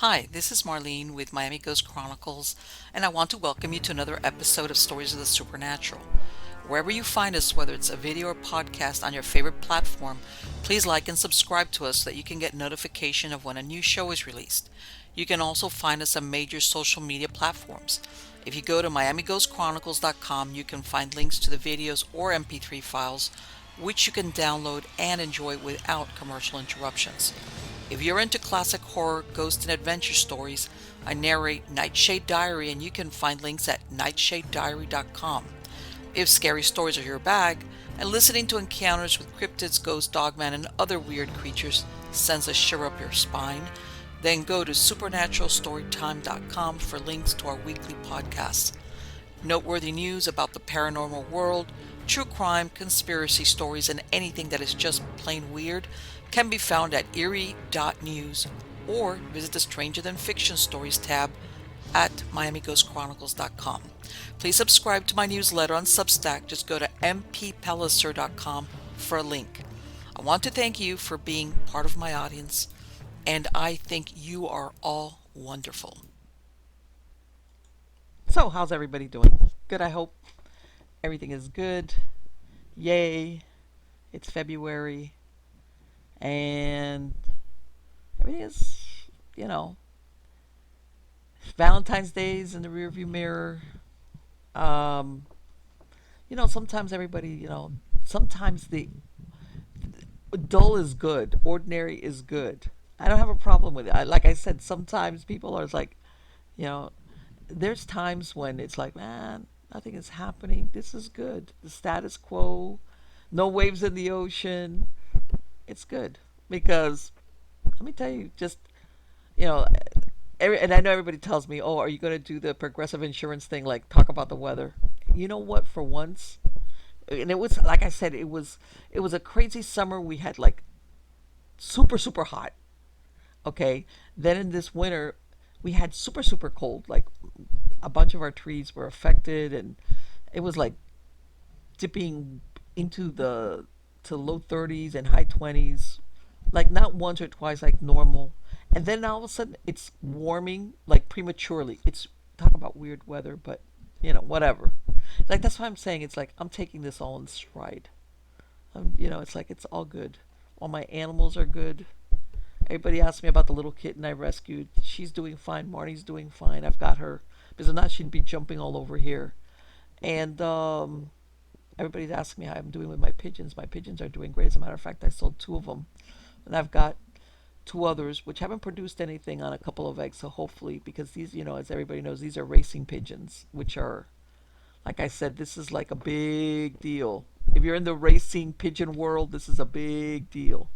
Hi, this is Marlene with Miami Ghost Chronicles, and I want to welcome you to another episode of Stories of the Supernatural. Wherever you find us, whether it's a video or podcast on your favorite platform, please like and subscribe to us so that you can get notification of when a new show is released. You can also find us on major social media platforms. If you go to miamighostchronicles.com, you can find links to the videos or MP3 files, which you can download and enjoy without commercial interruptions. If you're into classic horror, ghost, and adventure stories, I narrate Nightshade Diary, and you can find links at nightshadediary.com. If scary stories are your bag, and listening to encounters with cryptids, ghosts, dogman, and other weird creatures sends a shiver up your spine, then go to supernaturalstorytime.com for links to our weekly podcasts. Noteworthy news about the paranormal world, true crime, conspiracy stories, and anything that is just plain weird can be found at eerie.news or visit the Stranger Than Fiction Stories tab at miamighostchronicles.com. Please subscribe to my newsletter on Substack. Just go to mppellicer.com for a link. I want to thank you for being part of my audience, and I think you are all wonderful. So, how's everybody doing? Good, I hope. Everything is good. Yay. It's February. And everything is, you know, Valentine's Day's in the rearview mirror. Um, sometimes everybody, sometimes the dull is good, ordinary is good. I don't have a problem with it. Like I said, sometimes people are like, you know, there's times when it's like, man, nothing is happening. This is good. The status quo, no waves in the ocean. It's good because let me tell you, just you know, and I know everybody tells me, "Oh, are you going to do the progressive insurance thing? Like talk about the weather." You know what? For once, and it was like I said, it was a crazy summer. We had like super super hot. Okay, then in this winter, we had super super cold. Like a bunch of our trees were affected, and it was like dipping into the to low 30s and high 20s, like not once or twice like normal. And then all of a sudden it's warming like prematurely. It's talk about weird weather, but whatever. Like that's why I'm saying it's like I'm taking this all in stride. It's like it's all good. All my animals are good. Everybody asked me about the little kitten I rescued. She's doing fine. Marnie's doing fine. I've got her because if not, she'd be jumping all over here. And everybody's asking me how I'm doing with my pigeons. My pigeons are doing great. As a matter of fact, I sold two of them, and I've got two others which haven't produced anything on a couple of eggs. So hopefully, because these, as everybody knows, these are racing pigeons, which are, like I said, this is like a big deal. If you're in the racing pigeon world, this is a big deal.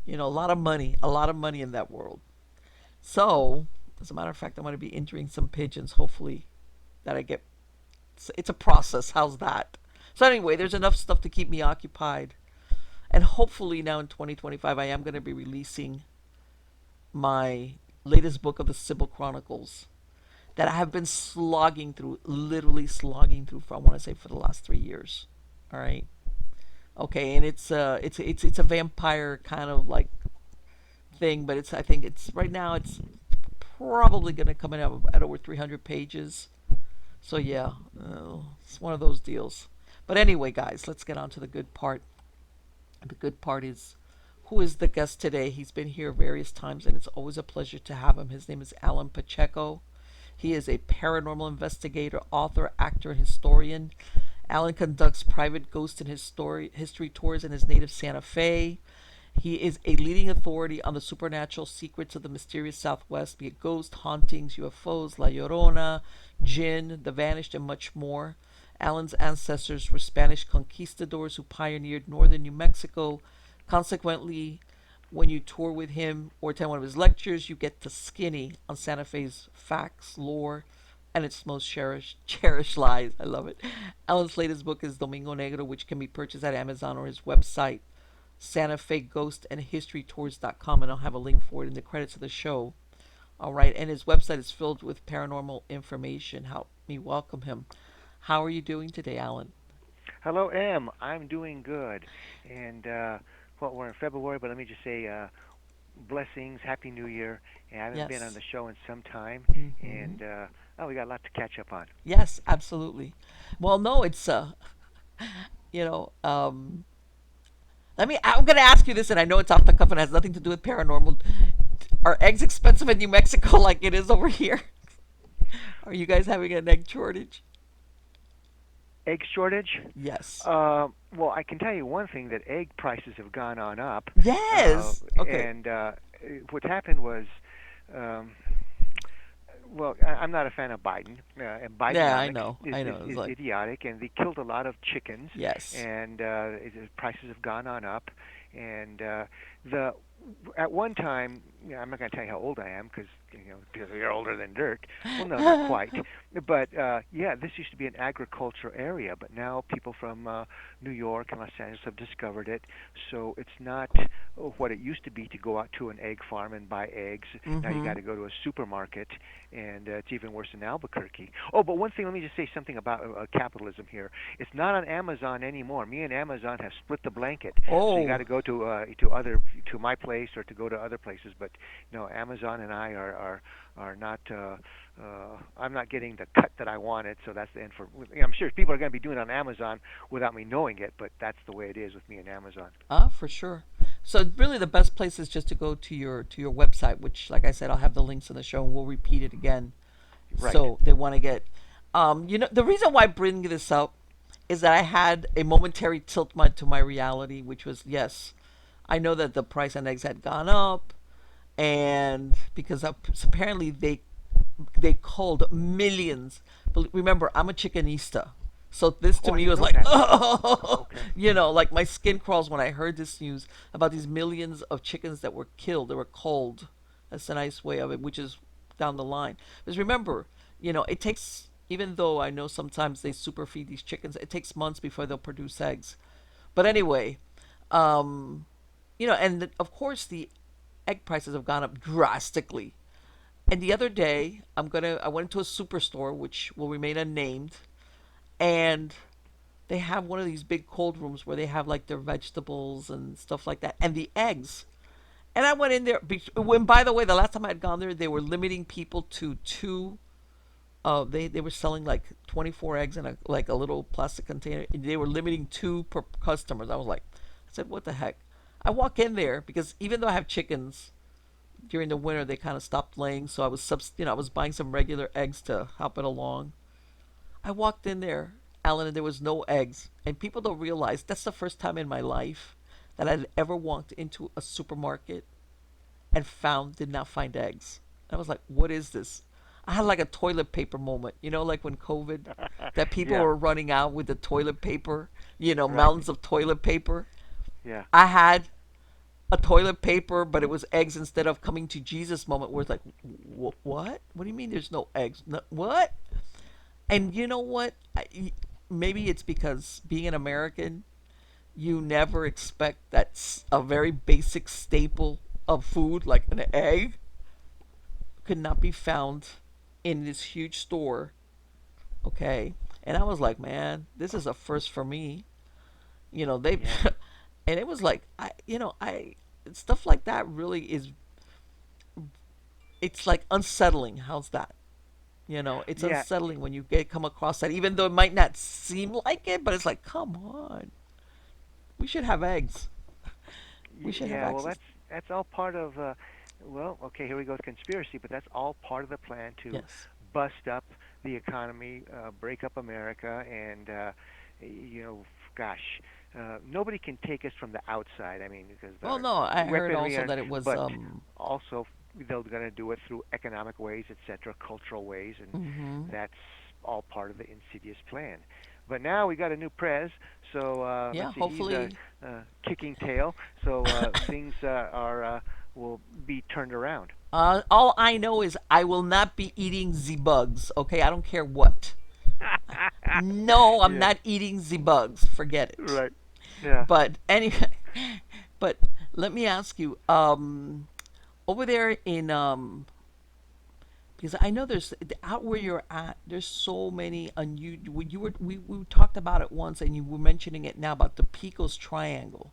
A lot of money in that world. So, as a matter of fact, I'm going to be entering some pigeons. Hopefully, that I get. It's a process. How's that? So anyway, there's enough stuff to keep me occupied. And hopefully now in 2025, I am going to be releasing my latest book of the Sybil Chronicles that I have been slogging through, literally slogging through for I want to say for the last 3 years. All right, okay, and it's a vampire kind of like thing, but I think it's right now it's probably going to come in at over 300 pages. So yeah, it's one of those deals. But anyway, guys, let's get on to the good part. The good part is who is the guest today. He's been here various times, and it's always a pleasure to have him. His name is Allan Pacheco. He is a paranormal investigator, author, actor, and historian. Allan conducts private ghost and history tours in his native Santa Fe. He is a leading authority on the supernatural secrets of the mysterious Southwest, be it ghosts, hauntings, UFOs, La Llorona, Djinn, the vanished, and much more. Allan's ancestors were Spanish conquistadors who pioneered northern New Mexico. Consequently, when you tour with him or attend one of his lectures, you get to skinny on Santa Fe's facts, lore, and its most cherished lies. I love it. Allan's latest book is Domingo Negro, which can be purchased at Amazon or his website, Santa Fe Ghost and History Tours.com, and I'll have a link for it in the credits of the show. All right, and his website is filled with paranormal information. Help me welcome him. How are you doing today, Allan? Hello, M. I'm doing good. And, well, we're in February, but let me just say, Blessings, Happy New Year. I haven't been on Yes. the show in some time, Hmm. and oh, we got a lot to catch up on. Yes, absolutely. Well, no, it's you know, I'm gonna ask you this, and I know it's off the cuff and has nothing to do with paranormal. Are eggs expensive in New Mexico like it is over here? Are you guys having an egg shortage? Egg shortage? Yes. Well, I can tell you one thing that egg prices have gone on up, uh, Yes. Okay. and what happened was. Um, Well, I'm not a fan of Biden. And Yeah, I Bidenomics know. is, I is, know. It's is like idiotic, and they killed a lot of chickens, yes. and prices have gone on up. And the at one time, I'm not going to tell you how old I am because you're older than dirt. Well, no, not quite. But yeah, this used to be an agriculture area, but now people from New York and Los Angeles have discovered it. So it's not what it used to be to go out to an egg farm and buy eggs. Now you got Mhm. to go to a supermarket, and it's even worse in Albuquerque. Oh, but one thing, let me just say something about capitalism here. It's not on Amazon anymore. Me and Amazon have split the blanket, so you got Oh. to go to other to my place or to go to other places. But no, Amazon and I are not. I'm not getting the cut that I wanted, so that's the end for. I'm sure people are going to be doing it on Amazon without me knowing it, but that's the way it is with me and Amazon. For sure. So really, the best place is just to go to your website, which, like I said, I'll have the links in the show, and we'll repeat it again. Right. So they want to get, the reason why I bring this up is that I had a momentary tilt to my reality, which was yes, I know that the price on eggs had gone up, and because apparently they culled millions. But remember, I'm a chickenista. So this to Oh, I me didn't was know like, that. oh, Okay. like my skin crawls when I heard this news about these millions of chickens that were killed. They were culled. That's a nice way of it, which is down the line. Because remember, it takes, even though I know sometimes they super feed these chickens, it takes months before they'll produce eggs. But anyway, um, and of course the egg prices have gone up drastically. And the other day, I went into a superstore which will remain unnamed, and they have one of these big cold rooms where they have like their vegetables and stuff like that, and the eggs. And I went in there. When, by the way, the last time I had gone there, they were limiting people to two. They were selling like 24 eggs in a little plastic container. They were limiting two per customers. I said, what the heck? I walk in there because even though I have chickens, during the winter they kind of stopped laying, so I was buying some regular eggs to help it along. I walked in there, Alan, and there was no eggs. And people don't realize that's the first time in my life that I'd ever walked into a supermarket and did not find eggs. I was like, what is this? I had like a toilet paper moment, like when COVID, that people Yeah. were running out with the toilet paper, Right. mountains of toilet paper. Yeah. I had a toilet paper, but it was eggs instead of coming to Jesus moment where it's like, what? What do you mean there's no eggs? No, what? And you know what? Maybe it's because being an American, you never expect that a very basic staple of food, like an egg, could not be found in this huge store. Okay. And I was like, man, this is a first for me. They, Yeah. and it was like, stuff like that really is, it's like unsettling. How's that? It's Yeah. unsettling when you come across that, even though it might not seem like it, but it's like, come on, we should have eggs. We should have Yeah. Well, access. that's all part of. Well, okay, here we go with conspiracy, but that's all part of the plan to Yes. bust up the economy, break up America, and gosh, nobody can take us from the outside. I mean, because Well, our no, I heard weaponry, also that it was but also they're going to do it through economic ways, etc., cultural ways, and hmm that's all part of the insidious plan. But now we got a new prez, so yeah, let's see, he's hopefully. kicking tail, so things are will be turned around. All I know is I will not be eating the bugs. Okay, I don't care what. No, I'm Yeah, not eating the bugs. Forget it. right. Yeah. But anyway, but let me ask you, over there in because I know there's out where you're at. There's so many unusual. We talked about it once, and you were mentioning it now about the Pecos Triangle.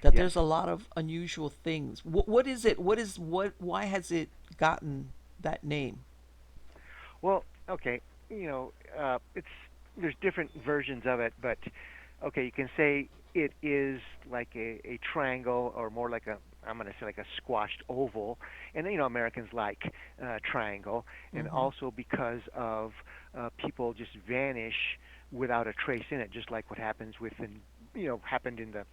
that Yes. there's a lot of unusual things. What is it? Why has it gotten that name? Well, okay, it's there's different versions of it, but okay, you can say it is like a triangle, or more like a, I'm going to say like a squashed oval, and Americans like triangle, and Mm-hmm. also because of people just vanish without a trace in it, just like what happens happened in the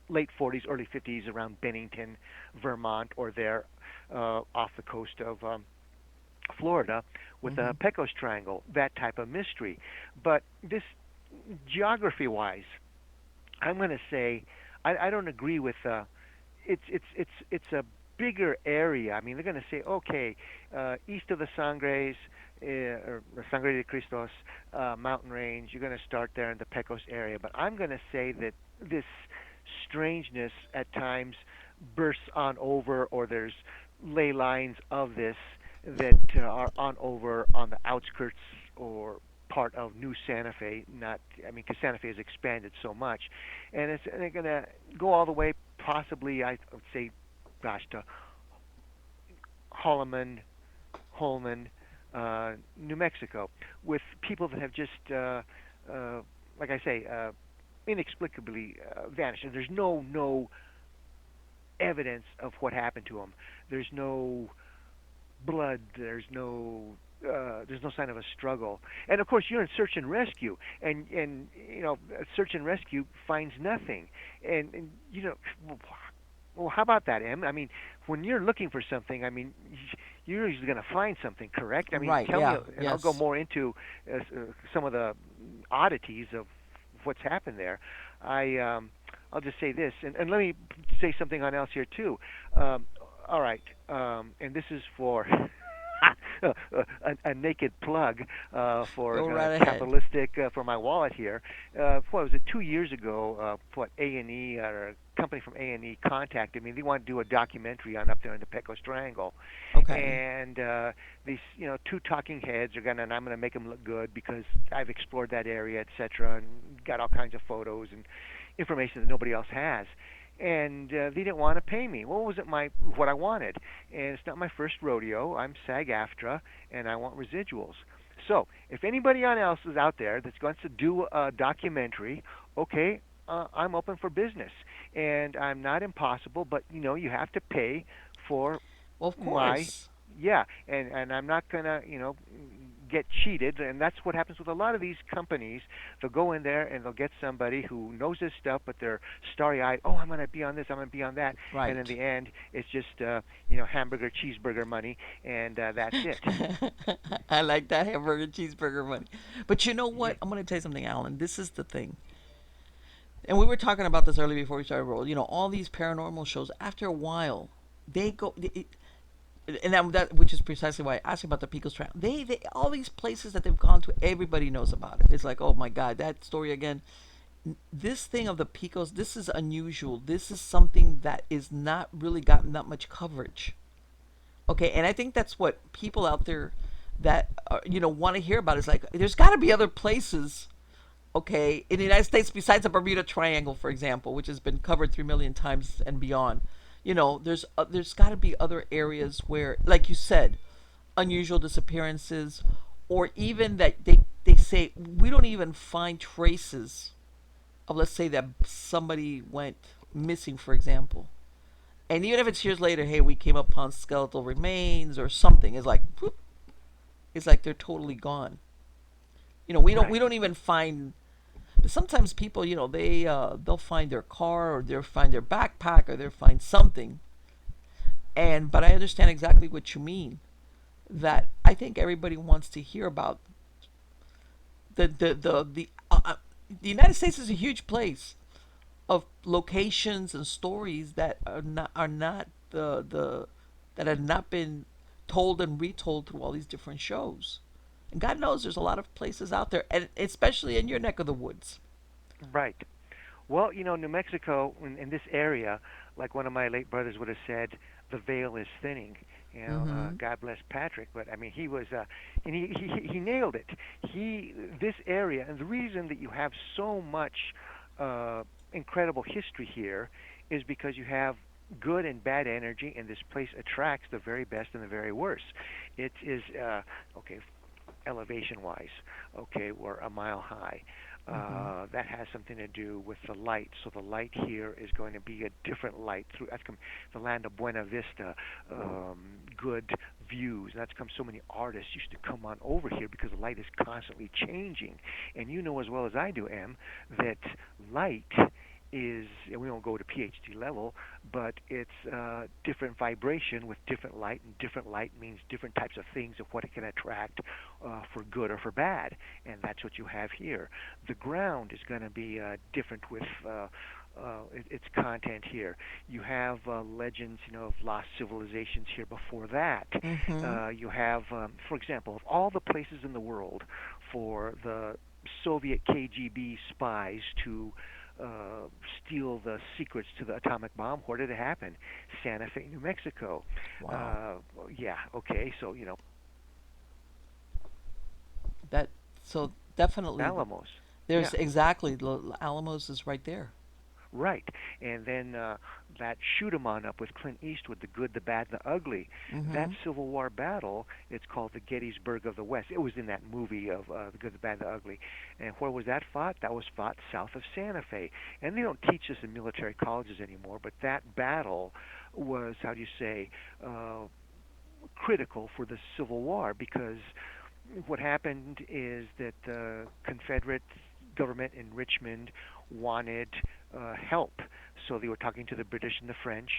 late 40s, early 50s around Bennington, Vermont, or there off the coast of Florida with Mm-hmm. a Pecos Triangle, that type of mystery. But this, geography-wise, I'm going to say I don't agree with. It's a bigger area. I mean, they're going to say, okay, east of the Sangres, or the Sangre de Cristos mountain range, you're going to start there in the Pecos area. But I'm going to say that this strangeness at times bursts on over, or there's ley lines of this that are on over on the outskirts or part of New Santa Fe. Not, I mean, because Santa Fe has expanded so much, and they're going to go all the way, possibly, I would say, gosh, to Holloman, Holman, New Mexico, with people that have just, uh, like I say, inexplicably vanished. And there's no evidence of what happened to them. There's no blood. There's no sign of a struggle. And of course, you're in search and rescue, and search and rescue finds nothing. And well, how about that, Em? I mean, when you're looking for something, I mean, you're usually going to find something, correct? I mean, Right. tell me, Yeah. and I'll go Yes. more into some of the oddities of what's happened there. I'll just say this, and let me say something on else here too. Um, all right, and this is for a naked plug for Go right ahead. capitalistic for my wallet here. What was it? 2 years ago, what A&E, or a company from A&E contacted me. They wanted to do a documentary on up there in the Pecos Triangle, Okay. and these two talking heads are gonna, and I'm gonna make them look good because I've explored that area, etc., and got all kinds of photos and information that nobody else has. And they didn't want to pay me. Well, wasn't my what I wanted, and it's not my first rodeo. I'm SAG-AFTRA, and I want residuals. So, if anybody else is out there that's going to do a documentary, okay, I'm open for business, and I'm not impossible, but you have to pay for Well, of my, course. yeah, and I'm not gonna get cheated, and that's what happens with a lot of these companies. They'll go in there and they'll get somebody who knows this stuff, but they're starry-eyed. Oh, I'm gonna be on this, I'm gonna be on that, and in Right. the end, it's just hamburger cheeseburger money, and that's it. I like that hamburger cheeseburger money. But you know Yeah. what? I'm going to tell you something, Alan. This is the thing. And we were talking about this earlier before we started rolling. All these paranormal shows, after a while, they go. And that which is precisely why I asked you about the Pecos Trial. They all these places that they've gone to, everybody knows about it. It's like, oh my God, that story again. This thing of the Pecos, this is unusual. This is something that is not really gotten that much coverage. Okay, and I think that's what people out there that want to hear about. Is like, there's got to be other places, okay, in the United States besides the Bermuda Triangle, for example, which has been covered 3 million times and beyond. There's got to be other areas where, like you said, unusual disappearances, or even that they say we don't even find traces of, let's say, that somebody went missing, for example. And even if it's years later, hey, we came upon skeletal remains or something, it's like, whoop, it's like they're totally gone. We Right. don't even find. But sometimes people, they'll find their car, or they'll find their backpack, or they'll find something. But I understand exactly what you mean. That I think everybody wants to hear about the United States is a huge place of locations and stories that are not the that have not been told and retold through all these different shows. And God knows there's a lot of places out there, and especially in your neck of the woods. Right. Well, New Mexico, in this area, like one of my late brothers would have said, the veil is thinning. Mm-hmm. God bless Patrick, but I mean, he was, and he nailed it. This area, and the reason that you have so much incredible history here is because you have good and bad energy, and this place attracts the very best and the very worst. It is okay, elevation wise. Okay, we're a mile high. Mm-hmm. That has something to do with the light. So the light here is going to be a different light through. That's come the land of Buena Vista, good views. That's come. So many artists used to come on over here because the light is constantly changing. And you know as well as I do, Em, that light is, and we won't go to PhD level, but it's different vibration with different light, and different light means different types of things of what it can attract for good or for bad, and that's what you have here. The ground is going to be different with its content here. You have legends, of lost civilizations here before that. Mm-hmm. You have, for example, of all the places in the world for the Soviet KGB spies to uh, steal the secrets to the atomic bomb. Where did it happen? Santa Fe, New Mexico. Wow. Uh, yeah, okay, so That so definitely Alamos. there's Yeah, exactly Alamos is right there. right. And then that shoot 'em on up with Clint Eastwood, the good, the bad, the ugly. That Mm-hmm. Civil War battle, it's called the Gettysburg of the West. It was in that movie of the good, the bad, the ugly. And where was that fought? That was fought south of Santa Fe. And they don't teach this in military colleges anymore, but that battle was, how do you say, uh, critical for the Civil War because what happened is that the Confederate government in Richmond wanted help. So they were talking to the British and the French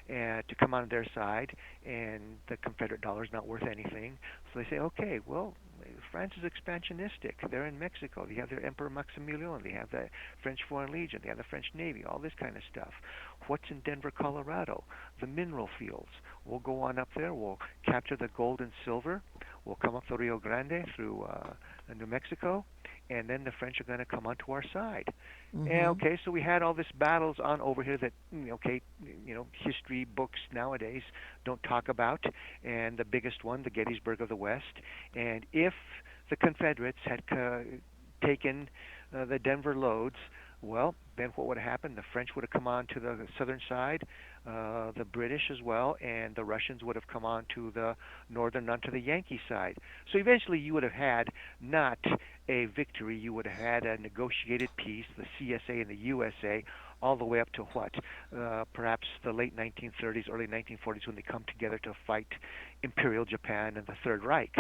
to come on their side, and the Confederate dollar is not worth anything. So they say, okay, well, France is expansionistic. They're in Mexico. They have their Emperor Maximilian. They have the French Foreign Legion. They have the French Navy. All this kind of stuff. What's in Denver, Colorado? The mineral fields. We'll go on up there. We'll capture the gold and silver. We'll come up the Rio Grande through New Mexico, and then the French are going to come onto our side. And, Mm-hmm. okay, so we had all these battles on over here that okay, history books nowadays don't talk about, and the biggest one, the Gettysburg of the West. And if the Confederates had taken the Denver loads, well, then what would have happened? The French would have come on to the southern side, the British as well, and the Russians would have come on to the northern, onto the Yankee side. So eventually you would have had not a victory, you would have had a negotiated peace, the CSA and the USA, all the way up to what? Perhaps the late 1930s, early 1940s when they come together to fight Imperial Japan and the Third Reich.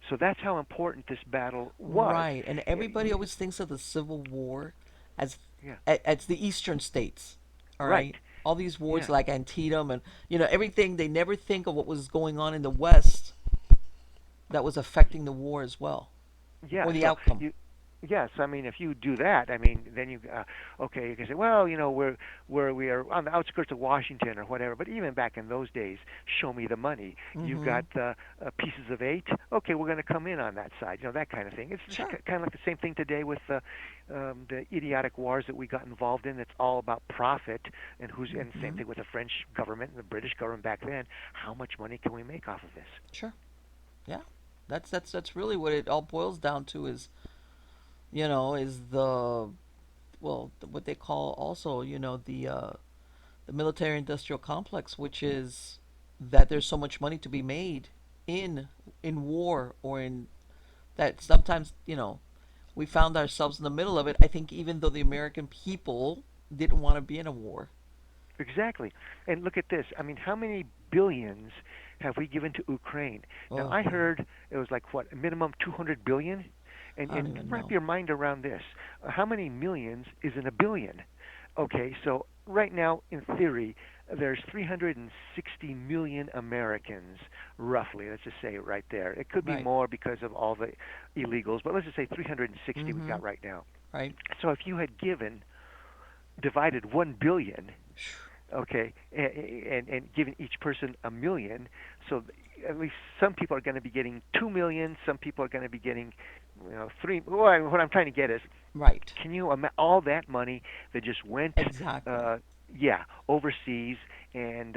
So that's how important this battle was. Right. And Y- everybody y- always thinks of the Civil War as Yeah, as the eastern states. All right. right. All these wars Yeah, like Antietam and everything. They never think of what was going on in the West that was affecting the war as well, yeah. or the So outcome. you, yes, I mean, if you do that, I mean, then okay, you can say, well, we are on the outskirts of Washington or whatever. But even back in those days, show me the money. You've Mm-hmm. got pieces of eight. Okay, we're going to come in on that side. That kind of thing. It's just Sure. kind of like the same thing today with the idiotic wars that we got involved in. It's all about profit and same Mm-hmm. thing with the French government and the British government back then. How much money can we make off of this? Sure. Yeah. That's really what it all boils down to is the what they call also the military industrial complex, which is that there's so much money to be made in in war or in that sometimes we found ourselves in the middle of it. I think even though the American people didn't want to be in a war. Exactly. And look at this. I mean, how many billions have we given to Ukraine? Now, Oh I yeah, heard it was like what, a minimum 200 billion? And I don't and even wrap know. your mind around this. How many millions is in a billion? Okay, so right now in theory there's 360 million Americans roughly. Let's just say it right there. It could be Right. more because of all the illegals, but let's just say 360 we've Mm-hmm. got right now. Right. So if you had divided 1 billion, okay, and giving each person a million, so at least some people are going to be getting 2 million, some people are going to be getting, three. Well, what I'm trying to get is, Right. can you all that money that just went, Exactly. uh, yeah, overseas, and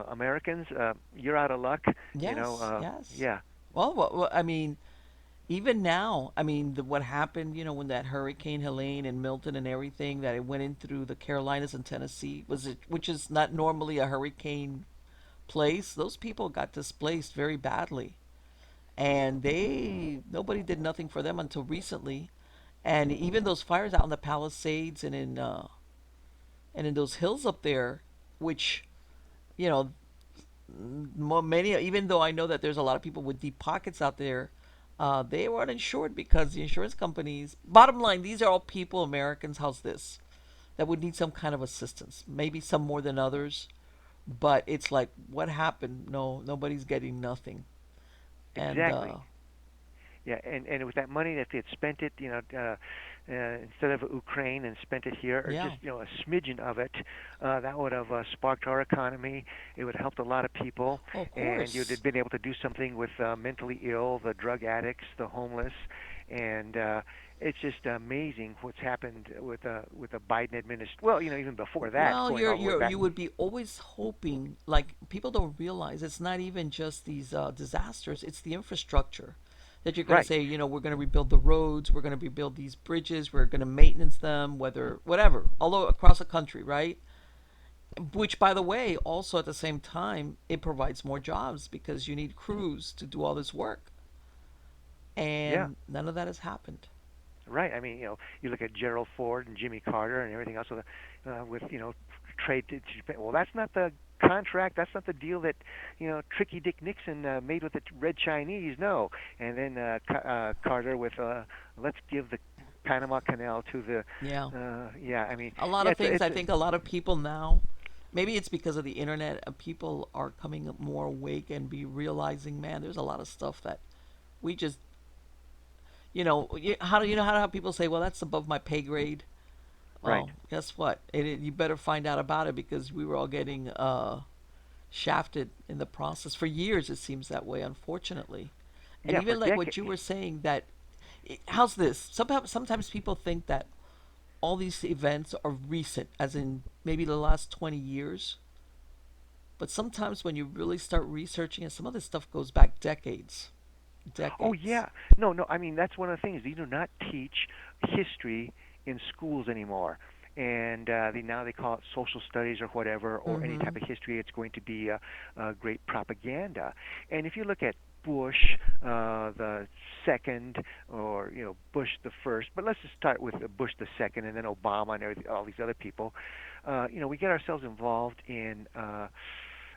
Americans, you're out of luck, Yes. Yes. yeah, Well, I mean, Even now, I mean, what happened, when that Hurricane Helene and Milton and everything that it went in through the Carolinas and Tennessee, which is not normally a hurricane place. Those people got displaced very badly, and they nobody did nothing for them until recently. And even those fires out in the Palisades and in those hills up there, which you know, many, even though I know that there's a lot of people with deep pockets out there, they weren't insured because the insurance companies. Bottom line, these are all people, Americans. How's this? That would need some kind of assistance. Maybe some more than others, but it's like, what happened? No, nobody's getting nothing. And Exactly. Yeah, and with that money, if they had spent it, instead of Ukraine and spent it here, or yeah, just a smidgen of it, that would have sparked our economy. It would have helped a lot of people, oh, of and you'd course. have been able to do something with mentally ill, the drug addicts, the homeless, and it's just amazing what's happened with the Biden administration. Well, even before that, Well, going all the way back. you would be always hoping. Like, people don't realize it's not even just these disasters; it's the infrastructure that you're going to Right. say. We're going to rebuild the roads, we're going to rebuild these bridges, we're going to maintenance them, whether whatever, all across the country, right? Which, by the way, also at the same time, it provides more jobs because you need crews to do all this work, Yeah. and none of that has happened. Right. I mean, you look at Gerald Ford and Jimmy Carter and everything else with trade to Japan. Well, that's not the contract. That's not the deal that Tricky Dick Nixon made with the Red Chinese. No. And then Carter with let's give the Panama Canal to the Yeah. yeah. I mean, A lot yeah. of It's things. I it's think a lot of people now, maybe it's because of the internet, people are coming up more awake and be realizing, man, there's a lot of stuff that we just, how do how people say, well, that's above my pay grade. right. Well, guess what? You better find out about it because we were all getting shafted in the process for years. It seems that way, unfortunately. And Yeah, for even like what decades. you were saying, that how's this? Sometimes people think that all these events are recent, as in maybe the last 20 years. But sometimes when you really start researching it, some of this stuff goes back decades. Oh Decades. yeah. No, no. I mean, that's one of the things. They do not teach history in schools anymore. And now they call it social studies or whatever, or any Mm-hmm. type of history. It's going to be great propaganda. And if you look at Bush, the second, or Bush the first, but let's just start with Bush the second, and then Obama and all these other people. We get ourselves involved in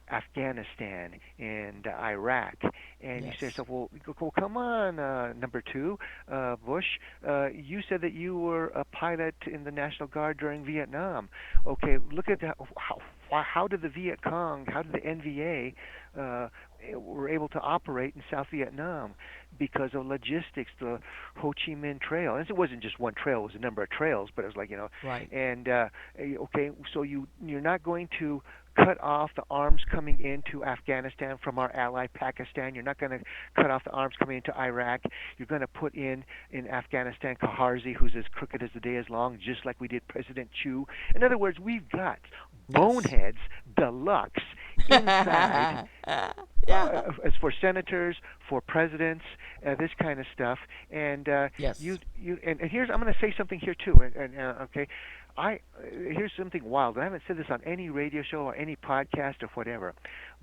Afghanistan and Iraq, and you say to Yes. yourself, well, come on, number two, Bush, you said that you were a pilot in the National Guard during Vietnam. Okay, look at how did the Viet Cong, how did the NVA were able to operate in South Vietnam? Because of logistics, the Ho Chi Minh Trail. And it wasn't just one trail; it was a number of trails. But it was like Right. and okay, so you're not going to cut off the arms coming into Afghanistan from our ally Pakistan. You're not going to cut off the arms coming into Iraq. You're going to put in Afghanistan Kaharzi, who's as crooked as the day is long, just like we did President Chu. In other words, we've got Yes. boneheads deluxe inside Yeah. as for senators, for presidents, this kind of stuff. And Yes. and here's I'm going to say something here too. Okay, here's something wild. I haven't said this on any radio show or any podcast or whatever,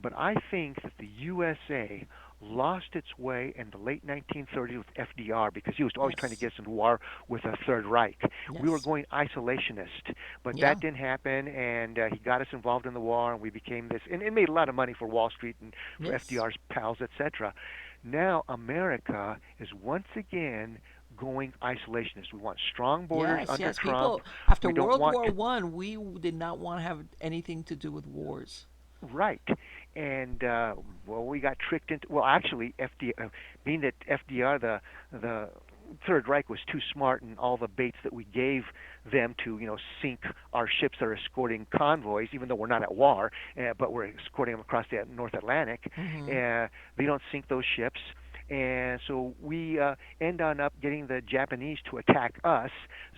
but I think that the USA lost its way in the late 1930s with FDR because he was always trying to Yes. get us into war with a Third Reich. We were Yes. going isolationist, but Yeah. that didn't happen, and he got us involved in the war, and we became this, and it made a lot of money for Wall Street and for Yes. FDR's pals, etc. Now America is once again going isolationist. We want strong borders Yes. under Yes. Trump. People after We don't World want War to One, we did not want to have anything to do with wars. right. And we got tricked into. Well, actually, being that FDR, the Third Reich was too smart, and all the baits that we gave them to, sink our ships that are escorting convoys, even though we're not at war, but we're escorting them across the North Atlantic. Mm-hmm. They don't sink those ships, and so we end on up getting the Japanese to attack us.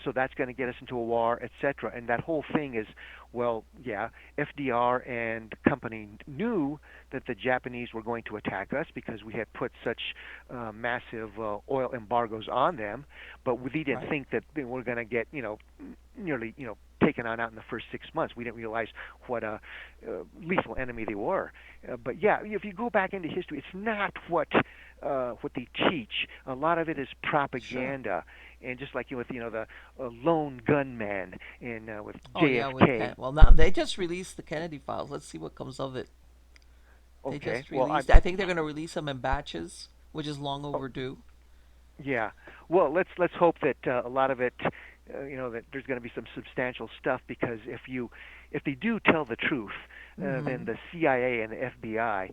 So that's going to get us into a war, etc. And that whole thing is, well, yeah, FDR and company knew that the Japanese were going to attack us because we had put such massive oil embargoes on them, but we didn't Right. think that they were going to get, nearly, taken on out in the first 6 months. We didn't realize what a lethal enemy they were. But yeah, if you go back into history, it's not what they teach. A lot of it is Sure. propaganda, and just like with the lone gunman in with Oh yeah, with JFK. Well, now they just released the Kennedy files. Let's see what comes of it. They Okay, just well released. I think they're going to release them in batches, which is long oh, overdue. yeah. Well, let's hope that a lot of it, that there's going to be some substantial stuff because if they do tell the truth, then Hmm. the CIA and the FBI,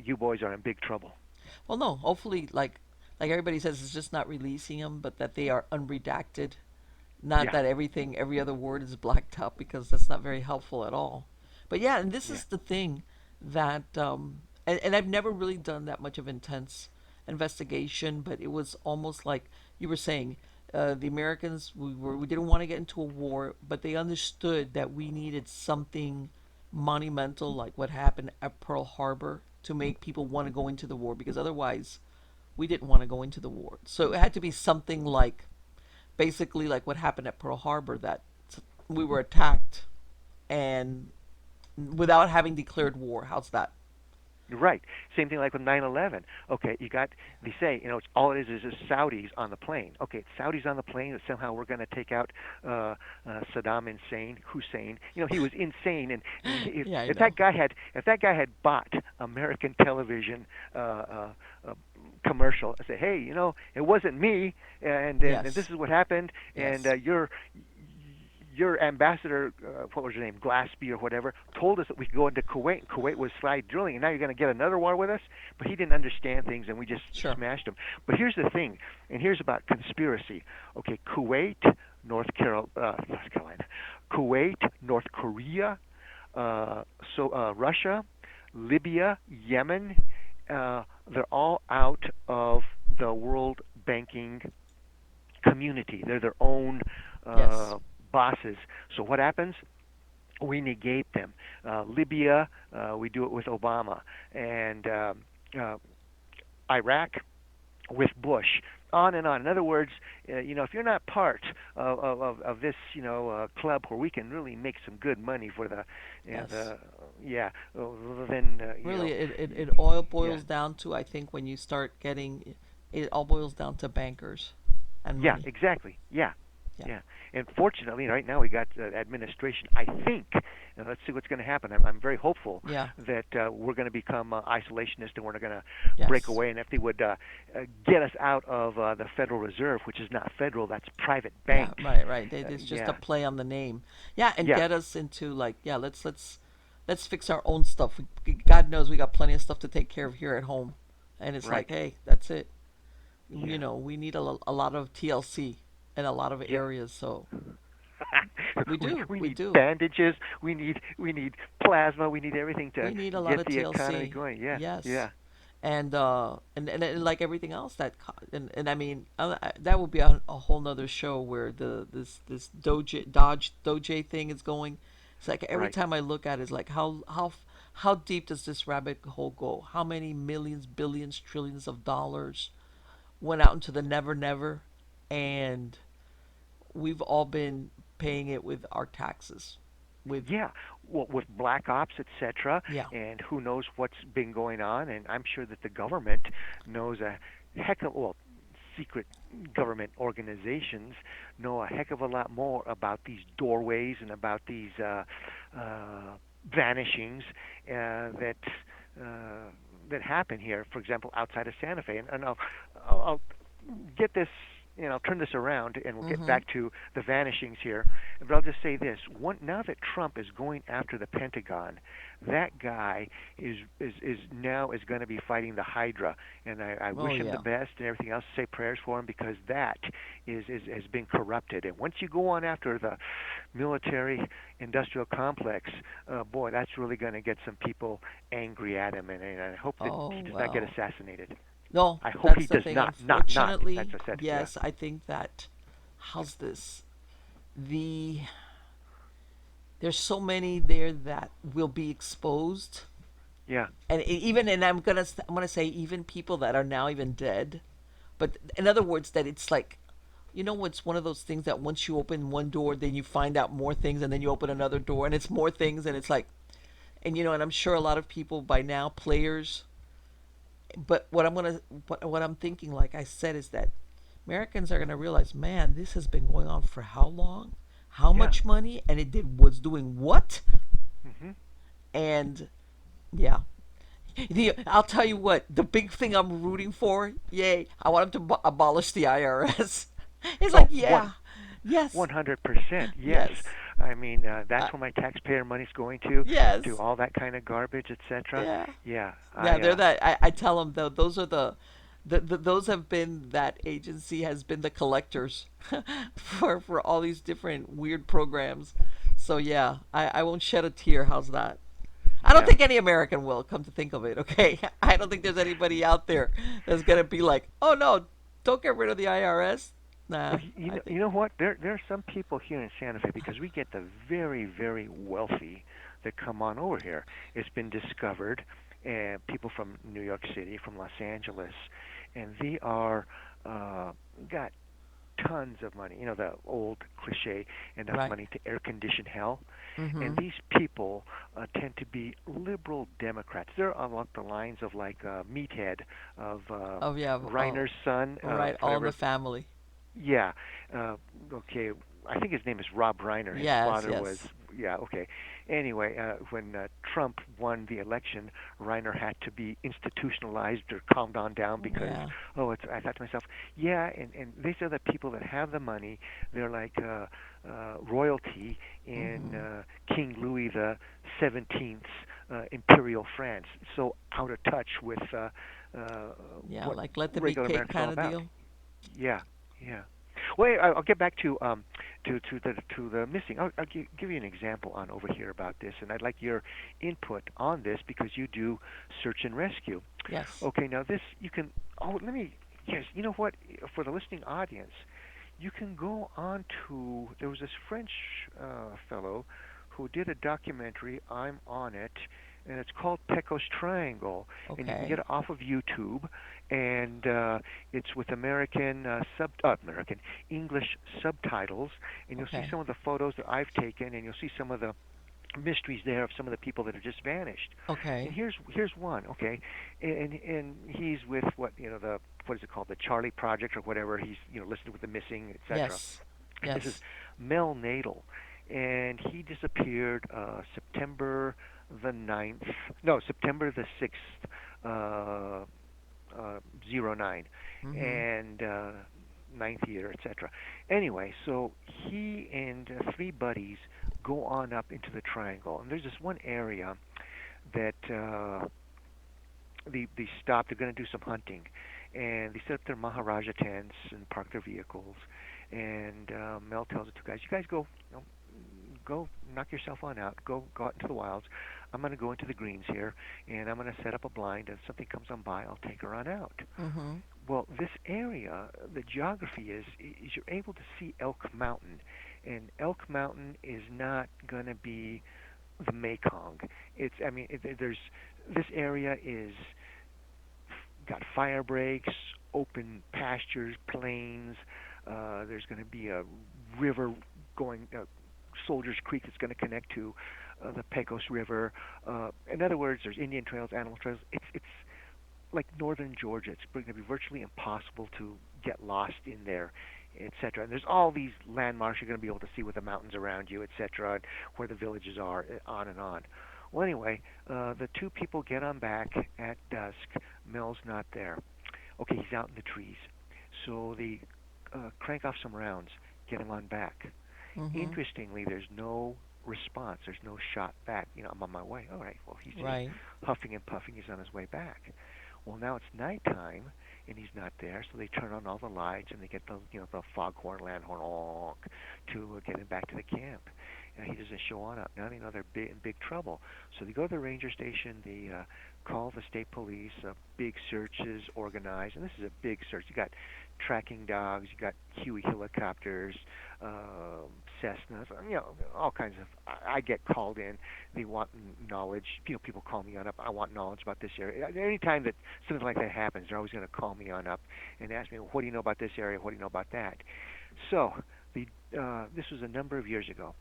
you boys are in big trouble. Well, no. Hopefully, like everybody says, it's just not releasing them, but that they are unredacted. Not Yeah, that every other word is blacked out because that's not very helpful at all. But yeah, and this yeah, is the thing that, and I've never really done that much of intense investigation, but it was almost like you were saying, the Americans, we didn't want to get into a war, but they understood that we needed something monumental like what happened at Pearl Harbor to make people want to go into the war because otherwise we didn't want to go into the war. So it had to be something like basically like what happened at Pearl Harbor, that we were attacked and without having declared war. How's that? right. Same thing like with 9/11. Okay, they say, it's all it is Saudis on the plane. Okay, it's Saudis on the plane that somehow we're going to take out Saddam Hussein. He was insane, and if, Yeah, I if know. that guy had bought American television uh, commercial, I say, hey, it wasn't me, and this Yes. is what happened, and Yes. your ambassador, what was her name, Glaspie or whatever, told us that we could go into Kuwait. And Kuwait was slide drilling, and now you're going to get another war with us. But he didn't understand things, and we just Sure. smashed him. But here's the thing, and here's about conspiracy. Okay, Kuwait, North Carolina, Kuwait, North Korea, Russia, Libya, Yemen. They're all out of the world banking community. They're their own Yes. uh, bosses. So what happens? We negate them. Libya, we do it with Obama, and uh, Iraq with Bush. On and on. In other words, if you're not part of this, club where we can really make some good money for Yes. the yeah, then Really, it all yeah, boils down to, I think, when you start getting, it all boils down to bankers and yeah, money. exactly, yeah. Yeah. Yeah, and fortunately, right now we got administration. I think, and let's see what's going to happen. I'm very hopeful Yeah. that we're going to become isolationist and we're going to break Yes. away. And if they would get us out of the Federal Reserve, which is not federal, that's private Yeah. banked. Right. Right. It's just a Yeah, play on the name. Yeah, and yeah, get us into like, yeah, let's fix our own stuff. God knows we got plenty of stuff to take care of here at home, and it's like, right. hey, that's it. Yeah, We need a lot of TLC in a lot of yeah. areas. So we we do, we we need do. bandages. We need plasma. We need everything to We need a lot get of the economy TLC. going. Yeah, Yes. yeah, And like everything else and I mean that would be a whole nother show where this Doge thing is going. It's like every right. time I look at it, it's like how deep does this rabbit hole go? How many millions, billions, trillions of dollars went out into the never never, and we've all been paying it with our taxes. With Yeah, well, with black ops, etc., Yeah, and who knows what's been going on, and I'm sure that the government knows a heck of secret government organizations know a heck of a lot more about these doorways and about these vanishings that uh, that happen here. For example, outside of Santa Fe, and I'll get this. I'll turn this around, and we'll get mm-hmm. back to the vanishings here. But I'll just say this: now that Trump is going after the Pentagon, that guy is now is going to be fighting the Hydra, and I Oh wish him the yeah. best and everything else. Say prayers for him because that is has been corrupted. And once you go on after the military industrial complex, boy, that's really going to get some people angry at him, and I hope that Oh he does not get well. assassinated. No, I hope he that's the does thing. not. Not. That's Unfortunately, what I said. Yeah. yes, I think that how's this? The There's so many there that will be exposed, Yeah. and even and I'm gonna say even people that are now even dead. But in other words, that it's like, it's one of those things that once you open one door, then you find out more things, and then you open another door, and it's more things, and it's like, and I'm sure a lot of people by now, players. But what I'm thinking, like I said, is that Americans are gonna realize, man, this has been going on for how long, how Yeah. much money, and was doing what, Mhm. and yeah. I'll tell you what, the big thing I'm rooting for, yay, I want them to abolish the IRS. It's Oh, like, yeah, yes, 100%. Yes. yes, I mean, uh, that's where my taxpayer money's going to yes, all that kind of garbage, etc. yeah. Yeah. Yeah, I they're that. I tell them though, those are those have been, that agency has been the collectors for all these different weird programs. So yeah, I won't shed a tear. How's that? I don't yeah. think any American will, come to think of it. Okay, I don't think there's anybody out there that's gonna be like, oh no, don't get rid of the IRS. Well, Nah, I you think. know what? There are some people here in Santa Fe because we get the very, very wealthy that come on over here. It's been discovered, and people from New York City, from Los Angeles, and they are got tons of money. You know, the old cliche, enough Right. money to air condition hell. And Mm-hmm. these people tend to be liberal Democrats. They're along the lines of like Meathead of Oh yeah. Oh, Reiner's son, right. All in the whatever. family. Yeah. Uh, okay. I think his name is Rob Reiner. His Yes. father was. Yes. Yeah. Okay. Anyway, when Trump won the election, Reiner had to be institutionalized or calmed on down because, Yeah. oh, it's. I thought to myself, yeah, and these are the people that have the money. They're like royalty in Mm-hmm. King Louis the XVII's imperial France. So out of touch with Yeah. what Like let them eat regular cake America's all kind of about. deal. Yeah. Yeah. Well, I'll get back to the missing. I'll give you an example on over here about this, and I'd like your input on this because you do search and rescue. Yes. Okay, now this you can. Oh, let me. Yes, you know what? For the listening audience, you can go on to. There was this French fellow who did a documentary. I'm on it, and it's called Pecos Triangle, and you can get Okay. it off of YouTube, and it's with American English subtitles, and you'll see Okay. some of the photos that I've taken, and you'll see some of the mysteries there of some of the people that have just vanished. And Okay. here's one, okay, and he's with what is it called, the Charlie Project or whatever. He's listed with the missing, etc. Yes. And this is Yes. Mel Nadel, and he disappeared September the 9th. No, September the 6th. '09, Mm-hmm. and ninth year, etc. Anyway, so he and three buddies go on up into the triangle, and there's this one area that they stop. They're going to do some hunting, and they set up their Maharaja tents and park their vehicles. And Mel tells the two guys, "You guys go, go knock yourself on out. Go out into the wilds. I'm going to go into the greens here, and I'm going to set up a blind. And if something comes on by, I'll take her on out." Mm-hmm. Well, this area, the geography is you're able to see Elk Mountain, and Elk Mountain is not going to be the Mekong. There's this area is got fire breaks, open pastures, plains. There's going to be a river going, Soldiers Creek, that's going to connect to the Pecos River. In other words, there's Indian trails, animal trails. It's like northern Georgia. It's going to be virtually impossible to get lost in there, etc. And there's all these landmarks you're going to be able to see with the mountains around you, etc., and where the villages are, on and on. Well, anyway, the two people get on back at dusk. Mel's not there. Okay, he's out in the trees. So they crank off some rounds, get him on back. Mm-hmm. Interestingly, there's no response. There's no shot back. I'm on my way. All right. Well, he's just Right. huffing and puffing. He's on his way back. Well, now it's nighttime, and he's not there. So they turn on all the lights, and they get the foghorn lanthorn honk to get him back to the camp. And he doesn't show on up. Now they know they're big in big trouble. So they go to the ranger station. They call the state police. Big searches organized, and this is a big search. You got tracking dogs, you got Huey helicopters, Cessnas, all kinds of. I get called in. They want knowledge. People call me on up. I want knowledge about this area. Anytime that something like that happens, they're always going to call me on up and ask me, "What do you know about this area? What do you know about that?" So the this was a number of years ago.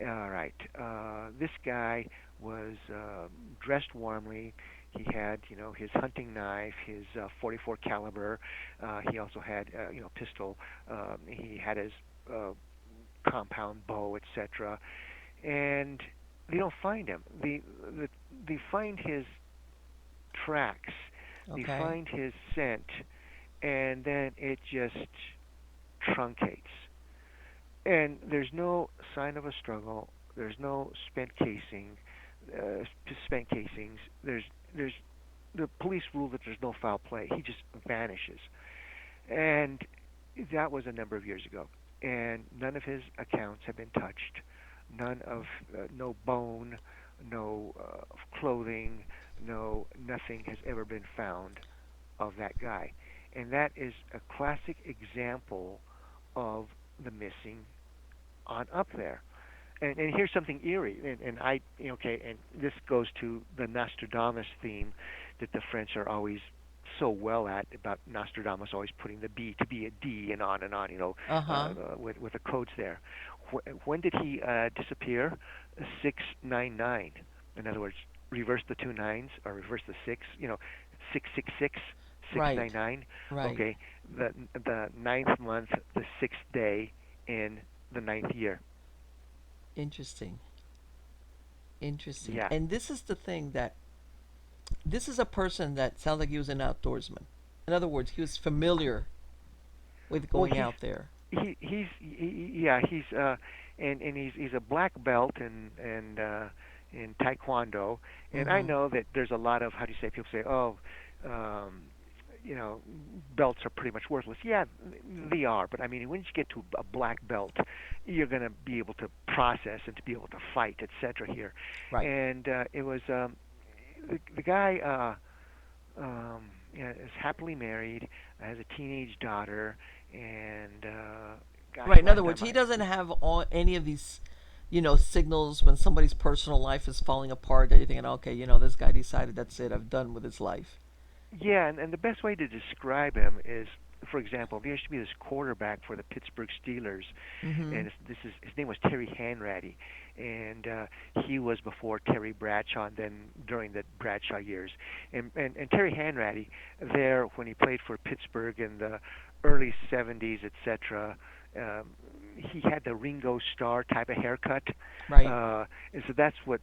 All right. This guy was dressed warmly. He had, his hunting knife, his 44 caliber. He also had, pistol. He had his compound bow, etc. And they don't find him. They find his tracks. They Okay. find his scent, and then it just truncates. And there's no sign of a struggle. There's no spent casings. There's the police rule that there's no foul play. He just vanishes, and that was a number of years ago. And none of his accounts have been touched. No bone, no clothing, nothing has ever been found of that guy. And that is a classic example of the missing on up there. And here's something eerie, and okay, and this goes to the Nostradamus theme that the French are always so well at about Nostradamus always putting the B to be a D and on, Uh-huh. with the codes there. When did he disappear? 699. In other words, reverse the two nines or reverse the six. 666, six Right. nine nine. Right. Okay, the ninth month, the sixth day in the ninth year. Interesting. Interesting. Yeah. And this is the thing that this is a person that sounds like he was an outdoorsman. In other words, he was familiar with Well, going out there. yeah, he's a black belt in taekwondo, and I Mm-hmm. know that there's a lot of, how do you say, people say, oh, um you know belts are pretty much worthless. Yeah, they are, but I mean, when you get to a black belt, you're going to be able to process and to be able to fight, etc. here. Right. And it was the guy is happily married, has a teenage daughter, and gosh, Right. In other last words, time he I doesn't have all any of these, signals when somebody's personal life is falling apart that you're thinking, okay, this guy decided that's it, I'm done with his life. Yeah, and the best way to describe him is, for example, there used to be this quarterback for the Pittsburgh Steelers, Mm-hmm. and his name was Terry Hanratty, and he was before Terry Bradshaw, and then during the Bradshaw years, and Terry Hanratty there when he played for Pittsburgh in the early '70s, etc. Um, he had the Ringo Starr type of haircut, Right. and so that's what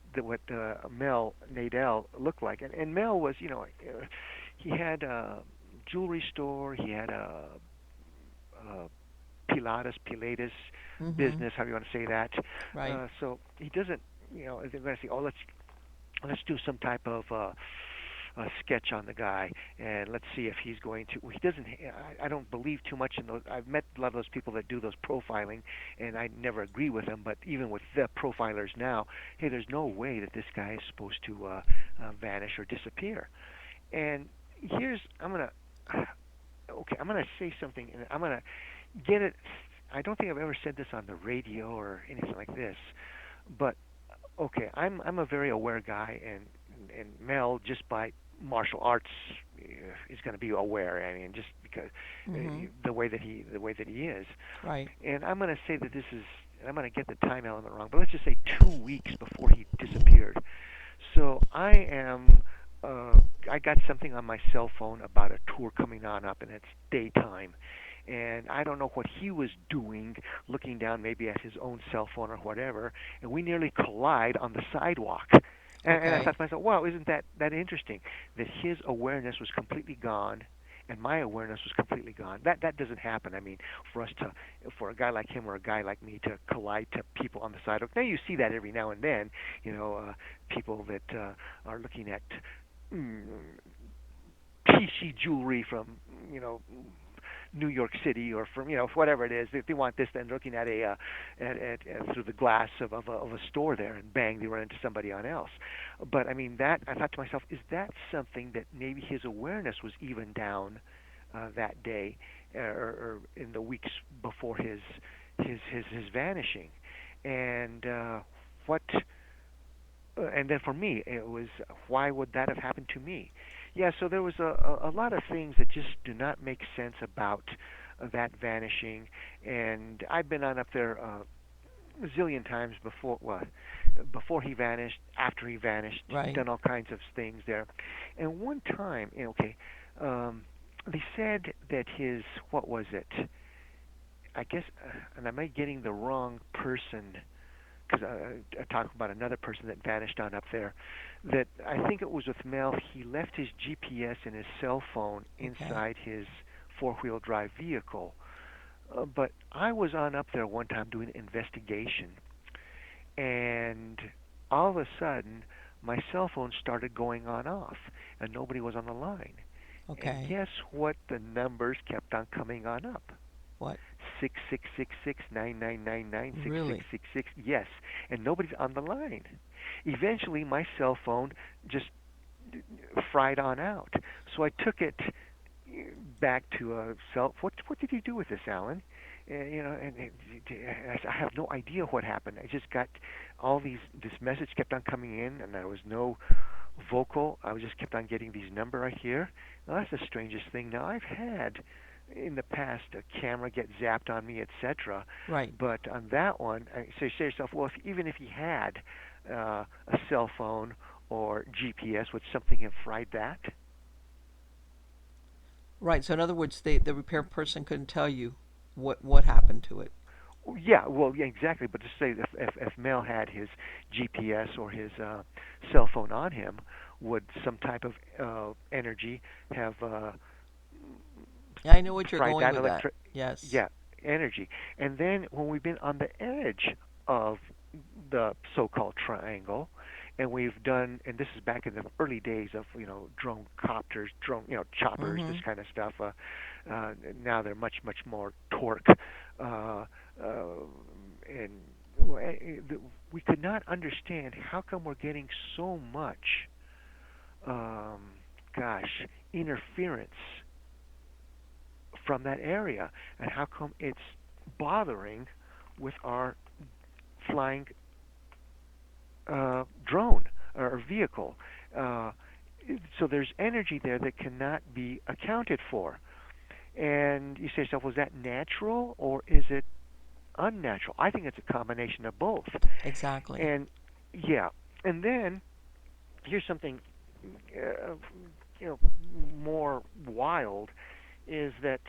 Mel Nadell looked like, and Mel was, he had a jewelry store. He had a Pilates Mm-hmm. business, however you want to say that. Right. So he doesn't, they're going to say, oh, let's do some type of sketch on the guy, and let's see if he's going to. He doesn't. I don't believe too much in those. I've met a lot of those people that do those profiling, and I never agree with them. But even with the profilers now, hey, there's no way that this guy is supposed to vanish or disappear. And here's I'm gonna say something, and I'm gonna get it. I don't think I've ever said this on the radio or anything like this, but okay, I'm a very aware guy, and Mel, just by martial arts, is going to be aware. I mean, just because Mm-hmm. the way that he is, Right. and I'm going to say that this is. I'm going to get the time element wrong, but let's just say 2 weeks before he disappeared. So uh, I got something on my cell phone about a tour coming on up, and it's daytime. And I don't know what he was doing, looking down maybe at his own cell phone or whatever, and we nearly collide on the sidewalk. And I Okay. thought to myself, wow, isn't that interesting? That his awareness was completely gone, and my awareness was completely gone. That doesn't happen. I mean, for a guy like him or a guy like me to collide to people on the sidewalk. Now you see that every now and then, people that are looking at mm, PC jewelry from, you know New York City or from whatever it is. If they want this, then looking at through the glass of a store there, and bang, they run into somebody on else. But I mean, that I thought to myself, is that something that maybe his awareness was even down that day, or in the weeks before his vanishing, and what and then for me, it was, why would that have happened to me? Yeah, so there was a lot of things that just do not make sense about that vanishing, and I've been on up there a zillion times before. Well, before he vanished, after he vanished, Right. done all kinds of things there. And one time, okay, um, they said that his, what was it? I guess, and I might getting the wrong person, because I talked about another person that vanished on up there. That I think it was with Mel. He left his GPS and his cell phone Okay. inside his four-wheel drive vehicle. But I was on up there one time doing an investigation, and all of a sudden, my cell phone started going on off, and nobody was on the line. And Okay. guess what? The numbers kept on coming on up. What? 6666 Really? 6666. Yes, and nobody's on the line. Eventually, my cell phone just fried on out. So I took it back to a cell. What did you do with this, Alan? I have no idea what happened. I just got all these. This message kept on coming in, and there was no vocal. I just kept on getting these number right here. Now that's the strangest thing. Now I've had in the past a camera get zapped on me, etc. Right. But on that one, so you say to yourself, well, even if he had a cell phone or GPS, would something have fried that? Right. So in other words, the repair person couldn't tell you what happened to it. Yeah, well, yeah, exactly. But to say if Mel had his GPS or his cell phone on him, would some type of energy have Yeah, I know what you're fried going that with that. Yes. yeah, energy. And then when we've been on the edge of the so-called triangle, and we've done, and this is back in the early days of drone copters, drone choppers, this Mhm. kind of stuff. Now they're much more torque, and we could not understand how come we're getting so much, um, gosh, interference from that area, and how come it's bothering with our flying drone or vehicle. Uh, so there's energy there that cannot be accounted for. And you say to yourself, was that natural or is it unnatural? I think it's a combination of both. Exactly. And yeah, and then here's something uh, you know more wild is that,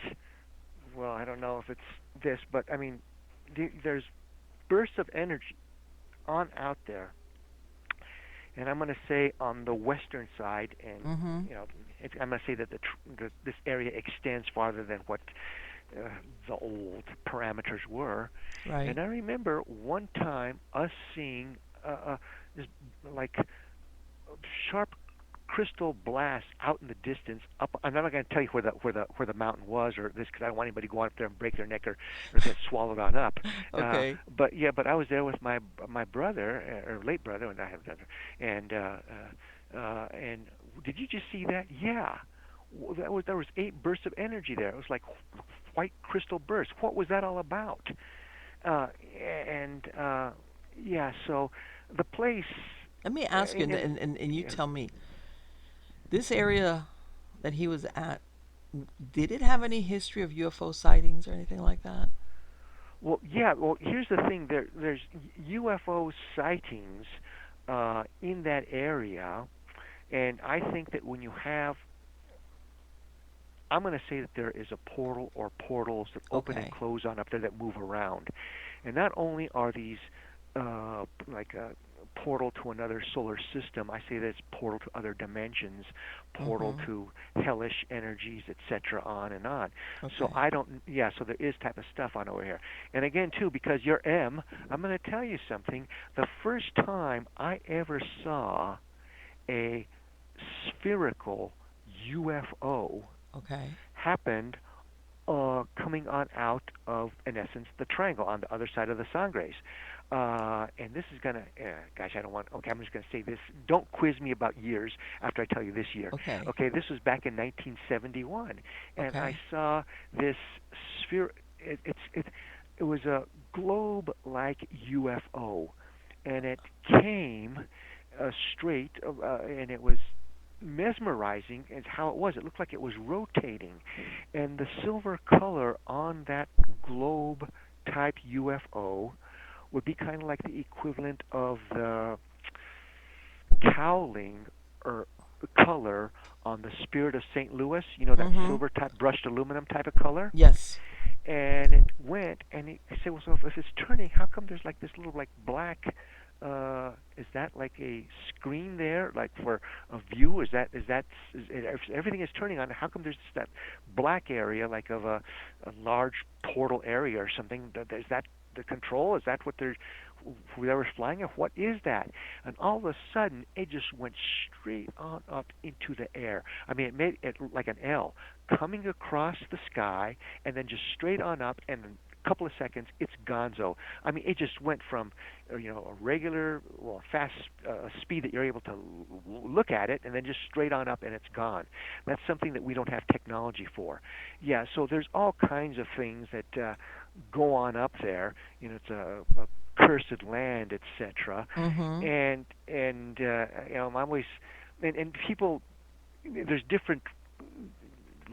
well, I don't know if it's this, but I mean, there's bursts of energy on out there, and I'm going to say on the western side, and Mhm. you know, I'm going to say that this area extends farther than what uh, the old parameters were. Right. And I remember one time us seeing this like sharp crystal blast out in the distance. Up, I'm not going to tell you where the mountain was or this, because I don't want anybody to go up there and break their neck or get swallowed on up. Okay. But yeah, but I was there with my brother or late brother, and I have another. And did you just see that? Yeah. There was 8 bursts of energy there. It was like white crystal bursts. What was that all about? Uh, and yeah, so the place, Let me ask you, and and you yeah. tell me, this area that he was at, did it have any history of UFO sightings or anything like that? Well, yeah. Well, here's the thing. There's UFO sightings in that area, and I think that when you have, I'm going to say that there is a portal or portals that open and Okay. close on up there that move around, and not only are these like a portal to another solar system, I say that it's portal to other dimensions, portal Mhm. to hellish energies, etc., on and on. So Okay. I don't, yeah. So there is type of stuff on over here, and again too, because you're M, I'm going to tell you something. The first time I ever saw a spherical UFO Okay. happened coming on out of, in essence, the triangle on the other side of the Sangres. And this is gonna, gosh, I don't want. Okay, I'm just gonna say this. Don't quiz me about years after I tell you this year. Okay. Okay, this was back in 1971, and I Okay. saw this sphere. It was a globe-like UFO, and it came straight, and it was mesmerizing as how it was. It looked like it was rotating, and the silver color on that globe type UFO would be kind of like the equivalent of the cowling or color on the Spirit of St. Louis, that Mm-hmm. silver type brushed aluminum type of color. Yes. And it went, and it said, well, so if it's turning, how come there's like this little like black? Is that like a screen there, like for a view? If everything is turning on? How come there's that black area, like of a large portal area or something? Is that the control? Is that what they're whoever's flying it? What is that? And all of a sudden, it just went straight on up into the air. I mean, it made it like an L coming across the sky, and then just straight on up, and in a couple of seconds, it's gonzo. I mean, it just went from a regular, well, fast speed that you're able to look at it, and then just straight on up, and it's gone. That's something that we don't have technology for. Yeah, so there's all kinds of things that go on up there. It's a cursed land, etc. Mm-hmm. I'm always and people. There's different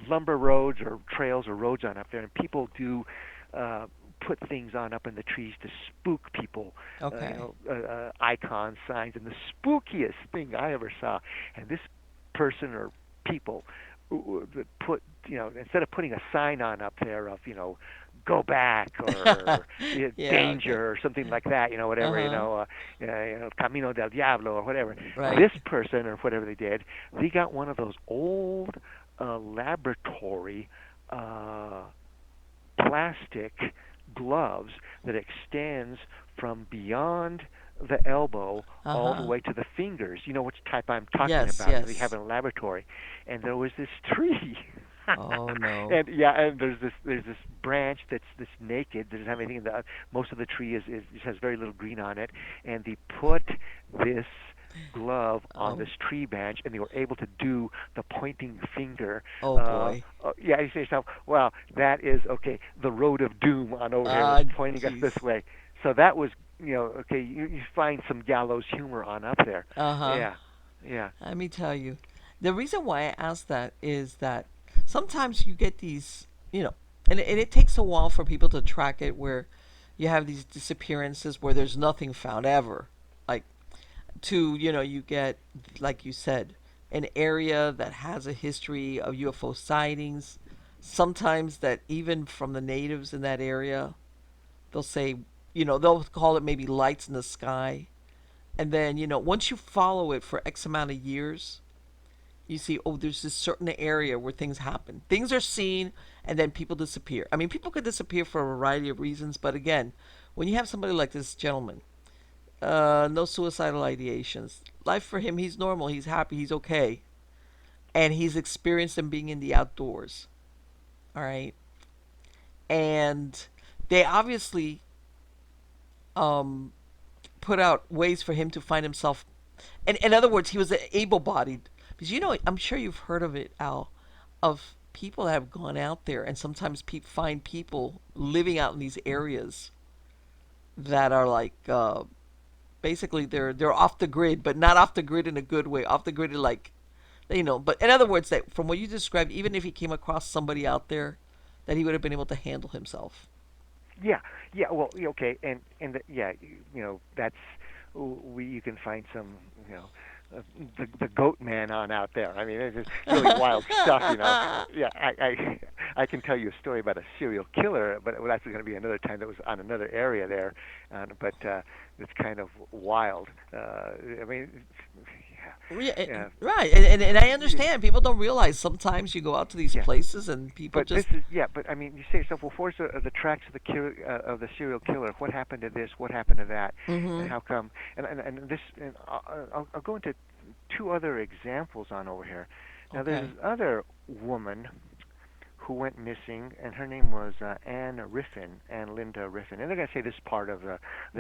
lumber roads or trails or roads on up there, and people do uh, put things on up in the trees to spook people. Okay. Icon signs, and the spookiest thing I ever saw. And this person or people that put, instead of putting a sign on up there of, go back or Yeah. Okay. danger or something like that, whatever, Uh-huh. Camino del Diablo or whatever. Right. This person or whatever they did, they got one of those old laboratory uh, plastic gloves that extends from beyond the elbow all the Uh-huh. way to the fingers. You know which type I'm talking Yes. about. They have Yes. in a laboratory, and there was this tree. Oh no. And yeah, and there's this branch that's naked. Doesn't have anything. Most of the tree is just has very little green on it, and they put this glove on Oh. this tree branch, and they were able to do the pointing finger. Oh boy. Yeah, you say to yourself, "Wow, that is okay." The road of doom on over here Ah, that's pointing us this jeez. way. So that was, okay. You find some gallows humor on up there. Uh-huh. Yeah, yeah, Let me tell you. The reason why I ask that is that sometimes you get these, and it takes a while for people to track it where you have these disappearances where there's nothing found ever. Like, you get, like you said, an area that has a history of UFO sightings. Sometimes that even from the natives in that area, they'll say, they'll call it maybe lights in the sky. And then, once you follow it for X amount of years, you see, oh, there's this certain area where things happen. Things are seen, and then people disappear. I mean, people could disappear for a variety of reasons, but again, when you have somebody like this gentleman, no suicidal ideations, life for him, he's normal, he's happy, he's okay, and he's experienced them being in the outdoors. All right, and they obviously um, put out ways for him to find himself. And in other words, he was able-bodied. Because I'm sure you've heard of it, Al, of people that have gone out there, and sometimes find people living out in these areas that are like basically they're off the grid, but not off the grid in a good way. Off the grid, like But in other words, that from what you described, even if he came across somebody out there, that he would have been able to handle himself. yeah, yeah. Well, okay, yeah, that's we. You can find some, the goat man on out there. I mean, it's just really wild stuff. Yeah, I can tell you a story about a serial killer, but well, that's going to be another time. That was on another area there, but it's kind of wild. I mean, Yeah, yeah, right, and I yeah, understand people don't realize sometimes you go out to these yeah. places and people But this just is, yeah. But I mean, you say to yourself, well, where's the tracks of of the serial killer? What happened to this? What happened to that? And mm-hmm. how come? And this, and I'll go into two other examples on over here. Now, there's Okay. this other woman who went missing, and her name was Ann Linda Riffin. And they're going to say this part of the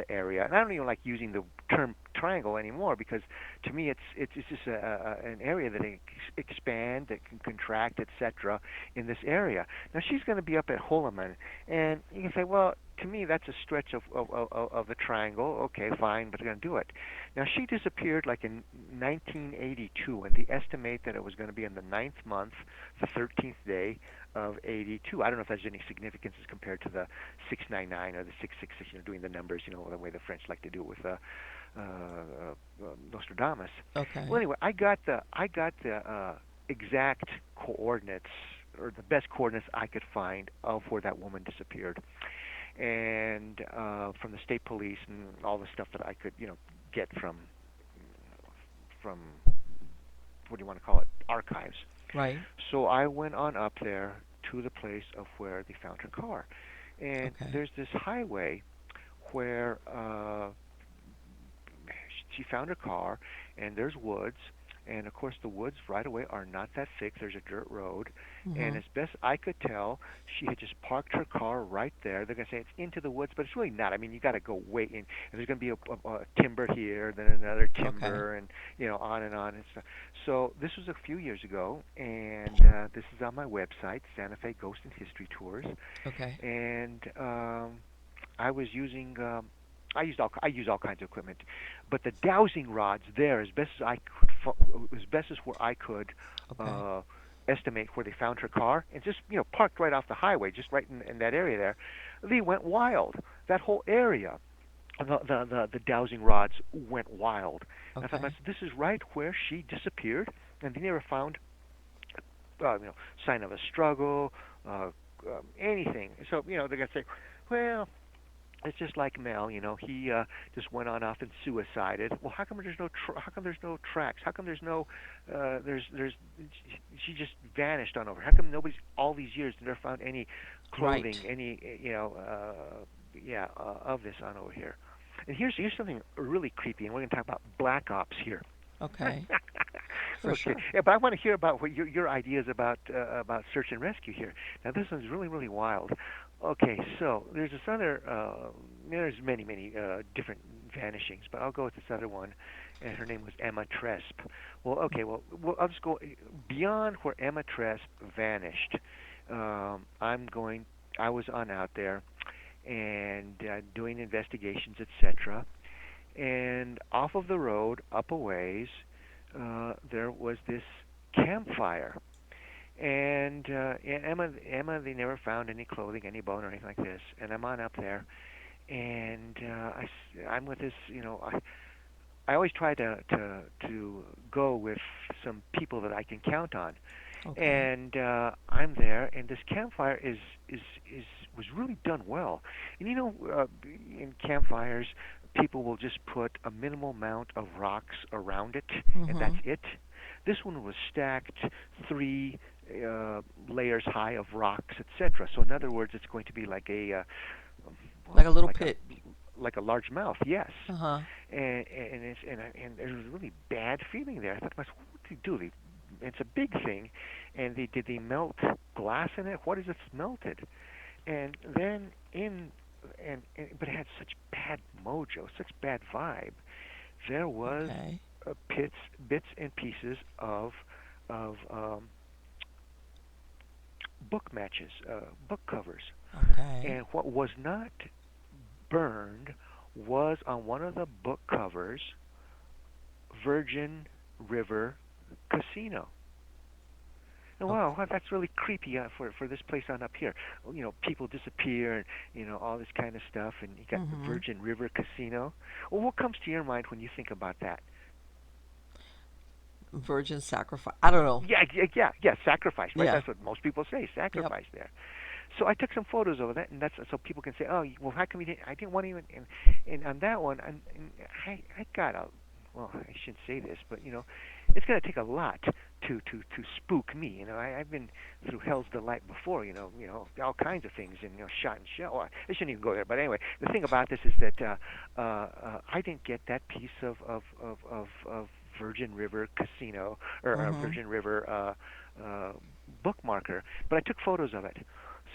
area. And I don't even like using the term triangle anymore because to me it's just an area that expand, that can contract, etc. in this area. Now she's going to be up at Holloman, and you can say, well, to me that's a stretch of the triangle. Okay, fine, but they're going to do it. Now she disappeared like in 1982, and they estimate that it was going to be in the ninth month, the 13th day of 82. I don't know if that's any significance as compared to the 699 or the 666, doing the numbers, the way the French like to do it with Nostradamus. Well, Okay. anyway, I got the exact coordinates or the best coordinates I could find of where that woman disappeared, and from the state police and all the stuff that I could, get from what do you want to call it, archives. Right. So I went on up there to the place of where they found her car, and Okay. there's this highway where she found her car, and there's woods, and of course the woods right away are not that thick. There's a dirt road, and Mhm. as best I could tell, she had just parked her car right there. They're gonna say it's into the woods, but it's really not. I mean, you got to go way in, and there's gonna be a timber here, then another Okay. timber, and on and on and stuff. So this was a few years ago, and this is on my website, Santa Fe Ghost and History Tours, Okay. and I was using I use all kinds of equipment, but the dowsing rods there, as best as I could, as best as where I could Okay. uh, estimate where they found her car, and just parked right off the highway, just right in that area there. They went wild. That whole area, the dowsing rods went wild. And I thought, Okay. this is right where she disappeared, and they never found sign of a struggle, anything. So they're gonna say, well, it's just like Mel, he just went on off and suicided. Well, how come there's no tracks? How come there's no there's she just vanished on over? How come nobody's all these years never found any clothing, Right. any of this on over here? And here's something really creepy, and we're going to talk about black ops here. Okay. For Okay, sure. yeah, but I want to hear about what your ideas about search and rescue here. Now this one's really wild. Okay, so there's this other. There's many different vanishings, but I'll go with this other one, and her name was Emma Tresp. Well, okay, I'll just go beyond where Emma Tresp vanished. I'm going. I was on out there and doing investigations, etc. And off of the road, up a ways, there was this campfire. And Emma, they never found any clothing, any bone, or anything like this. And I'm on up there, and I'm with this. I always try to go with some people that I can count on. Okay. And I'm there, and this campfire is was really done well. And in campfires, people will just put a minimal amount of rocks around it, and that's Mhm. it. This one was stacked three layers high of rocks, etc. So in other words, it's going to be like Like well, a little pit. like a large mouth, yes. Uh huh. And there's a really bad feeling there. I thought to myself, what did they do? It's a big thing, and did they melt glass in it? What is it melted? And then but it had such bad mojo, such bad vibe. There was Okay. bits and pieces of book matches, book covers, Okay. and what was not burned was on one of the book covers Virgin River Casino. And Okay. wow, that's really creepy for this place on up here. People disappear and all this kind of stuff, and you got the Mhm. Virgin River Casino. Well, what comes to your mind when you think about that? Virgin sacrifice. I don't know. Yeah, sacrifice, right? Yeah. That's what most people say, Yep. sacrifice there. So I took some photos of that, and that's so people can say, oh, well, how come you didn't? I didn't want to even. And on that one, and I got a. Well, I shouldn't say this, but it's going to take a lot to spook me. I've been through hell's delight before. All kinds of things, and shot and shell. Well, I shouldn't even go there. But anyway, the thing about this is that I didn't get that piece of Virgin River Casino or Mhm. Virgin River bookmarker, but I took photos of it.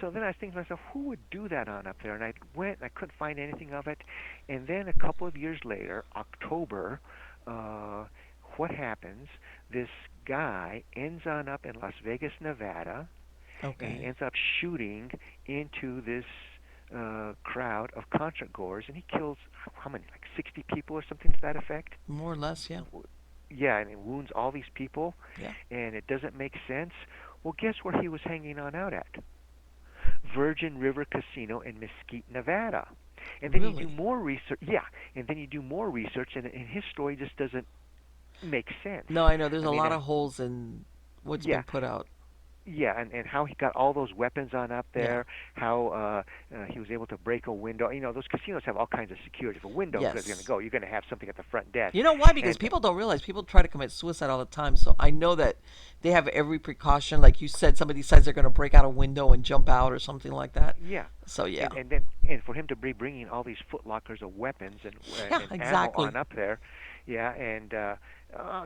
So then I was thinking to myself, who would do that on up there? And I went, and I couldn't find anything of it. And then a couple of years later, October, uh, what happens? This guy ends on up in Las Vegas, Nevada, and he Okay. ends up shooting into this crowd of concert goers, and he kills how many, like 60 people or something to that effect. More or less, yeah. Yeah, and he wounds all these people, Yeah. and it doesn't make sense. Well, guess where he was hanging on out at? Virgin River Casino in Mesquite, Nevada. And then you do Really? more research. Yeah, and then you do more research, and his story just doesn't make sense. No, I know there's I a mean, lot of holes in what's been yeah, put out. yeah, and how he got all those weapons on up Yeah. there, how he was able to break a window. You know, those casinos have all kinds of security. If a window is going to Yes. go, you're going to have something at the front desk. You know why? Because And people don't realize people try to commit suicide all the time. So I know that they have every precaution. Like you said, somebody decides they're going to break out a window and jump out or something like that. yeah, So yeah. and for him to be bringing all these footlockers of weapons Yeah, and ammo exactly. on up there, yeah, and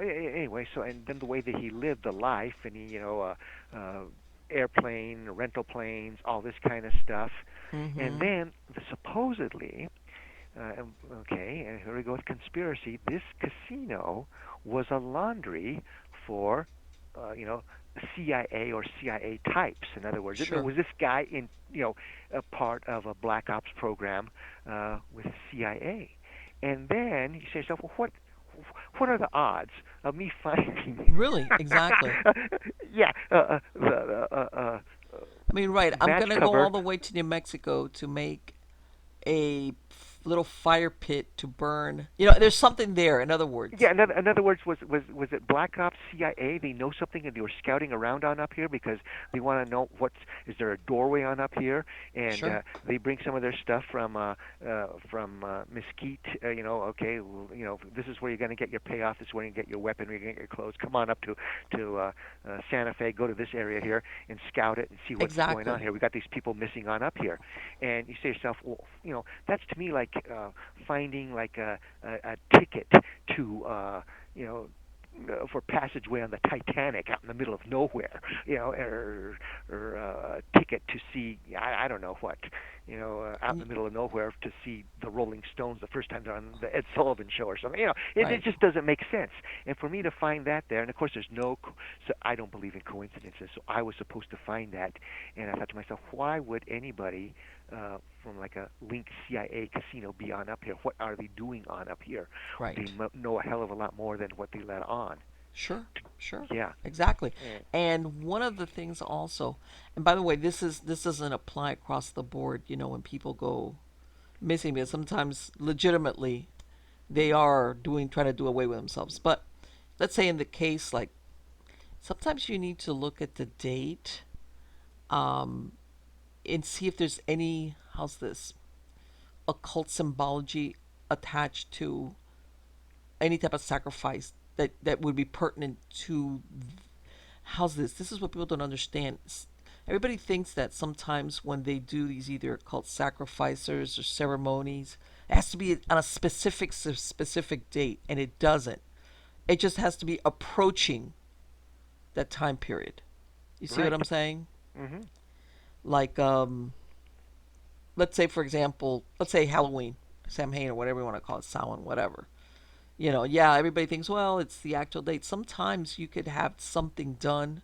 anyway, so and then the way that he lived the life, and he, airplane, rental planes, all this kind of stuff, and Mhm. then supposedly, okay, and here we go with conspiracy. This casino was a laundry for, uh, you know, CIA or CIA types. In other words, it Sure. was this guy in, a part of a black ops program with CIA. And then you say to yourself, well, what are the odds of me finding? Really, exactly. Yeah, the I mean, right. I'm match gonna go all cover. the way to New Mexico to make a little fire pit to burn. You know, there's something there. In other words. Yeah, in other words, was it Black Ops CIA? They know something and they were scouting around on up here because they want to know is there a doorway on up here, and Sure. they bring some of their stuff from Mesquite. Okay, well, this is where you're going to get your payoff. This is where you get your weapon. Where you get your clothes. Come on up to Santa Fe. Go to this area here and scout it and see what's going on Exactly. here. We got these people missing on up here, and you say to yourself, well, that's to me like finding like a ticket to for passageway on the Titanic out in the middle of nowhere, or a ticket to see I don't know what, out in And the middle of nowhere to see the Rolling Stones the first time they're on the Ed Sullivan Show or something. It right. just doesn't make sense. And for me to find that there, and of course there's so I don't believe in coincidences, so I was supposed to find that, and I thought to myself, why would anybody from like a linked CIA casino be on up here? What are they doing on up here? They Right. know a hell of a lot more than what they let on. Sure. Sure. Yeah. Exactly. And, And one of the things also, and by the way, this doesn't apply across the board. You know, when people go missing, because sometimes legitimately they are trying to do away with themselves. But let's say in the case, like sometimes you need to look at the date, um, and see if there's any, how's this, occult symbology attached to any type of sacrifice that would be pertinent to, how's this? This is what people don't understand. Everybody thinks that sometimes when they do these either occult sacrifices or ceremonies, it has to be on a specific date, and it doesn't. It just has to be approaching that time period. You see what right. I'm saying? Mhm. Like, let's say for example, let's say Halloween, Samhain, or whatever you want to call it, Samhain, whatever. You know, yeah, everybody thinks, well, it's the actual date. Sometimes you could have something done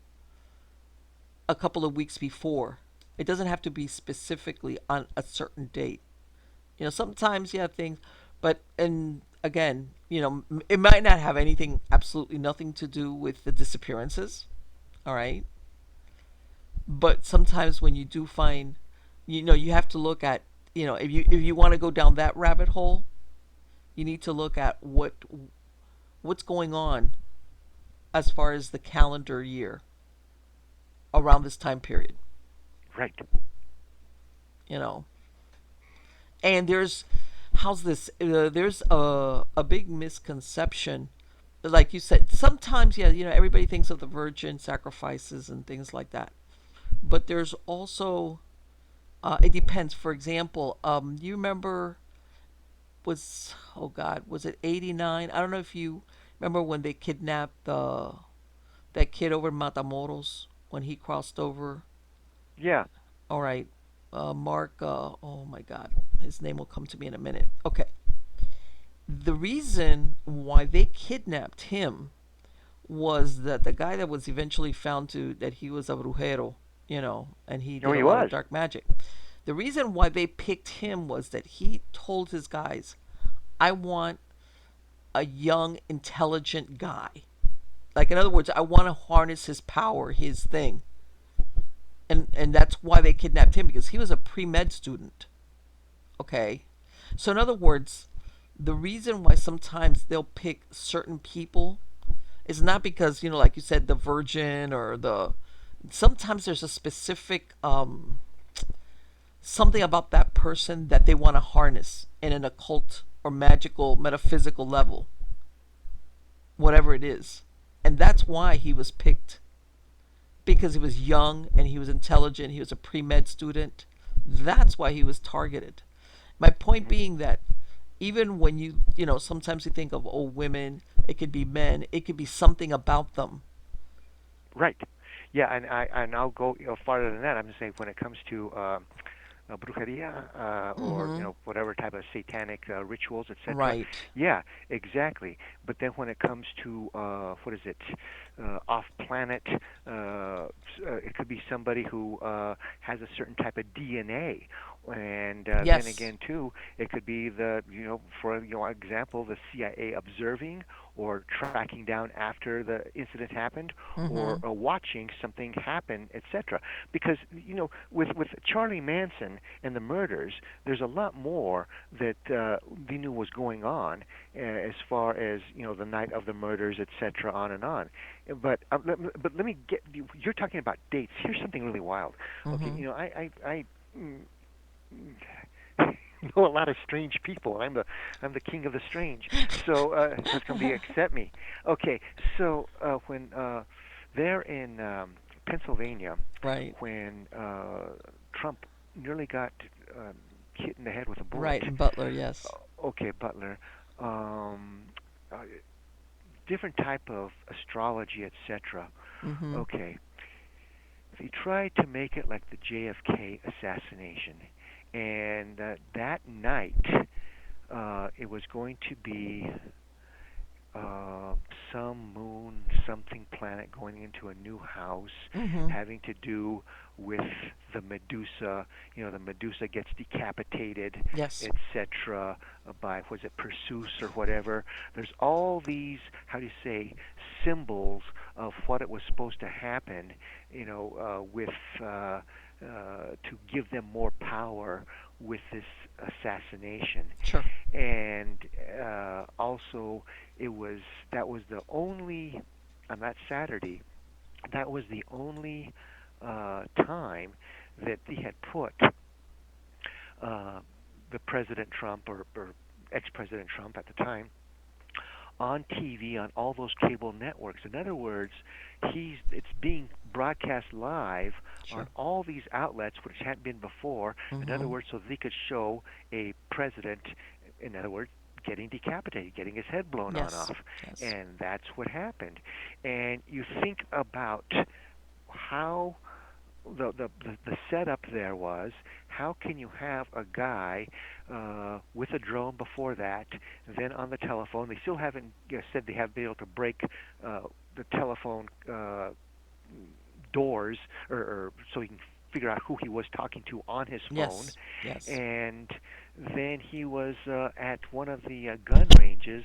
a couple of weeks before. It doesn't have to be specifically on a certain date. You know, sometimes, yeah, things, but, and again, you know, it might not have anything, absolutely nothing to do with the disappearances, all right? But sometimes when you do find, you know, you have to look at, you know, if you want to go down that rabbit hole, you need to look at what's going on as far as the calendar year around this time period, Right. you know. And there's, how's this? There's a big misconception. Like you said, sometimes, yeah, you know, everybody thinks of the virgin sacrifices and things like that. But there's also, it depends. For example, you remember, oh God, was it 89? I don't know if you remember when they kidnapped that kid over in Matamoros. when he crossed over. Yeah. All right, Mark. Oh my God, his name will come to me in a minute. Okay, the reason why they kidnapped him was that the guy that was eventually found to that he was a brujero, and he Oh, did a he lot of was. dark magic. The reason why they picked him was that he told his guys, "I want a young, intelligent guy." Like, in other words, I want to harness his power, his thing, and that's why they kidnapped him, because he was a pre-med student. Okay, so in other words, the reason why sometimes they'll pick certain people is not because, like you said, the virgin or the. Sometimes there's a specific something about that person that they want to harness in an occult or magical, metaphysical level, whatever it is, and that's why he was picked, because he was young and he was intelligent. He was a pre med student. That's why he was targeted. My point Hmm. being that even when sometimes you think of old women, it could be men, it could be something about them. Right. Yeah, and I'll go farther than that. I'm just saying when it comes to brujeria, or Mm-hmm. whatever type of satanic rituals, etc. Right. Yeah, exactly. But then when it comes to what is it, off-planet, it could be somebody who has a certain type of DNA, and then Yes. again too, it could be the for example, the CIA observing or tracking down after the incident happened, or Mm-hmm. watching something happen, etc. Because with Charlie Manson and the murders, there's a lot more that they knew was going on, as far as the night of the murders, etc. On and on. But let me get you're talking about dates. Here's something really wild. Okay, Mm-hmm. I mm, know a lot of strange people. I'm the king of the strange. So because somebody accept me. Okay, so when there in Pennsylvania, Right. when Trump nearly got um, hit in the head with a bullet. Right. And Butler, yes. Okay, Butler. Um, uh, Different type of astrology, etc. Mm-hmm. Okay, they tried to make it like the JFK assassination, and that night it was going to be uh, some moon, something planet going into a new house, Mm-hmm. having to do with the Medusa. The Medusa gets decapitated, Yes. etc. By, was it Perseus or whatever? There's all these, how do you say, symbols of what it was supposed to happen. With to give them more power with this assassination, Sure. and also it was that was the only on that Saturday, that was the only time that they had put uh, the President Trump, or ex-President Trump at the time, on TV on all those cable networks. In other words, it's being broadcast live on Sure. all these outlets, which hadn't been before. In other Mm-hmm. words, so they could show a president, in other words, getting decapitated, getting his head blown on Yes. off, Yes. and that's what happened. And you think about how the setup there was, how can you have a guy with a drone before that, then on the telephone? They still haven't said they have been able to break the telephone doors, or so he can figure out who he was talking to on his phone. Yes. Yes. And then he was at one of the gun ranges.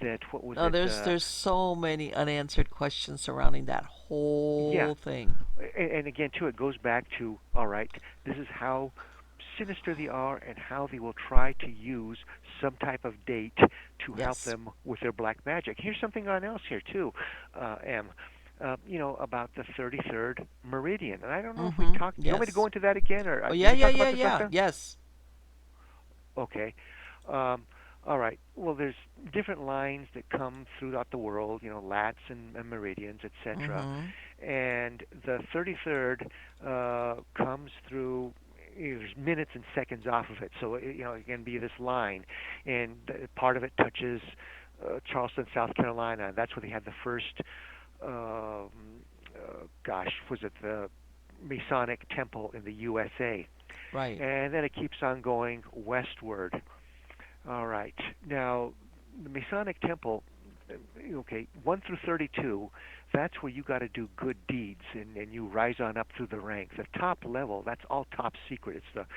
That, what was No, it? there's so many unanswered questions surrounding that Yeah, whole thing. and again, too, it goes back to, all right, this is how sinister they are, and how they will try to use some type of date to help Yes. them with their black magic. Here's something else here too, Em. About the 33rd meridian, and I don't know if we Mm-hmm. talked. Do you want me to go Yes. into that again, or Oh did yeah, we yeah, talk yeah, about this last yeah. time? Yes. Okay. Um, all right. Well, there's different lines that come throughout the world, lats and meridians, etc. Mm-hmm. And the 33rd comes through. There's minutes and seconds off of it, so it can be this line, and part of it touches Charleston, South Carolina. That's where they had the first um, gosh, was it the Masonic Temple in the USA? Right. And then it keeps on going westward. All right. Now, the Masonic Temple, okay, 1 through 32, that's where you got to do good deeds and you rise on up through the ranks. The top level, that's all top secret. It's the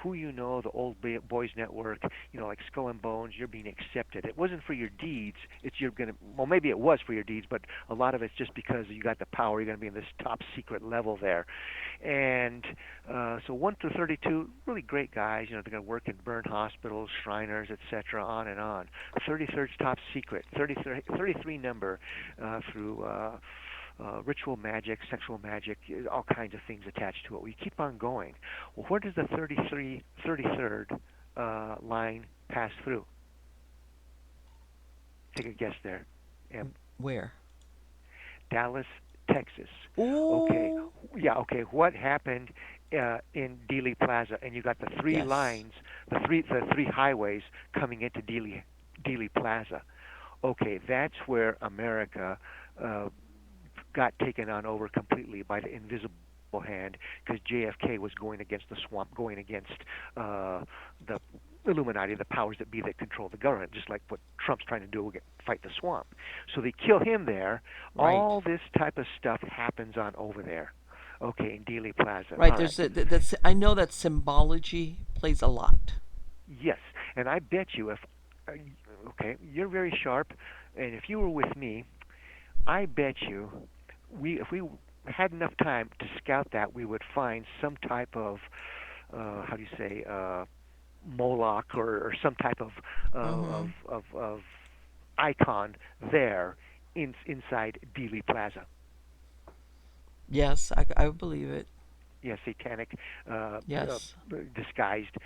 who you know, the old boys network, like Skull and Bones, you're being accepted. It wasn't for your deeds. It's you're going to, well, maybe it was for your deeds, but a lot of it's just because you got the power. You're going to be in this top secret level there. And so 1 through 32, really great guys. They're going to work in burn hospitals, Shriners, etc., on and on. 33rd's top secret. 33 number through ritual magic, sexual magic, all kinds of things attached to it. We keep on going. Well, where does the 33rd line pass through? Take a guess there. Where? Dallas, Texas. Okay, Ooh. yeah, okay. What happened in Dealey Plaza? And you got the three Yes. lines, the three highways coming into Dealey Plaza. Okay, that's where America got taken on over completely by the invisible hand because JFK was going against the swamp, going against the Illuminati, the powers that be that control the government, just like what Trump's trying to do, fight the swamp. So they kill him there. Right. All this type of stuff happens on over there. Okay, in Dealey Plaza. Right. All right. That's I know that symbology plays a lot. Yes, and I bet you if okay, you're very sharp, and if you were with me, I bet you if we had enough time to scout that, we would find some type of how do you say Moloch or some type of Mhm. icon there inside Dealey Plaza. Yes, I would believe it. Yeah, satanic, Yes. disguised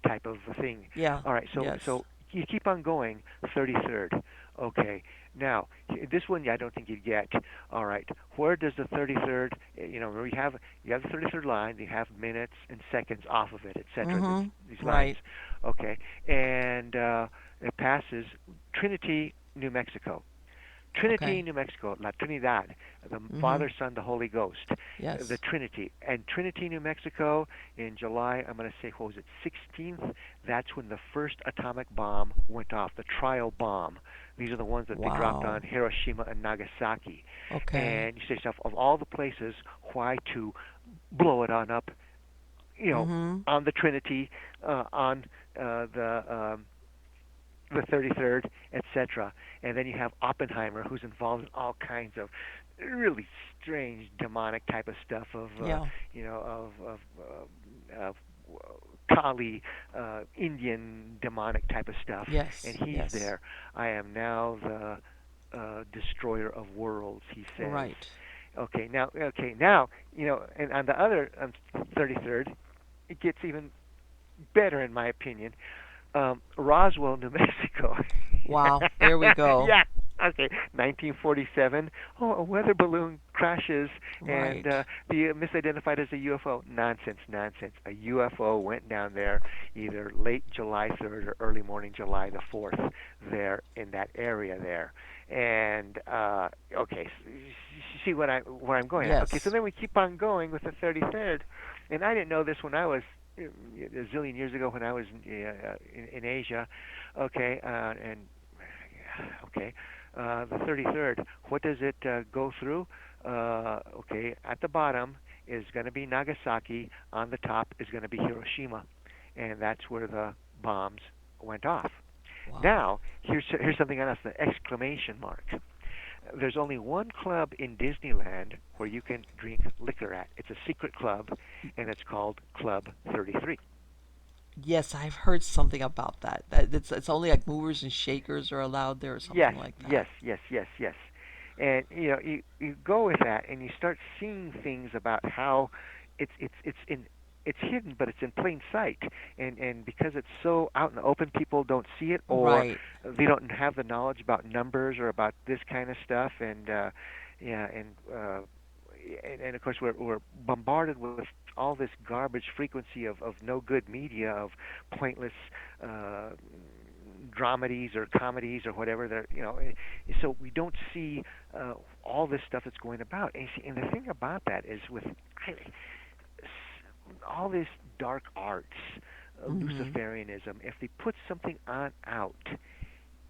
type of thing. Yeah. All right, so Yes. so you keep on going. 33rd. Okay. Now this one I don't think you'd get. All right. Where does the 33rd? You have the 33rd line. You have minutes and seconds off of it, etc. Mhm. These lines. Right. Okay, and it passes Trinity, New Mexico. Trinity, Okay. New Mexico, La Trinidad, the Mhm. Father, Son, the Holy Ghost, the Yes. Trinity. And Trinity, New Mexico, in July, I'm going to say, what was it, 16th? That's when the first atomic bomb went off, the trial bomb. These are the ones that they dropped Wow. on Hiroshima and Nagasaki. Okay. And you say to yourself, of all the places, why to blow it on up, Mhm. on the Trinity, on the 33rd, etc. And then you have Oppenheimer, who's involved in all kinds of really strange demonic type of stuff of Yeah. of Kali, Indian demonic type of stuff, and Yes. he's Yes. there. I am now the destroyer of worlds, he says. Right. Okay, now, and on the other 33rd, it gets even better in my opinion. Roswell, New Mexico. Wow. There we go. Yeah. Okay. 1947. Oh, a weather balloon crashes and Right. the misidentified as a UFO. Nonsense, nonsense. A UFO went down there either late July 3rd or early morning July the 4th there in that area there. And okay, see where I'm going at. Okay, so Yes. then we keep on going with the 33rd, and I didn't know this when I was a zillion years ago when I was in Asia. Okay, and okay, the 33rd. What does it go through? Okay, at the bottom is going to be Nagasaki. On the top is going to be Hiroshima, and that's where the bombs went off. Wow. Now, here's something else. The exclamation mark. There's only one club in Disneyland where you can drink liquor at. It's a secret club, and it's called Club 33. Yes, I've heard something about that. That it's only like movers and shakers are allowed there or something Yes, like that. yes, yes, yes, yes. And you go with that, and you start seeing things about how it's hidden, but it's in plain sight. And because it's so out in the open, people don't see it, or Right. they don't have the knowledge about numbers or about this kind of stuff. And yeah, and of course we're bombarded with all this garbage frequency of no good media, of pointless dramedies or comedies or whatever. So we don't see uh, all this stuff that's going about. And, see, and the thing about that is with I, all this dark arts, Mhm. Luciferianism, if they put something on out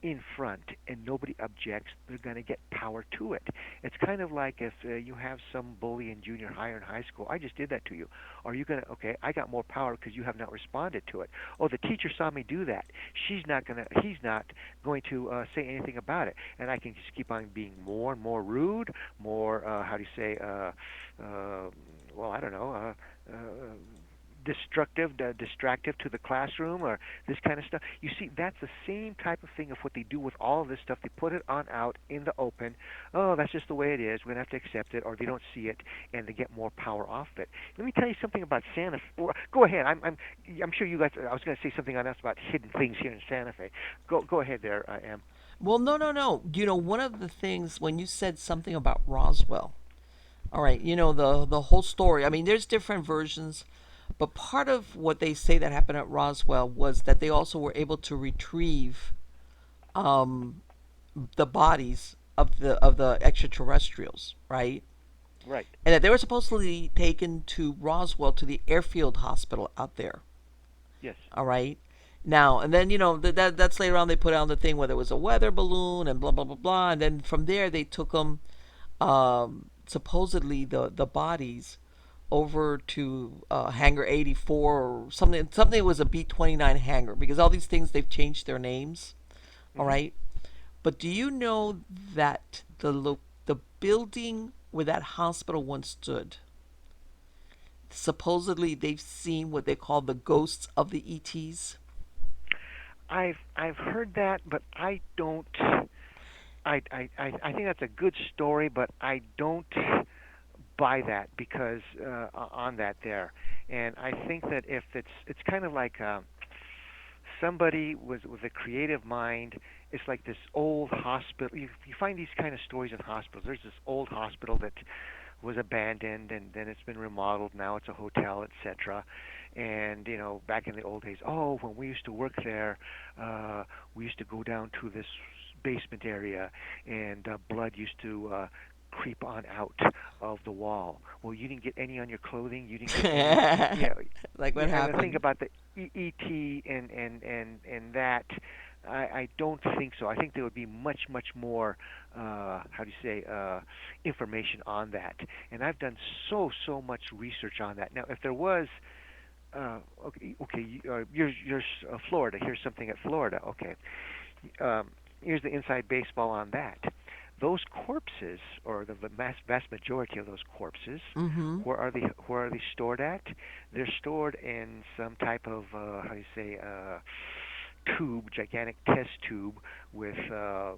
in front and nobody objects, they're going to get power to it. It's kind of like if you have some bully in junior high or in high school. I just did that to you. Are you going to, okay, I got more power because you have not responded to it. Oh, the teacher saw me do that. He's not going to say anything about it. And I can just keep on being more and more rude, more, how do you say, well, I don't know, destructive, distractive to the classroom, or this kind of stuff. You see, that's the same type of thing of what they do with all of this stuff. They put it on out in the open. Oh, that's just the way it is. We're gonna have to accept it, or they don't see it, and they get more power off it. Let me tell you something about Santa. Go ahead. I'm sure you guys. I was gonna say something else about hidden things here in Santa Fe. Go ahead there, Am. Well, no, no, no. One of the things when you said something about Roswell. All right, the whole story. I mean, there's different versions, but part of what they say that happened at Roswell was that they also were able to retrieve um, the bodies of the extraterrestrials, right? Right. And that they were supposedly taken to Roswell to the airfield hospital out there. Yes. All right. Now and then, that's later on they put out the thing whether it was a weather balloon and blah blah blah blah, and then from there they took them, supposedly the bodies over to hangar 84 or something. Something was a B-29 hangar because all these things they've changed their names. All Mhm. right. But do you know that the building where that hospital once stood, supposedly they've seen what they call the ghosts of the ETs? I've heard that, but I don't. I think that's a good story, but I don't buy that because on that there, and I think that if it's kind of like somebody with a creative mind. It's like this old hospital. You find these kind of stories in hospitals. There's this old hospital that was abandoned and then it's been remodeled. Now it's a hotel, etc. And back in the old days, oh, when we used to work there, we used to go down to this basement area, and blood used to creep on out of the wall. Well, you didn't get any on your clothing. You didn't get any. Yeah, Like what yeah. And the thing happened? about the ET and that, I don't think so. I think there would be much more. How do you say? Information on that. And I've done so much research on that. Now, if there was okay. You're Florida. Here's something at Florida. Okay. Here's the inside baseball on that. Those corpses, or the vast majority of those corpses, Mm-hmm. where are they stored at? They're stored in some type of how do you say tube, gigantic test tube with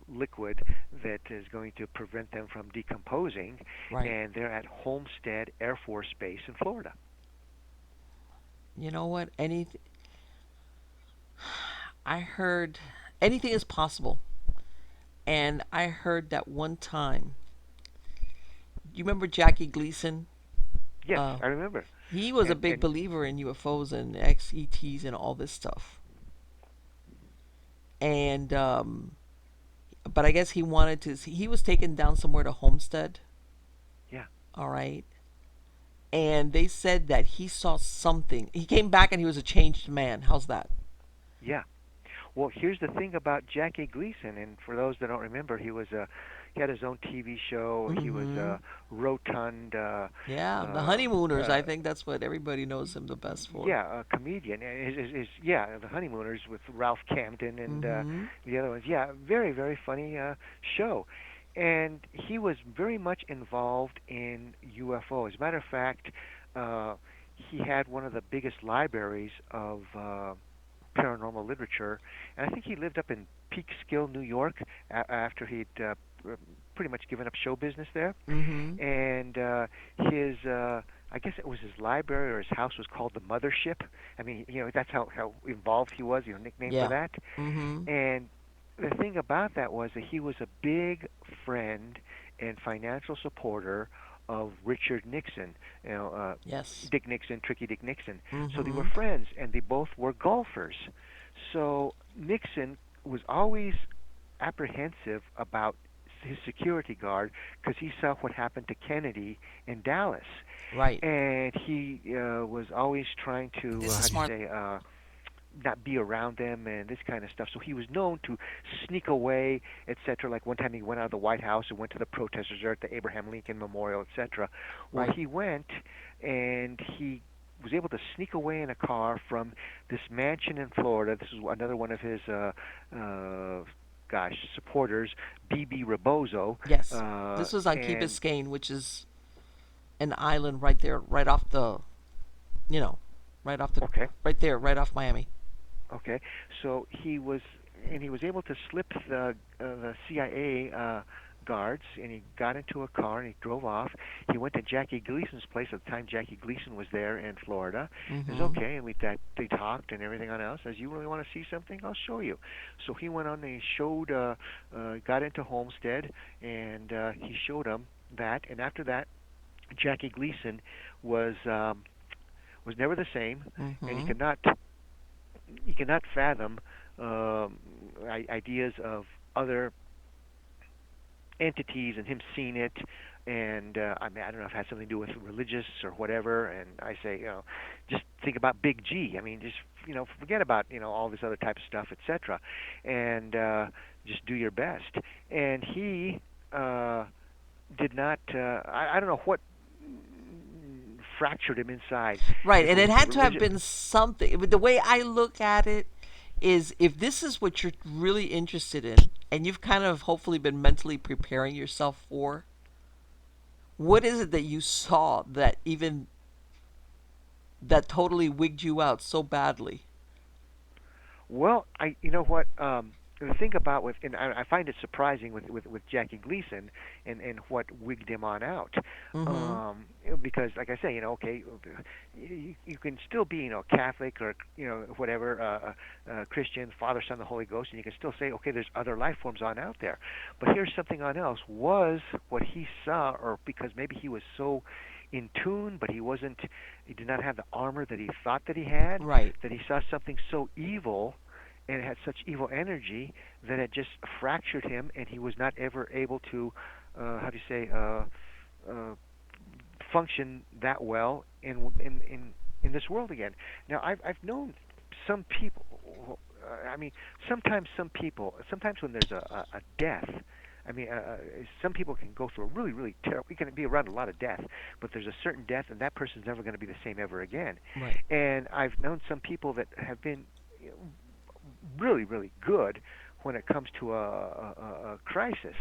liquid that is going to prevent them from decomposing, Right. and they're at Homestead Air Force Base in Florida. You know what? I heard anything is possible. And I heard that one time. You remember Jackie Gleason? Yes, Uh, I remember. he was a big And believer in UFOs and XETs and all this stuff. And but I guess he wanted to. He was taken down somewhere to Homestead. yeah, All right. And they said that he saw something. He came back and he was a changed man. How's that? yeah. Well, here's the thing about Jackie Gleason, and for those that don't remember, he had his own TV show. He was Mm-hmm. a rotund, Yeah, the uh, honeymooners. uh, I think that's what everybody knows him the best for. yeah, a comedian. Yeah, the Honeymooners with Ralph Camden and Mm-hmm. the other ones. Yeah, very funny show. And he was very much involved in UFO. As a matter of fact, uh, he had one of the biggest libraries of paranormal literature, and I think he lived up in Peekskill, New York, after he'd pretty much given up show business there. Mm-hmm. And his I guess it was his library or his house was called the Mothership. I mean, that's how involved he was. Nickname for Yeah. that. Mm-hmm. And the thing about that was that he was a big friend and financial supporter of Richard Nixon. Yes. Dick Nixon, Tricky Dick Nixon. So they Mm-hmm. were friends, and they both were golfers. So Nixon was always apprehensive about his security guard because he saw what happened to Kennedy in Dallas, Right. and he was always trying to This is how do you smart. say not be around them and this kind of stuff. So he was known to sneak away, etc. Like one time he went out of the White House and went to the protesters there at the Abraham Lincoln Memorial, etc. Well, Right. he went and he was able to sneak away in a car from this mansion in Florida. This is another one of his supporters, B.B. Rebozo, Yes. This was on Key and Biscayne, which is an island right there, right off the, you know, right off the, okay, right there, right off Miami. okay. So he was able to slip the CIA guards, and he got into a car and he drove off. He went to Jackie Gleason's place at the time. Jackie Gleason was there in Florida. It was Mm-hmm. okay, and they talked and everything on else. Says, you really want to see something? I'll show you. So he went on and he showed, got into Homestead, and he showed him that. And after that, Jackie Gleason was never the same, and Mm-hmm. he cannot fathom um, ideas of other entities and him seeing it. And I mean, I don't know if it has something to do with religious or whatever. And I say, just think about Big G. I mean, just forget about all this other type of stuff, etc. And just do your best. And he did not. I don't know what fractured him inside. Right, If it and was it the had to have religion. been something. But the way I look at it is, if this is what you're really interested in, and you've kind of hopefully been mentally preparing yourself for, what is it that you saw that even that totally wigged you out so badly? Well, you know what, the thing about with, and I find it surprising with Jackie Gleason and what wigged him on out, Mm-hmm. because like I say, okay, you can still be Catholic or whatever, Christian, Father, Son, the Holy Ghost, and you can still say, okay, there's other life forms on out there, but here's something on else. Was what he saw, or because maybe he was so in tune, but he did not have the armor that he thought that he had, Right. that he saw something so evil and it had such evil energy that it just fractured him, and he was not ever able to, how do you say, uh, function that well in this world again. Now, I've known some people. I mean, sometimes when there's a death. I mean, some people can go through a really, really terrible. You can be around a lot of death, but there's a certain death, and that person's never going to be the same ever again. Right. And I've known some people that have been really, really good when it comes to a crisis.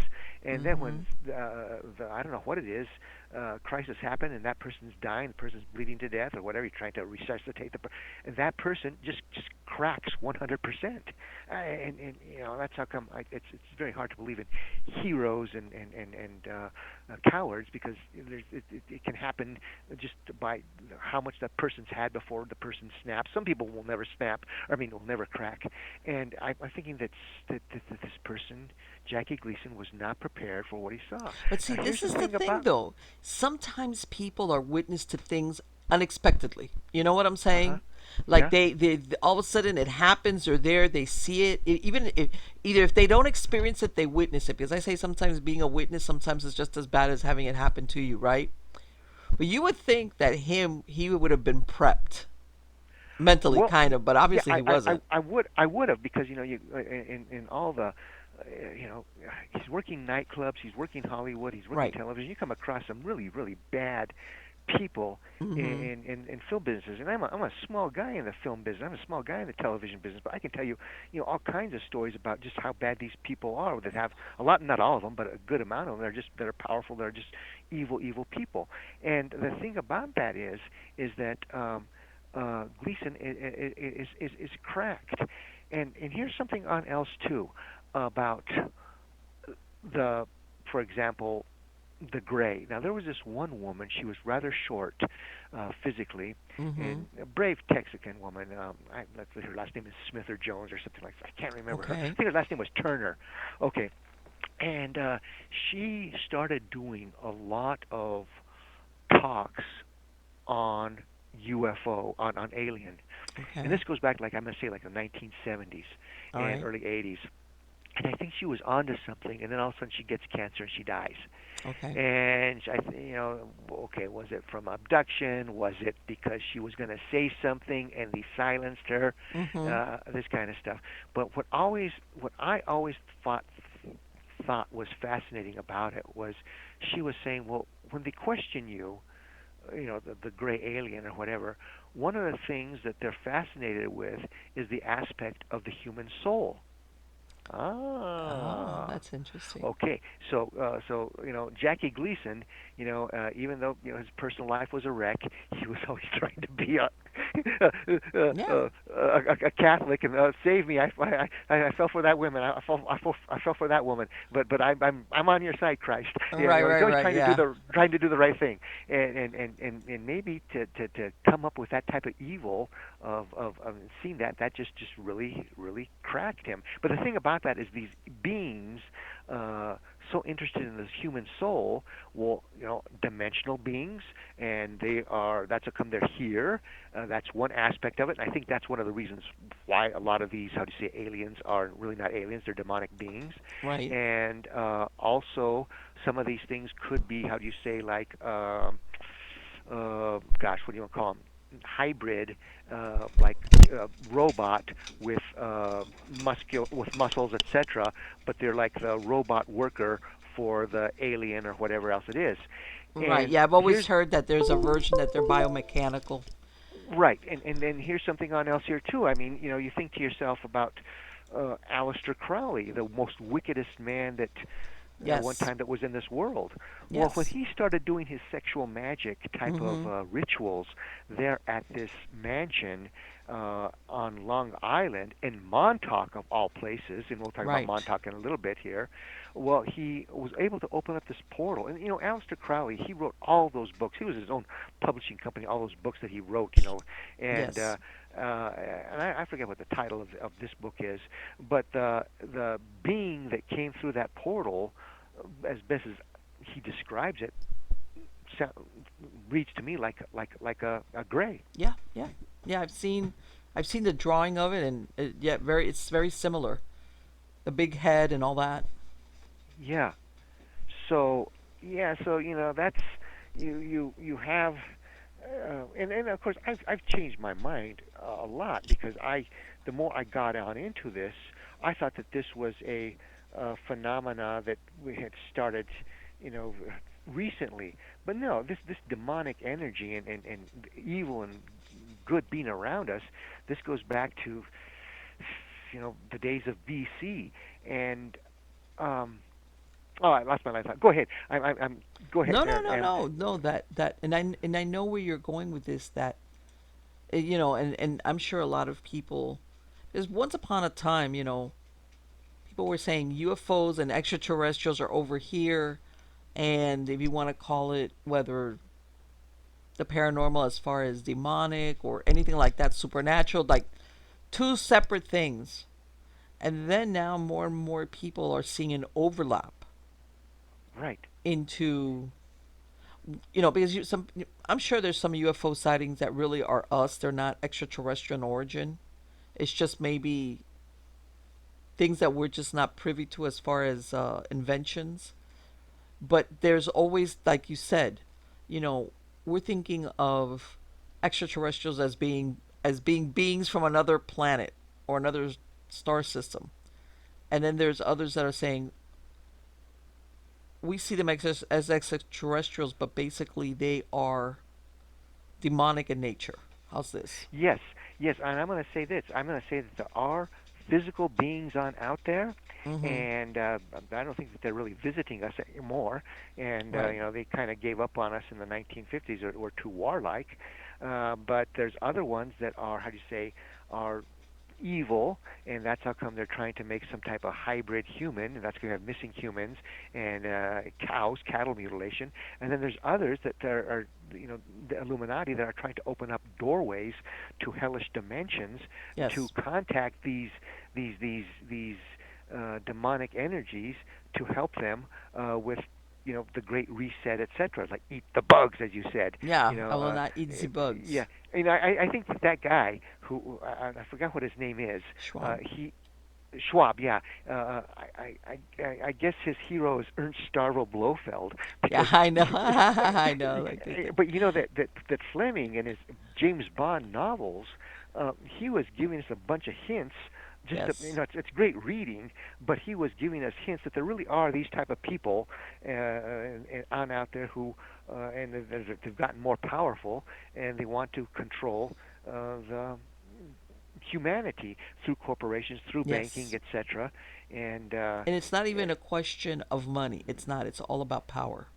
And then Mm-hmm. when I don't know what it is, crisis happen and that person's dying, the person's bleeding to death or whatever, you're trying to resuscitate and that person just cracks 100%. And that's how come it's very hard to believe in heroes and cowards because it can happen just by how much that person's had before the person snaps. Some people will never snap. I mean, will never crack. And I'm thinking that this person, Jackie Gleason, was not prepared for what he saw. But see, Now, here's this the is the thing thing, about. though. Sometimes people are witness to things unexpectedly. You know what I'm Uh huh. saying? Like Yeah. they all of a sudden it happens, or there they see it. Even if, either if they don't experience it, they witness it. Because I say sometimes being a witness sometimes is just as bad as having it happen to you, right? But you would think that he would have been prepped mentally, Well, kind of, but yeah, obviously he wasn't. I would have because you in all the he's working nightclubs, he's working Hollywood, he's working Right. television. You come across some really really bad people Mm-hmm. in film businesses, and I'm a small guy in the film business. I'm a small guy in the television business, but I can tell you all kinds of stories about just how bad these people are. That have a lot, not all of them, but a good amount of them. That are powerful. They're just evil people. And the thing about that is that Gleason is cracked. And here's something on else too about the, for example, the gray. Now there was this one woman. She was rather short physically, Mm-hmm. and a brave Texican woman. Let's see, her last name is Smith or Jones or something like that. I can't remember her. I Okay. think her last name was Turner. Okay, and she started doing a lot of talks on UFO on alien, and Okay. this goes back like I'm gonna say like the 1970s All and right. early 80s. and I think she was onto something, and then all of a sudden she gets cancer and she dies. Okay. And okay, was it from abduction? Was it because she was going to say something and they silenced her? Mm-hmm. This kind of stuff. But what I always thought was fascinating about it was she was saying, well, when they question you, the gray alien or whatever, one of the things that they're fascinated with is the aspect of the human soul. Oh, Ah, that's interesting. okay. So Jackie Gleason, even though his personal life was a wreck, he was always trying to be Yeah. a Catholic and save me. I fell for that woman. I fell for that woman. But I'm on your side, Christ. Right, He's right, always right. Yeah. trying to do the right thing, and maybe to come up with that type of evil of seeing that just really cracked him. But the thing about that is these beings uh, so interested in the human soul, well, dimensional beings, and that's how come they're here. That's one aspect of it, and I think that's one of the reasons why a lot of these, how do you say, aliens are really not aliens; they're demonic beings, Right. and also some of these things could be, how do you say, like, gosh, what do you want to call them? Hybrid, like robot with with muscles, etc. But they're like the robot worker for the alien or whatever else it is. Right. And Yeah, I've always here's heard that there's a version that they're biomechanical. right, and then here's something on else here too. I mean, you think to yourself about Aleister Crowley, the most wickedest man that one Yes. time that was in this world. Well, when Yes. he started doing his sexual magic type of Mm-hmm. rituals there at this mansion on Long Island in Montauk of all places, and we'll talk about Right. Montauk in a little bit here. Well, he was able to open up this portal, and Aleister Crowley, he wrote all those books. He was his own publishing company, all those books that he wrote, and Yes. I forget what the title of this book is, but the being that came through that portal, as best as he describes it, sound, reads to me like a gray. Yeah. Yeah. Yeah. I've seen the drawing of it, and yeah, it's very similar. The big head and all that. Yeah. So yeah. So that's you have. And of course I've changed my mind a lot because the more I got on into this, I thought that this was a phenomena that we had started, you know, recently. But no, this demonic energy and evil and good being around us, this goes back to the days of BC. And um, oh, I lost my line of thought. Go ahead. I'm go ahead. No, no, no, no, no. That, and I know where you're going with this. That and I'm sure a lot of people. Because once upon a time, people were saying UFOs and extraterrestrials are over here, and if you want to call it whether the paranormal as far as demonic or anything like that, supernatural, like two separate things. And then now more and more people are seeing an overlap Right. into because I'm sure there's some UFO sightings that really are us. They're not extraterrestrial in origin. It's just maybe things that we're just not privy to as far as inventions. But there's always, like you said, you know, we're thinking of extraterrestrials as being beings from another planet or another star system, and then there's others that are saying we see them as extraterrestrials, but basically they are demonic in nature. How's this? Yes, yes, and I'm going to say this. I'm going to say that there are physical beings on out there, Mm-hmm. and I don't think that they're really visiting us anymore. And Right. they kind of gave up on us in the 1950s, or were too warlike. But there's other ones that are, how do you say, are evil, and that's how come they're trying to make some type of hybrid human, and that's going to have missing humans and cattle mutilation. And then there's others that are the Illuminati that are trying to open up doorways to hellish dimensions to Yes. contact these demonic energies to help them with the Great Reset, etc. Like eat the bugs, as you said. Yeah. You know, I will not eat the bugs. yeah. I think that guy who I forgot what his name is. Schwab. He Schwab, yeah. I guess his hero is Ernst Starvo Blofeld Yeah, because, I know. I know. Like they but you know that Fleming in his James Bond novels, he was giving us a bunch of hints. yes. It's great reading, but he was giving us hints that there really are these type of people and on out there who and they've gotten more powerful and they want to control the humanity through corporations, through banking, Yes. etc. And And it's not even a question of money. It's not. It's all about power.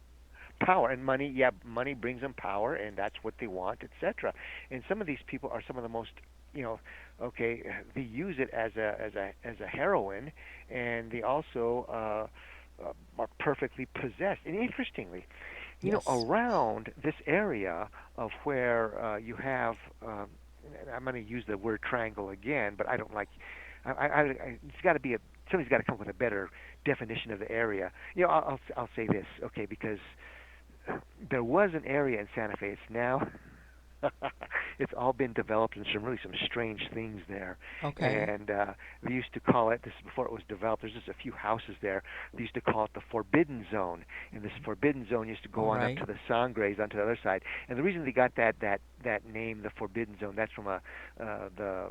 power and money. Yeah, money brings them power, and that's what they want, etc. And some of these people are some of the most, you know, okay, they use it as a heroine, and they also are perfectly possessed. And interestingly, Yes. around this area of where you have, I'm going to use the word triangle again, but I don't like. It's got to be a somebody's got to come up with a better definition of the area. I'll say this, okay, because there was an area in Santa Fe. It's now it's all been developed and some strange things there. Okay. And they used to call it, this is before it was developed, there's just a few houses there. They used to call it the Forbidden Zone. And this Forbidden Zone used to go All on up right. to the Sangres onto the other side. And the reason they got that name, the Forbidden Zone, that's from the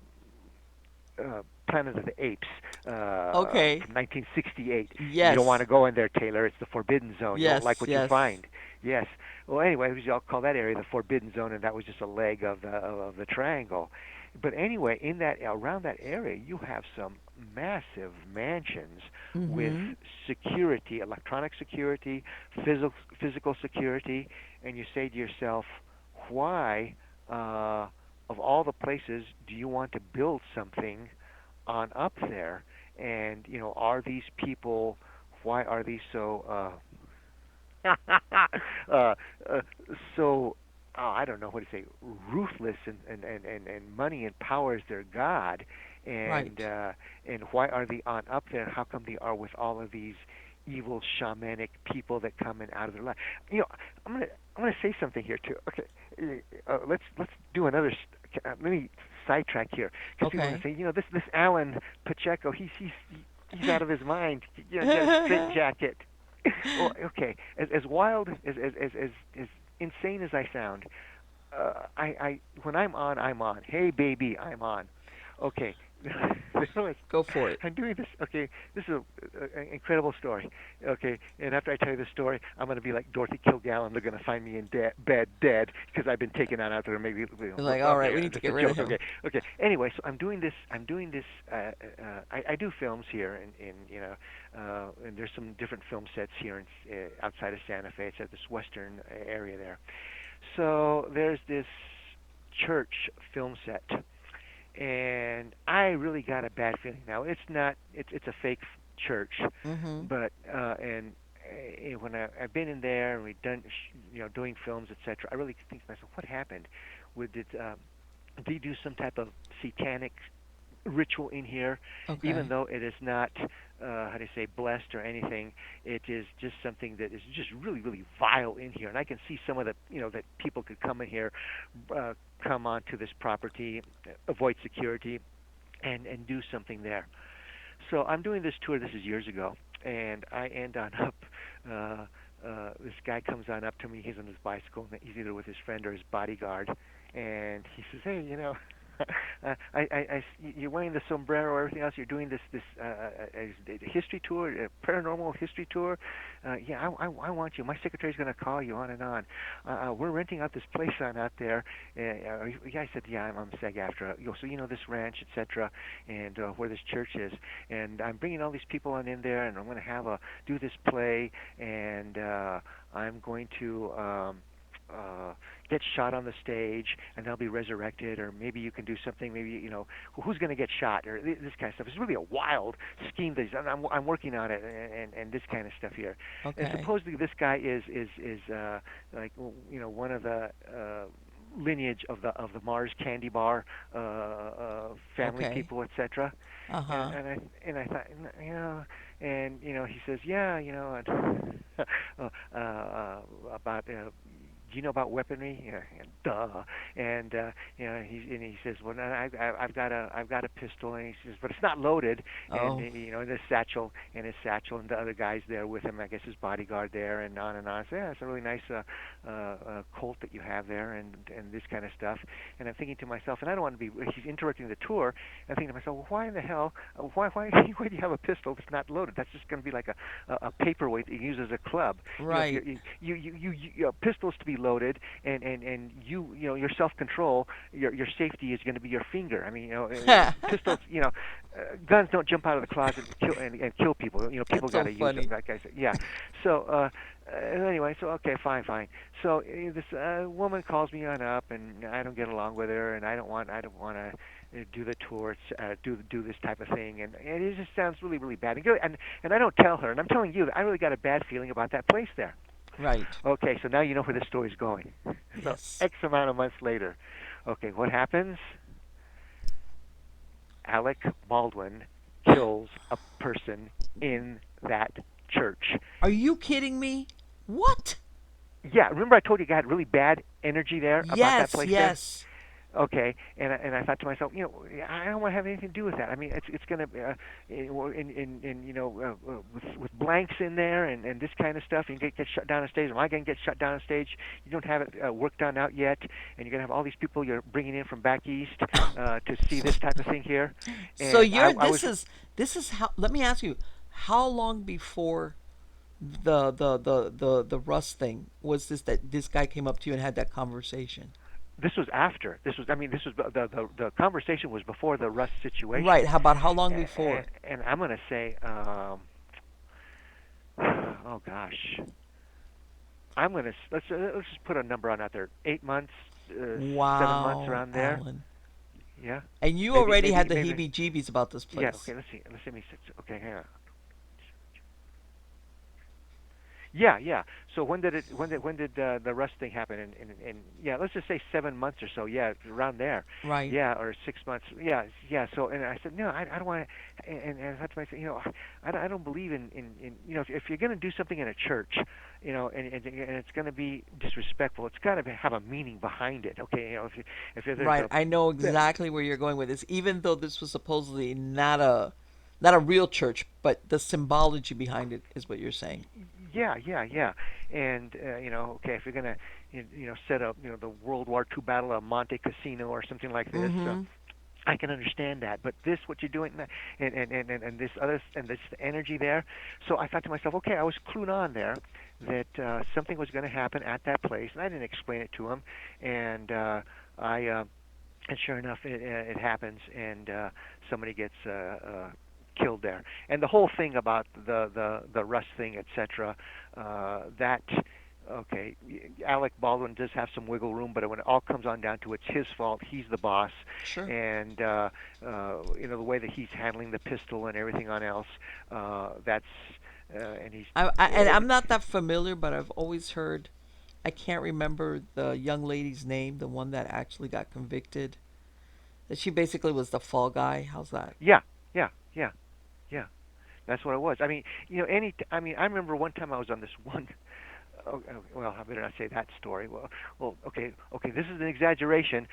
Planet of the Apes Okay. from 1968. You don't want Yes. to go in there, Taylor. It's the Forbidden Zone. You won't like Yes. what you Yes. find. Yes. Well, anyway, we all call that area the Forbidden Zone, and that was just a leg of the triangle. But anyway, in that around that area, you have some massive mansions with Mm-hmm. security, electronic security, physical security, and you say to yourself, why? Of all the places, do you want to build something on up there? And are these people? Why are these so? uh, uh, so I don't know what to say. Ruthless and money and power is their god, and Right. uh, and why are they on up there? How come they are with all of these evil shamanic people that come in out of their life? You know, I'm gonna I'm gonna say something here too. Okay, let's do another. Let me sidetrack here because people are gonna Okay. say, this Allan Pacheco, he's out of his mind. Get a straight jacket. Well, okay. As wild as insane as I sound, I when I'm on, I'm on. Hey, baby, I'm on. Okay. Go for it. I'm doing this. Okay, this is an incredible story. Okay, and after I tell you the story, I'm going to be like Dorothy Kilgallen. They're going to find me in bed dead because I've been taken on out there. Maybe You're like, all right, okay, we need to that's get a rid of joke. him. Okay, okay. Anyway, so I'm doing this. I'm doing this. I do films here, and there's some different film sets here outside of Santa Fe. It's at this western area there. So there's this church film set, and I really got a bad feeling. Now it's not. It's a fake church, Mm-hmm. but when I've been in there and we've done doing films, etc. I really think to myself, what happened? Would it? Did he do some type of satanic ritual in here, even Okay. though it is not, how do you say, blessed or anything. It is just something that is just really, really vile in here. And I can see some of the, that people could come in here, uh, come onto this property, avoid security, and do something there. So I'm doing this tour. This is years ago, and I end on up. This guy comes on up to me. He's on his bicycle. And he's either with his friend or his bodyguard, and he says, "Hey, you're wearing the sombrero or everything else. You're doing this history tour, a paranormal history tour. Yeah, I want you. My secretary's going to call you on and on. We're renting out this place on out there. Yeah, I said, yeah, I'm SAG-AFTRA. So this ranch, etc., and where this church is, and I'm bringing all these people on in there, and I'm going to do this play, and I'm going to." Get shot on the stage and they'll be resurrected, or maybe you can do something, maybe who's going to get shot, or this kind of stuff. It's really a wild scheme that I'm working on it, and this kind of stuff here. And Okay. supposedly this guy is like one of the lineage of the Mars Candy Bar family Okay. people, etc. Uh-huh. And I thought, and he says, yeah, and, about do you know about weaponry? Yeah, and duh. And he says, well, no, I've got a pistol, and he says, but it's not loaded. And Oh, in his satchel, and the other guys there with him, I guess his bodyguard there, and on and on. I say, yeah, it's a really nice Colt that you have there, and this kind of stuff. And I'm thinking to myself, and I don't want to be. He's interrupting the tour. I'm thinking to myself, well, why in the hell? Why do you have a pistol if it's not loaded? That's just going to be like a paperweight that you use as a club. If right. a pistol's to be loaded, and your self control, your safety is going to be your finger. I mean, pistols, guns don't jump out of the closet and kill people. People That's got so to use them. funny. Like I said, yeah. So anyway, so okay, fine. So this woman calls me on up, and I don't get along with her, and I don't want to do the tour, do this type of thing, and it just sounds really really bad. And I don't tell her, and I'm telling you that I really got a bad feeling about that place there. Right. Okay, so now you know where this story's going. So Yes. X amount of months later, okay, what happens? Alec Baldwin kills a person in that church. Are you kidding me? What? Yeah, remember I told you I got really bad energy there about that Yes, place there? yes. Okay, and I thought to myself, I don't want to have anything to do with that. I mean, it's going to with blanks in there and this kind of stuff. You get shut down on stage. Am I going to get shut down on stage? You don't have it worked on out yet, and you're going to have all these people you're bringing in from back east to see this type of thing here. So And you're I was this is how let me ask you, how long before the Rust thing was this that this guy came up to you and had that conversation? this was after this was I mean this was the conversation was before the Russ Right. situation, How about how long and, before? and I'm going to say oh gosh. I'm gonna let's just put a number on out there. 8 months, 7 months Wow, around there. Alan. Yeah, And you maybe already had maybe the maybe. heebie-jeebies about this Yeah. place. Okay. Let's see. Let's see. Okay. Hang on. Yeah. So when did the Rust thing happen? And yeah, let's just say 7 months or so. Yeah, around there. Right. Yeah, or 6 months. Yeah. So and I said no, I don't want to. And I thought to myself, I don't believe in if you're going to do something in a church, and it's going to be disrespectful, it's got to have a meaning behind it. Okay, if there's Right. a I know exactly where you're going with this. Even though this was supposedly not a real church, but the symbology behind it is what you're saying. yeah. And okay, if you're gonna set up the World War II Battle of Monte Cassino or something like this, Mm-hmm. I can understand that. But this, what you're doing, and this other, and this energy there. So I thought to myself, okay, I was clued on there that something was going to happen at that place, and I didn't explain it to him, and I. And sure enough, it happens, and somebody gets killed there. And the whole thing about the Rust thing, etc. That okay, Alec Baldwin does have some wiggle room, but when it all comes on down to it's his fault. He's the boss, Sure. and the way that he's handling the pistol and everything on else. That's and he's And I'm not that familiar, but I've always heard. I can't remember the young lady's name, the one that actually got convicted. That she basically was the fall guy. How's that? yeah, yeah. Yeah, that's what it was. I mean, I mean, I remember one time I was on this one. Well, I better not say that story. Okay. This is an exaggeration.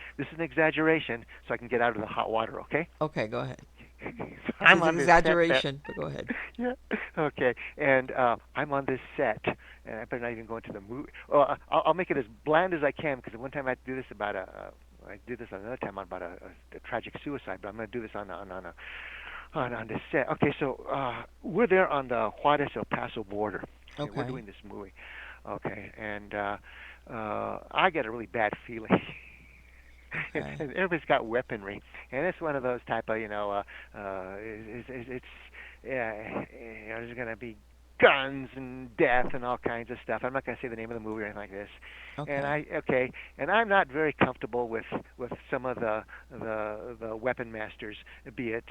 So I can get out of the hot water. Okay. Okay, go ahead. So This I'm is on this set there. exaggeration, but go ahead. Yeah. Okay. And I'm on this set, and I better not even go into the movie. Well, I'll make it as bland as I can because one time I had to do this about I did this another time about a tragic suicide, but I'm going to do this on this set. Okay, so we're there on the Juarez El Paso border, and we're Okay. doing this movie. Okay, and I get a really bad feeling. and, Okay. and everybody's got weaponry, and it's one of those type of it's yeah, there's gonna be guns and death and all kinds of stuff. I'm not gonna say the name of the movie or anything like this. And Okay. and I'm not very comfortable with some of the weapon masters, be it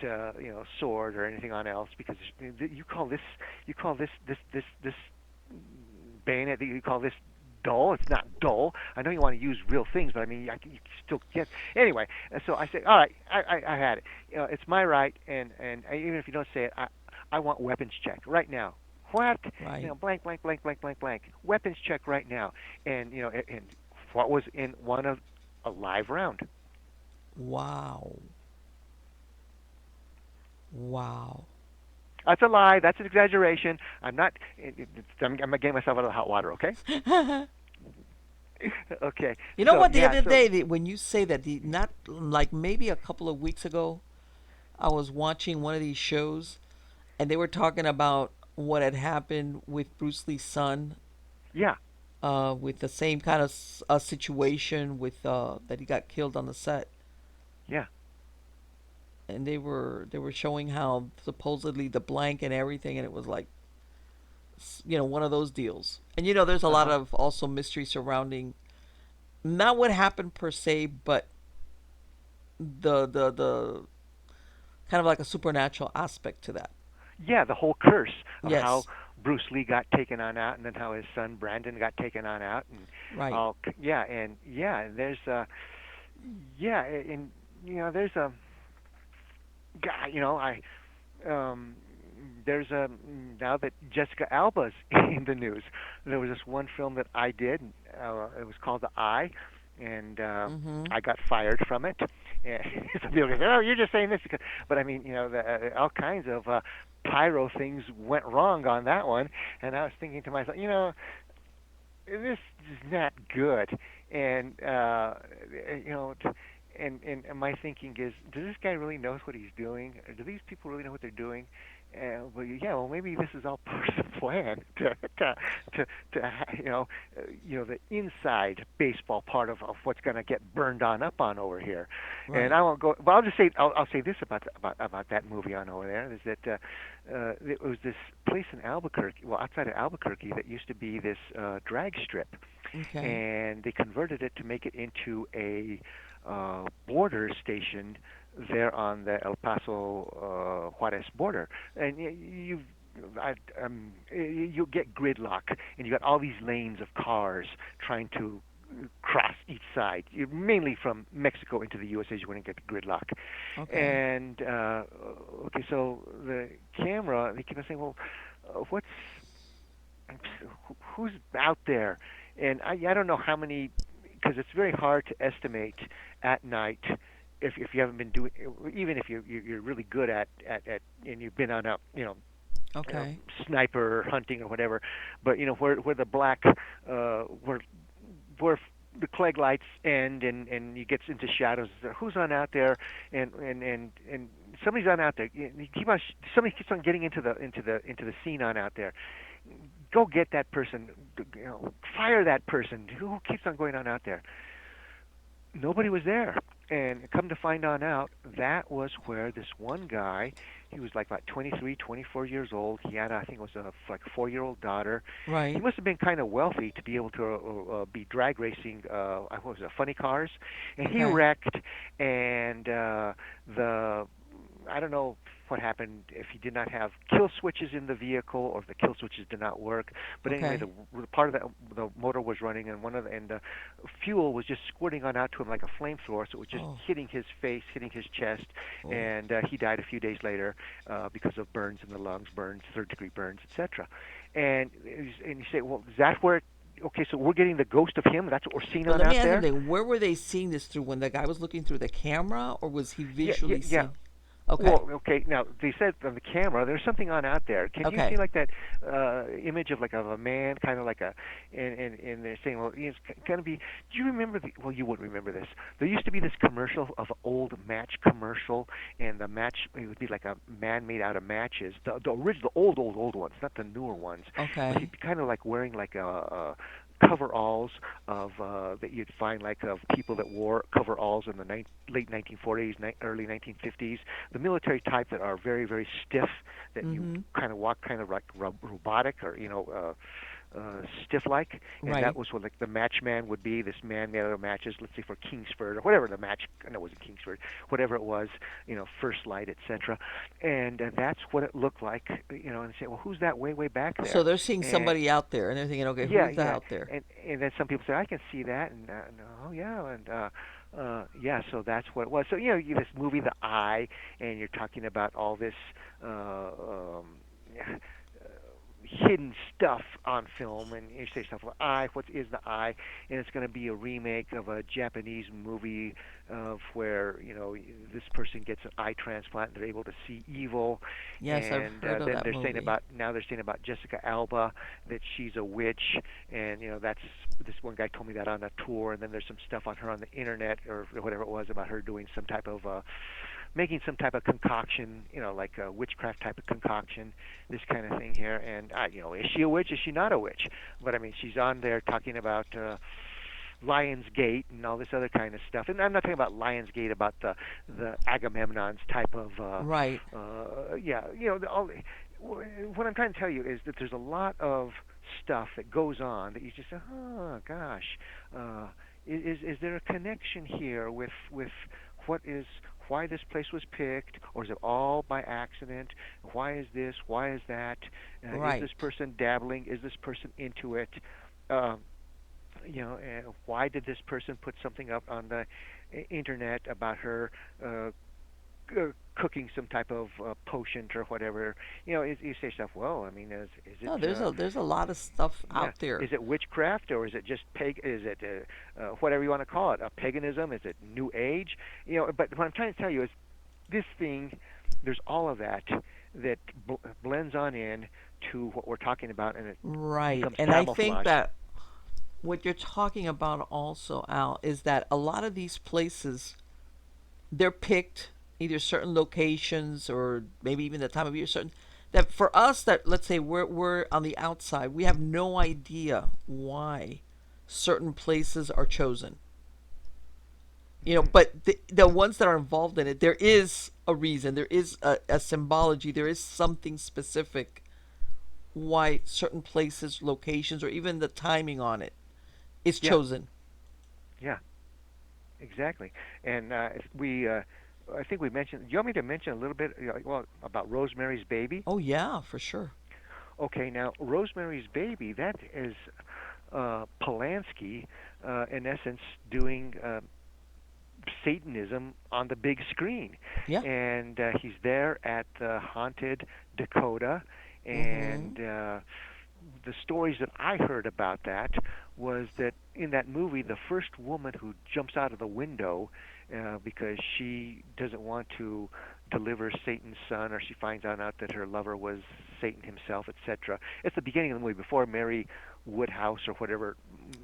sword or anything on else, because you call this bayonet, you call this dull. It's not dull. I know you want to use real things, but I mean, you still get anyway. So I say, all right, I had it. It's my right, and even if you don't say it, I want weapons check right now. what? Right. Blank, blank, blank, blank, blank, blank. Weapons check right now. And and what was in one of a live round? Wow. Wow. That's a lie. That's an exaggeration. I'm not. I'm getting myself out of the hot water. Okay. Okay. You know So what? The yeah. other So day, when you say that, not like maybe a couple of weeks ago, I was watching one of these shows, and they were talking about what had happened with Bruce Lee's son, yeah, with the same kind of situation with that he got killed on the set, yeah. and they were showing how supposedly the blank and everything, and it was like one of those deals. And there's a Uh lot huh. of also mystery surrounding not what happened per se, but the kind of like a supernatural aspect to that. Yeah, the whole curse of how Yes, Bruce Lee got taken on out, and then how his son Brandon got taken on out, and right. yeah, and yeah, there's yeah, and there's a guy, um there's a now that Jessica Alba's in the news. There was this one film that I did. It was called The Eye, and Mhm. I got fired from it. And some people go, "Oh, you're just saying this," because, but I mean, all kinds of pyro things went wrong on that one. And I was thinking to myself, this is not good. And you know, and my thinking is, does this guy really knows what he's doing? Or do these people really know what they're doing? Well, yeah, well, maybe this is all part of the plan the inside baseball part of what's going to get burned on up on over here. And Right. I won't go. Well, I'll say this about that movie on over there is that it was this place in Albuquerque, well, outside of Albuquerque, that used to be this drag strip, Okay. and they converted it to make it into a border station there on the El Paso Juarez border, and you'll get gridlock, and you got all these lanes of cars trying to cross each side. Mainly from Mexico into the USA, you wouldn't get gridlock. Okay. And okay, so the camera, they keep on saying, "Well, what's who's out there?" And I don't know how many, because it's very hard to estimate at night if you haven't been doing, even if you're really good at and you've been on a uh, Okay. sniper hunting or whatever, but where the black where the Clegg lights end and you get into shadows. Who's on out there? And somebody's on out there. You keep on somebody keeps on getting into the scene on out there. Go get that person. Fire that person. Who keeps on going on out there? Nobody was there. And come to find on out, that was where this one guy, he was like about 23, 24 years old. He had, I think, it was a like 4-year-old daughter. He Right. must have been kind of wealthy to be able to be drag racing. What was it, funny cars? And he Okay. wrecked, and the I don't know what happened if he did not have kill switches in the vehicle or if the kill switches did not work. But anyway, Okay. the part of the motor was running, and the fuel was just squirting on out to him like a flamethrower, so it was just Oh. hitting his face, hitting his chest, Oh. and he died a few days later because of burns in the lungs, burns, third-degree burns, etc. And you say, well, is that where? Okay, so we're getting the ghost of him. That's what we're seeing But on let me out ask there. something. Where were they seeing this through? When the guy was looking through the camera, or was he Yeah, yeah, visually yeah. seeing? Okay. Well, okay. Now they said on the camera there's something on out there. Can you see Okay. like that image of a man, kind of like and they're saying, well, it's going to be. Do you remember the? Well, you wouldn't remember this. There used to be this commercial of an old match commercial, and the match it would be like a man made out of matches, the original, old ones, not the newer ones. But Okay. he'd be kind of like wearing like a coveralls of that you'd find like of people that wore coveralls in the late 1940s, early 1950s, the military type that are very very stiff, that you Mhm. kind of walk kind of like robotic or stiff like, and that Right. was what like the match man would be. This man made out of matches, let's say for Kingsford or whatever the match. No, it wasn't Kingsford. Whatever it was, First Light, etc. And that's what it looked like, And they say, well, who's that way back So there? they're seeing And somebody out there, and they're thinking, okay, yeah, who's that yeah, out there? and then some people say I can see that, and oh yeah, and yeah, so that's what it was. So this movie, The Eye, and you're talking about all this uh, um, hidden stuff on film, and you say stuff like eye, what is the eye? And it's going to be a remake of a Japanese movie of where this person gets an eye transplant and they're able to see evil. Yes, I've And heard of then that they're saying movie. about now they're saying about Jessica Alba that she's a witch, and that's this one guy told me that on a tour. And then there's some stuff on her on the internet or whatever it was about her doing some type of making some type of concoction, like a witchcraft type of concoction, this kind of thing here. And is she a witch? Is she not a witch? But I mean, she's on there talking about Lion's Gate and all this other kind of stuff. And I'm not talking about Lion's Gate about the Agamemnon's type of Right. yeah, what I'm trying to tell you is that there's a lot of stuff that goes on that you just say, oh gosh, uh, is there a connection here with what is why this place was picked, or is it all by accident? Why is this? Why is that? Is this Right. person dabbling? Is this person into it? Um, why did this person put something up on the internet about her uh, cooking some type of potion or whatever? You say stuff. Well, I mean, is it? No, there's a lot of stuff Yeah, out there. is it witchcraft or is it just Is it whatever you want to call it? A paganism? Is it New Age? But what I'm trying to tell you is this thing. There's all of that that blends on in to what we're talking about, and it Right. becomes And I think camouflaged. that what you're talking about also, Al, is that a lot of these places, they're picked either certain locations or maybe even the time of year certain that for us, that let's say we're on the outside, we have no idea why certain places are chosen. Hmm. But the ones that are involved in it, there is a reason, there is a symbology, there is something specific why certain places, locations, or even the timing on it is Yeah, chosen. yeah, exactly. And I think we mentioned. Do you want me to mention a little bit, well, about Rosemary's Baby? Oh yeah, for sure. Okay, now Rosemary's Baby, that is Polanski, in essence, doing Satanism on the big screen, Yeah. and he's there at the haunted Dakota, Mm-hmm. and the stories that I heard about that was that in that movie, the first woman who jumps out of the window because she doesn't want to deliver Satan's son, or she finds out that her lover was Satan himself, etc. It's the beginning of the movie before Mary Woodhouse or whatever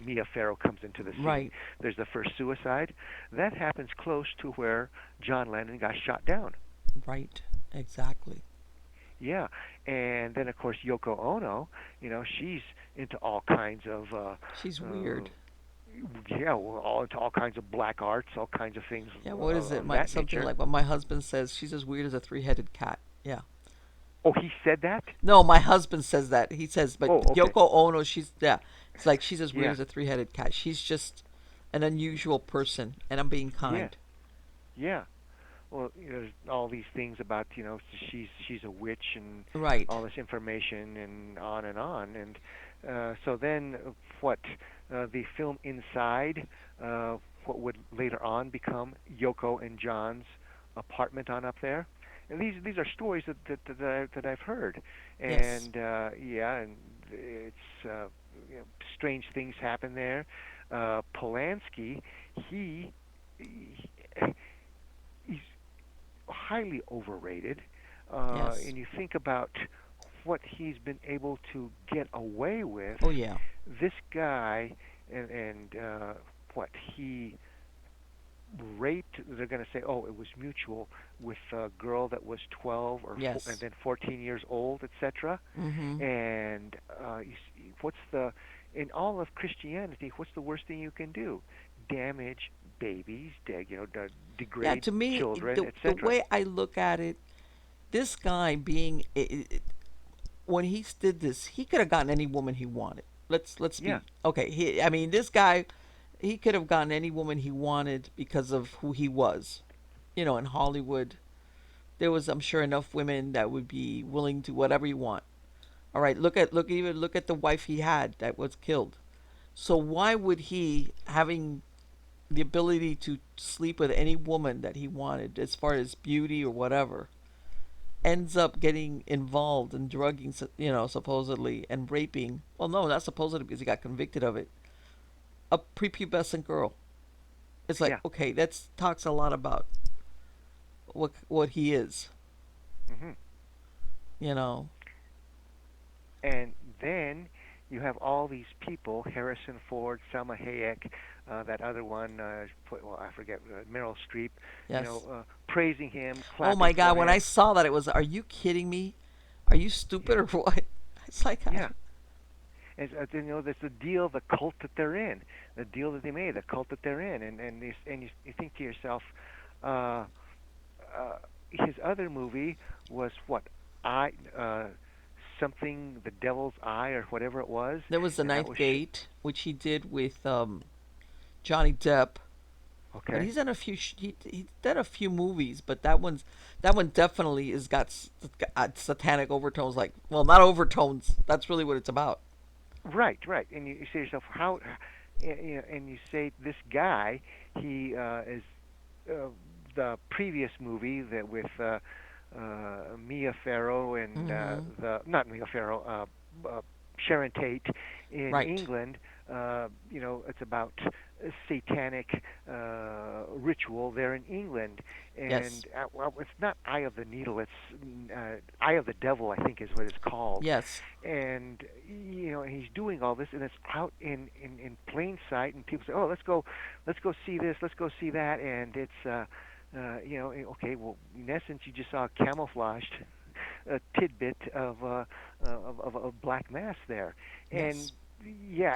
Mia Farrow comes into the scene. Right. There's the first suicide. That happens close to where John Lennon got shot down. Right. Exactly. Yeah, and then of course Yoko Ono, she's into all kinds of She's uh weird. yeah, well, all into all kinds of black arts, all kinds of things Yeah. What is it? of My that something nature. like what my husband says. She's as weird as a three-headed cat. Yeah. Oh, he said that? No, my husband says that. He says, but Oh, okay. Yoko Ono, she's yeah. It's like she's as weird Yeah. as a three-headed cat. She's just an unusual person, and I'm being Yeah. kind. Yeah. Well, there's all these things about, she's a witch and Right. all this information and on and on. And so then what the film Inside, what would later on become Yoko and John's apartment on up there. And these are stories that I've heard. Yes. And yeah, and it's strange things happen there. Polanski, he, he he's highly overrated. Yes. And you think about what he's been able to get away with. Oh yeah. This guy, and what he raped. They're going to say, oh, it was mutual with a girl that was 12 and Yes. then 14 years old, etc. Mm-hmm. And what's the in all of Christianity? What's the worst thing you can do? Damage babies, Yeah. degrade To me, children, the etc. way I look at it, this guy being when he did this, he could have gotten any woman he wanted. Let's Yeah, be okay. I mean, this guy, he could have gotten any woman he wanted because of who he was. In Hollywood, there was, I'm sure, enough women that would be willing to whatever you want. All right, look at the wife he had that was killed. So why would he, having the ability to sleep with any woman that he wanted, as far as beauty or whatever, ends up getting involved in drugging, supposedly, and raping. Well, no, not supposedly because he got convicted of it. A prepubescent girl. It's like, Yeah. okay, that talks a lot about what he is. Hmm. You know. And then you have all these people: Harrison Ford, Selma Hayek, that other one, well, I forget, Meryl Streep, Yes. praising him, Oh clapping my God! for When I him. saw that, it was, are you kidding me? Are you stupid Yeah, or what? It's like, yeah. And that's the deal, the cult that they're in, the deal that they made, the cult that they're in, and you think to yourself, uh, his other movie was what, I something, the Devil's Eye or whatever it was, there was the and that Ninth was Gate, which he did with Johnny Depp. But okay. he's done a few. He's done a few movies, but that one definitely is got satanic overtones. Like, well, not overtones. That's really what it's about. Right, right. And you say to yourself, how, and you say this guy, he is uh, the previous movie that with Mia Farrow and Mm-hmm. the not Mia Farrow, Sharon Tate in Right. England. It's about a satanic ritual there in England, Yes. and well, it's not Eye of the Needle. It's Eye of the Devil, I think, is what it's called. Yes. And he's doing all this, and it's out in plain sight, and people say, "Oh, let's go see this, let's go see that," and it's okay, well, in essence, you just saw a camouflaged tidbit of black mass there, and Yes. yeah,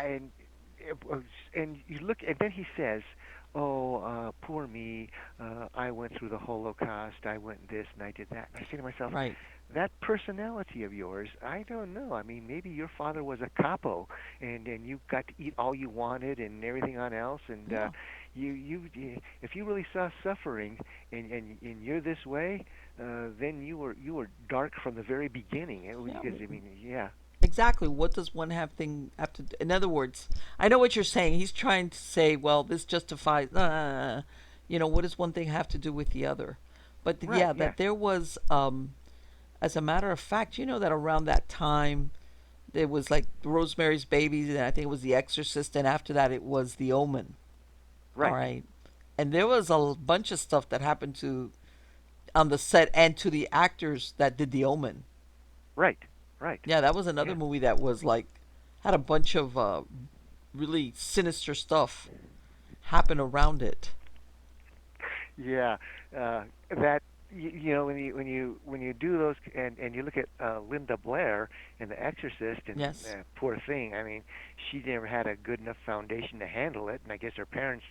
and you look, and then he says, "Oh, poor me, I went through the Holocaust, I went this and I did that." And I say to myself, Right. that personality of yours, I don't know. I mean, maybe your father was a capo, and you got to eat all you wanted and everything on else, and Yeah. if you really saw suffering and you're this way, then you were dark from the very beginning. Yeah. Because I mean, yeah, Exactly. What does one have to do? In other words, I know what you're saying. He's trying to say, well, this justifies. What does one thing have to do with the other? But right, yeah, yeah, that there was. As a matter of fact, you know that around that time there was like Rosemary's Baby, and I think it was The Exorcist, and after that it was The Omen. All right, right, and there was a bunch of stuff that happened to on the set and to the actors that did The Omen. right, right, Yeah, that was another yeah. movie that was like had a bunch of really sinister stuff happen around it. Yeah, that when you do those, and you look at Linda Blair in The Exorcist, and Yes. poor thing. I mean, she never had a good enough foundation to handle it, and I guess her parents,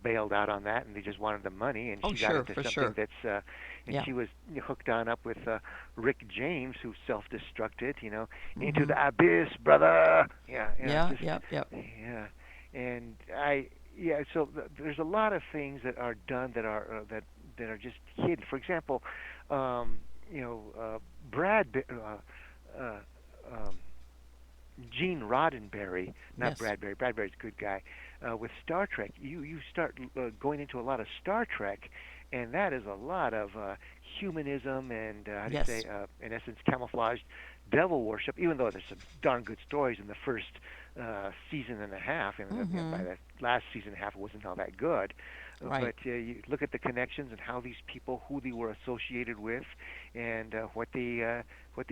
bailed out on that, and they just wanted the money, and Oh, she got sure, into for something sure. that's, and Yeah. she was hooked on up with Rick James, who self-destructed, into Mhm. the abyss, brother. Yeah, Yeah. just Yep. Yep. yeah, and yeah, so there's a lot of things that are done that are just hidden. For example, um, you know, Brad, uh, um, Gene Roddenberry, not Yes. Bradbury. Bradbury's a good guy. With Star Trek, you start going into a lot of Star Trek, and that is a lot of humanism and how do you say, Yes. in essence, camouflaged devil worship. Even though there's some darn good stories in the first season and a half, and by Mhm. the last season and a half, it wasn't all that good. Right. But you look at the connections and how these people, who they were associated with, and what they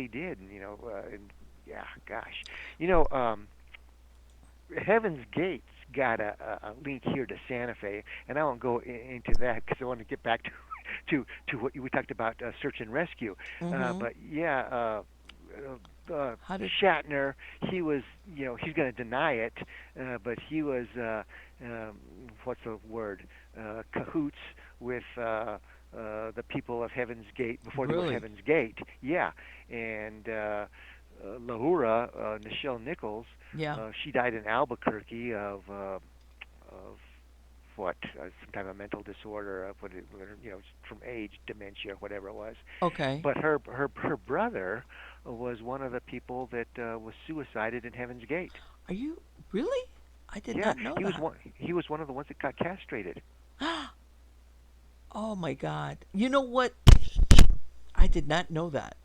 did, and yeah, gosh, you know, Heaven's Gates got a link here to Santa Fe, and I won't go into that because I want to get back to to what we talked about, search and rescue. Mhm. But yeah, How did? Shatner, he was, he's going to deny it, but he was, what's the word, cahoots with the people of Heaven's Gate before they were Really? Heaven's Gate. Yeah, and Lahura, Nichelle Nichols, Yeah. she died in Albuquerque of what, some type of mental disorder, of from age, dementia, whatever it was. Okay. But her brother was one of the people that was suicided in Heaven's Gate. Are you really? I did Yeah, not know he was that. one of the ones that got castrated. Oh my God. You know what? I did not know that.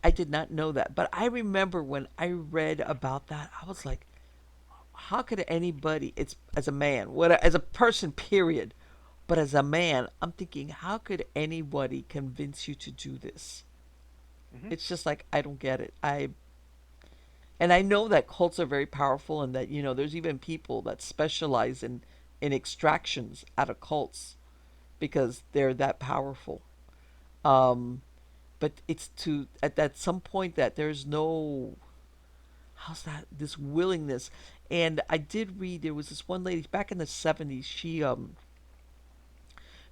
I did not know that. But I remember when I read about that, I was like, how could anybody, it's as a man, what as a person, period, but as a man, I'm thinking, how could anybody convince you to do this? Hmm. It's just like I don't get it. And I know that cults are very powerful, and that there's even people that specialize in extractions out of cults because they're that powerful. Um, but it's to at some point that there's no, how's that, this willingness. And I did read, there was this one lady back in the 70s.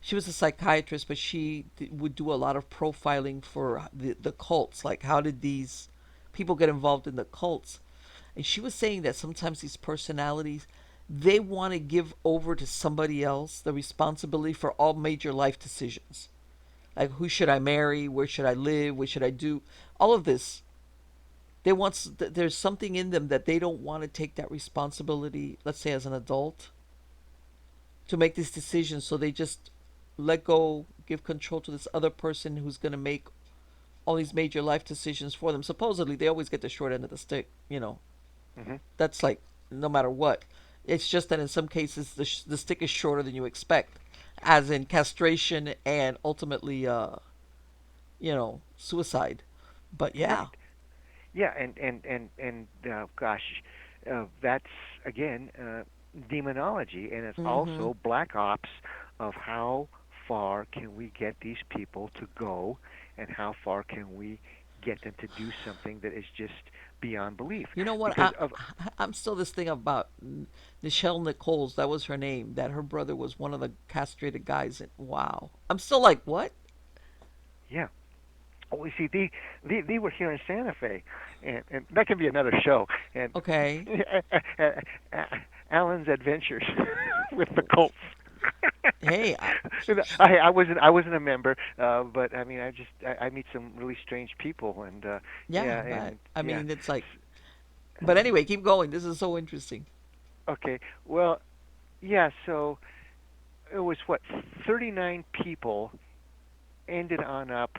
She was a psychiatrist, but would do a lot of profiling for the cults, like how did these people get involved in the cults. And she was saying that sometimes these personalities, they want to give over to somebody else the responsibility for all major life decisions, like who should I marry, where should I live, what should I do, all of this. There's something in them that they don't want to take that responsibility, let's say as an adult, to make these decisions, so they just let go, give control to this other person who's going to make all these major life decisions for them. Supposedly they always get the short end of the stick. Hmm. That's like no matter what. It's just that in some cases the stick is shorter than you expect, as in castration and ultimately suicide. But yeah. Right. Yeah, gosh, that's again demonology, and it's Mhm. also black ops of how far can we get these people to go, and how far can we get them to do something that is just beyond belief. You know what? Because of I'm still this thing about Nichelle Nichols. That was her name. That her brother was one of the castrated guys. And wow, I'm still like, what? yeah. Oh, you see, they were here in Santa Fe, and that can be another show. And Okay. Alan's adventures with the Colts. Hey, I wasn't a member, but I mean I meet some really strange people, and yeah, yeah, but and I yeah. mean, it's like, but anyway, keep going. This is so interesting. Okay, well, yeah. So it was what 39 people ended on up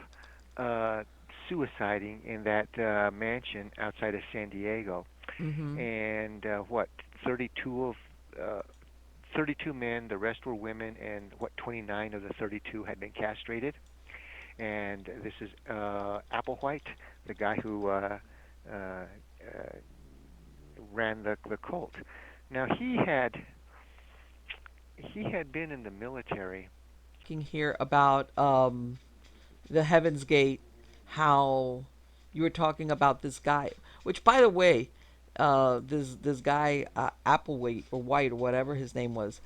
uh, suiciding in that mansion outside of San Diego, Mhm. and what 32 of uh, 32 men, the rest were women, and what 29 of the 32 had been castrated. And this is Applewhite, the guy who uh, ran the cult. Now he had been in the military. Talking here about the Heaven's Gate, how you were talking about this guy, which by the way, this guy Applewhite or White or whatever his name was.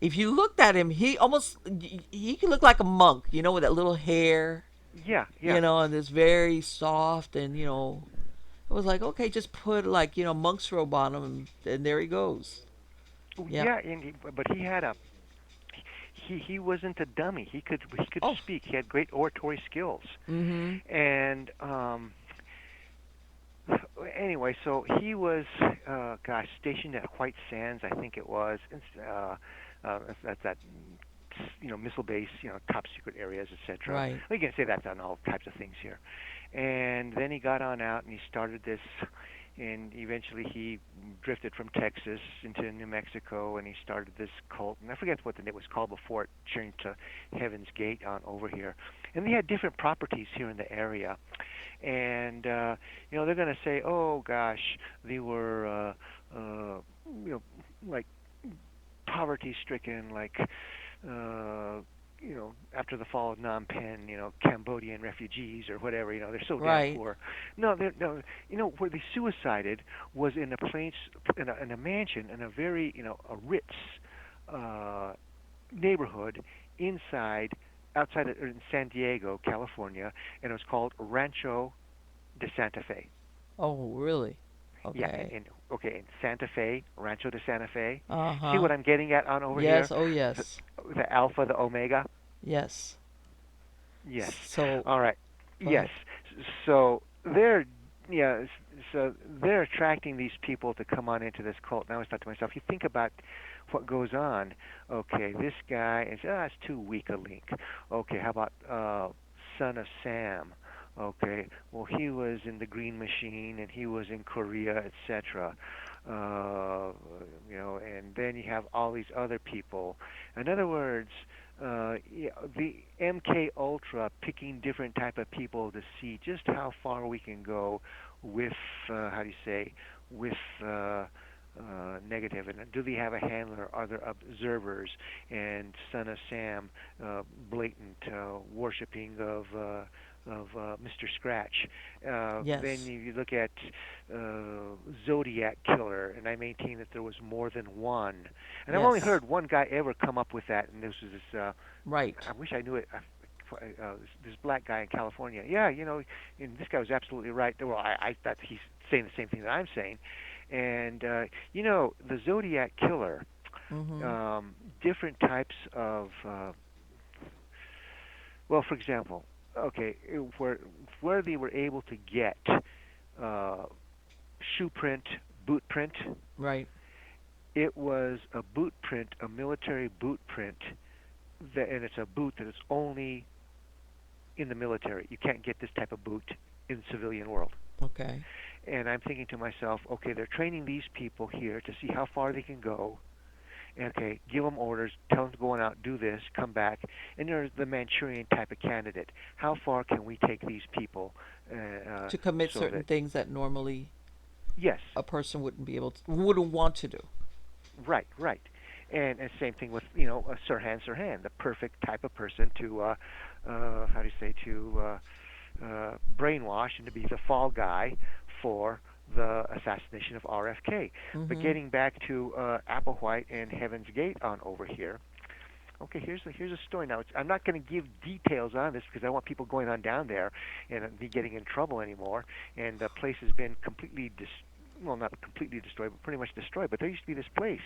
If you looked at him, he could look like a monk, with that little hair, Yeah, yeah. and this very soft, and it was like, okay, just put like monk's robe on him, and there he goes. Oh, Yeah. yeah, but he wasn't a dummy. He could Oh. speak. He had great oratory skills. Mm-hmm. And anyway, so he was gosh, stationed at White Sands, I think it was. That's that missile base, top secret areas, etc. Right. We can say that's on all types of things here. And then he got on out and he started this, and eventually he drifted from Texas into New Mexico, and he started this cult. And I forget what it was called before it changed to Heaven's Gate on over here. And they had different properties here in the area. And they're going to say, oh gosh, they were you know like poverty stricken, like after the fall of Phnom Penh, Cambodian refugees or whatever, they're so damn Right. poor. No, they're no, where they suicided was in a place, in a mansion, in a very, a Ritz uh, neighborhood inside, outside of, in San Diego, California, and it was called Rancho de Santa Fe. Oh, really? Yeah, Okay. okay, in Santa Fe, Rancho de Santa Fe. Uh See huh. what I'm getting at on over Yes. here? Oh, The, yes. the Alpha, the Omega. Yes. Yes. So, All right. go Yes. ahead. So they're yeah. So they're attracting these people to come on into this cult. Now I was thought to myself, you think about what goes on. Okay, this guy is it's too weak a link. Okay, how about son of Sam. Okay, well, he was in the Green Machine, and he was in Korea, etc. Uh, and then you have all these other people. In other words, yeah, the MK Ultra picking different type of people to see just how far we can go with how do you say, with negative, and do they have a handler? Are there observers? And Son of Sam, blatant worshiping of Mr. Scratch. Then Yes. you look at Zodiac Killer, and I maintain that there was more than one. And I've only Yes. heard one guy ever come up with that, and this was this. Right. I wish I knew it. This black guy in California. Yeah, and this guy was absolutely right. Well, I thought he's saying the same thing that I'm saying. And the Zodiac Killer, Mhm. different types of well, for example, okay, where they were able to get uh, shoe print, boot print, Right. it was a boot print, a military boot print, and it's a boot that is only in the military. You can't get this type of boot in the civilian world. Okay. And I'm thinking to myself, okay, they're training these people here to see how far they can go. Okay, give them orders, tell them to go on out, do this, come back, and they're the Manchurian type of candidate. How far can we take these people, To commit so certain that things that normally yes, a person wouldn't want to do. right, right, and same thing with Sirhan, the perfect type of person to how do you say brainwash and to be the fall guy for the assassination of RFK. But Mhm. getting back to Applewhite and Heaven's Gate on over here. Okay, here's a story. Now, I'm not going to give details on this because I want people going on down there and be getting in trouble anymore. And the place has been completely well, not completely destroyed, but pretty much destroyed. But there used to be this place,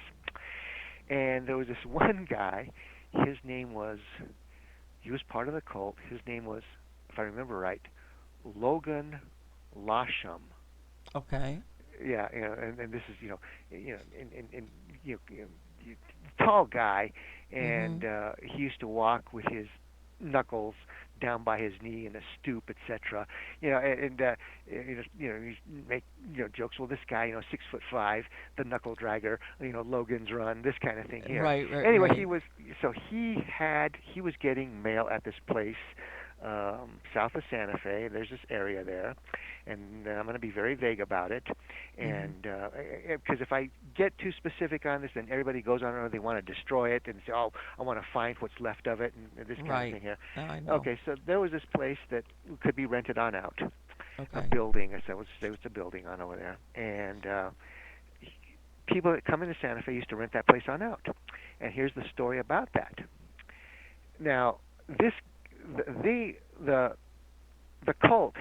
and there was this one guy. His name was he was part of the cult. His name was, if I remember right, Logan Lasham. Okay. Yeah, and this is and tall guy, and Mhm. he used to walk with his knuckles down by his knee in a stoop, etc. You make jokes. Well, this guy, 6'5", the knuckle dragger, Logan's Run, this kind of thing here. Right. Right. Anyway, Right. he was getting mail at this place south of Santa Fe. There's this area there, and I'm going to be very vague about it. Mhm. And because if I get too specific on this, then everybody goes on or they want to destroy it and say, "Oh, I want to find what's left of it," and this kind of Right. thing here. Now I know. Okay, so there was this place that could be rented on out, a Okay. building. I said, let's say it's a building on over there, and people that come into Santa Fe used to rent that place on out. And here's the story about that. Now, this the the the cult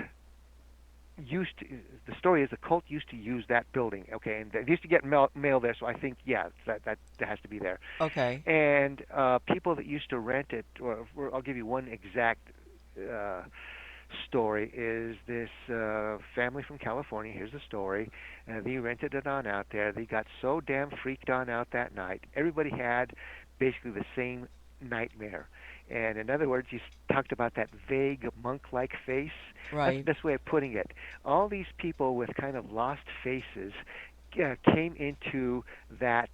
used to, the story is the cult used to use that building, okay, and they used to get mail there, so I think yeah, that has to be there. Okay. And people that used to rent it, or I'll give you one exact uh, story, is this family from California. Here's the story. They rented it on out there. They got so damn freaked on out that night. Everybody had basically the same nightmare. And in other words, you talked about that vague monk-like face. That's the Right. best way of putting it. All these people with kind of lost faces came into that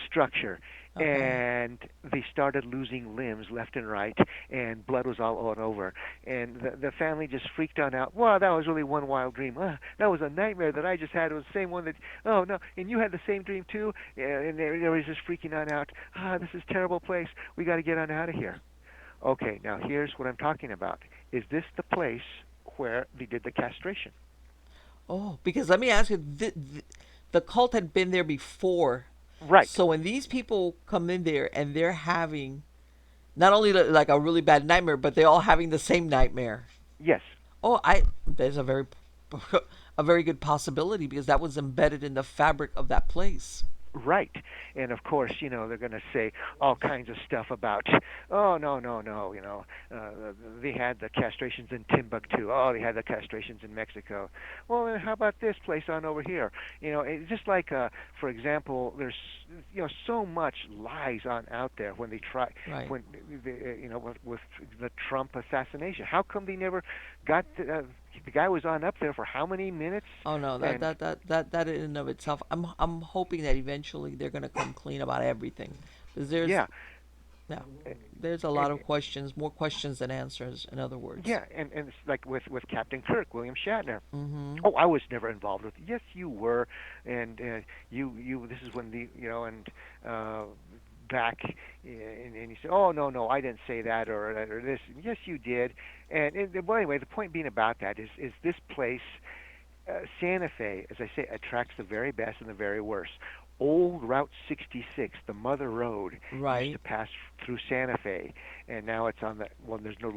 structure, Okay. and they started losing limbs left and right, and blood was all over, and the family just freaked on out. Wow, that was really one wild dream. That was a nightmare that I just had. It was the same one that, oh no, and you had the same dream too. And they was just freaking on out. This is a terrible place. We got to get on out of here. Okay, now here's what I'm talking about. Is this the place where they did the castration? Oh, because let me ask you, the cult had been there before. Right. So when these people come in there and they're having not only like a really bad nightmare, but they're all having the same nightmare. Yes. Oh, I there's a very a very good possibility because that was embedded in the fabric of that place. Right. And of course, they're going to say all kinds of stuff about, oh, no, no, no, they had the castrations in Timbuktu. Oh, they had the castrations in Mexico. Well, then how about this place on over here? It's just like, for example, there's, so much lies on out there when they try, Right. when, with the Trump assassination. How come they never got, the guy was on up there for how many minutes? Oh no, that And that that that that in and of itself, I'm hoping that eventually they're gonna come clean about everything, because there's yeah, yeah, there's a lot and of questions, more questions than answers. In other words. yeah, and it's like with Captain Kirk, William Shatner. Mm-hmm. Oh, I was never involved with it. Yes, you were, and you. This is when and uh, back, and you say, oh, no, no, I didn't say that or this. Yes, you did. Well, anyway, the point being about that is this place, Santa Fe, as I say, attracts the very best and the very worst. Old Route 66, the Mother Road, used Right. to pass through Santa Fe, and now it's on the well. There's no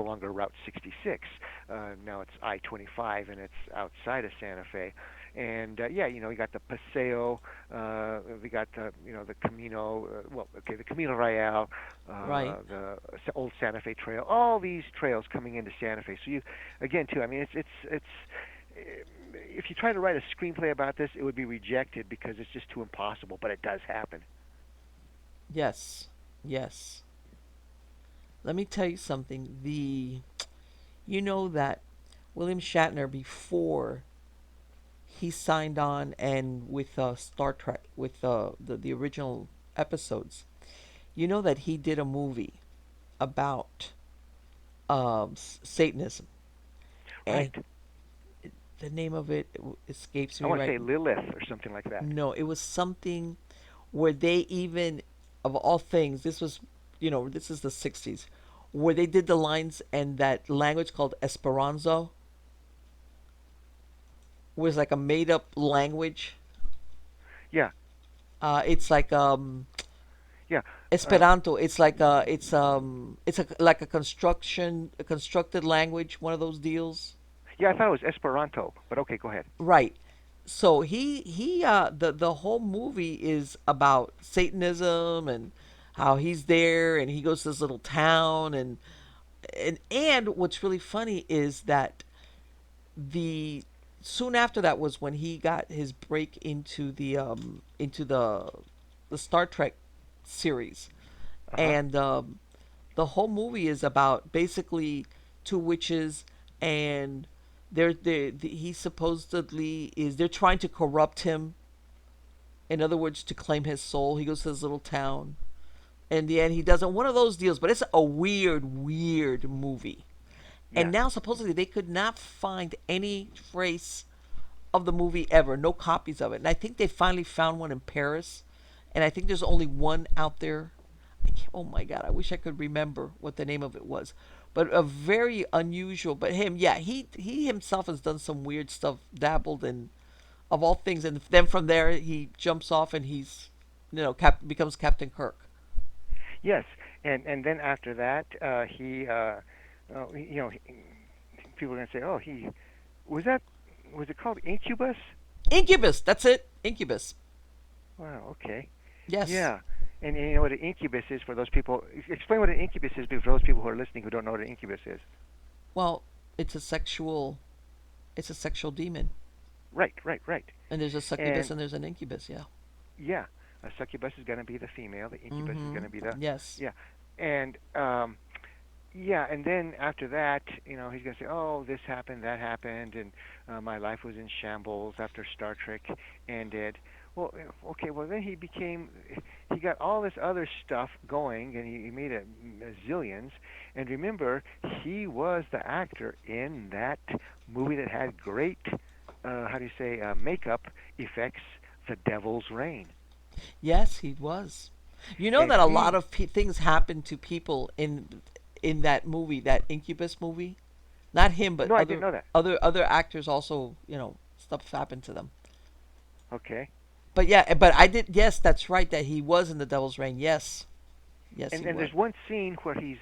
longer Route 66. Now it's I-25, and it's outside of Santa Fe. And yeah, you got the Paseo, we got the Camino, the Camino Real, Right. the old Santa Fe Trail. All these trails coming into Santa Fe. So again, too. I mean, it's if you try to write a screenplay about this, it would be rejected because it's just too impossible. But it does happen. Yes. Yes. Let me tell you something. You know that William Shatner, before he signed on and with Star Trek, with the original episodes, you know that he did a movie about Satanism, and Right. the name of it escapes I me want to right. say Lilith or something like that. No, it was something where they even, of all things, this was, this is the 60s, where they did the lines, and that language called Esperanto was like a made up language. Yeah. It's like Yeah. Uh, Esperanto. It's like it's a like a constructed language, one of those deals. yeah. I thought it was Esperanto, but okay, go ahead. Right. So the whole movie is about Satanism and how he's there, and he goes to this little town, and what's really funny is that the soon after that was when he got his break into the Star Trek series. Uh huh. And the whole movie is about basically two witches, and he supposedly is they're trying to corrupt him, in other words, to claim his soul. He goes to this little town. In the end, he doesn't one of those deals, but it's a weird movie. And Yeah. now supposedly they could not find any trace of the movie ever, no copies of it. And I think they finally found one in Paris, and I think there's only one out there. Oh my god, I wish I could remember what the name of it was. But a very unusual. But him, yeah, he himself has done some weird stuff, dabbled in, of all things, and then from there he jumps off and he's, becomes Captain Kirk. Yes. And then after that, he people are gonna say, oh, he was that was it called Incubus? Incubus, that's it, Incubus. Wow. Okay. Yes. Yeah. And you know what an incubus is for those people? Explain what an incubus is for those people who are listening who don't know what an incubus is. Well, it's a sexual, it's a sexual demon, Right, right, right. and there's a succubus And and there's an incubus. Yeah. yeah, a succubus is going to be the female. The incubus is Mm-hmm. going to be the Yes. yeah, and yeah, and then after that, he's going to say, "Oh, this happened, that happened, and my life was in shambles after Star Trek ended." Well, okay, well then he got all this other stuff going, and he made a zillions. And remember, he was the actor in that movie that had great, how do you say, makeup effects, The Devil's Rain, Yes, he was. You know and that a lot he of things happened to people in that movie, that Incubus movie. Not him, but no, I didn't other know that. other actors also. Stuff happened to them. Okay. But yeah, but I did. Yes, that's right. That he was in the Devil's Rain. Yes, yes, he And was. there's one scene where he's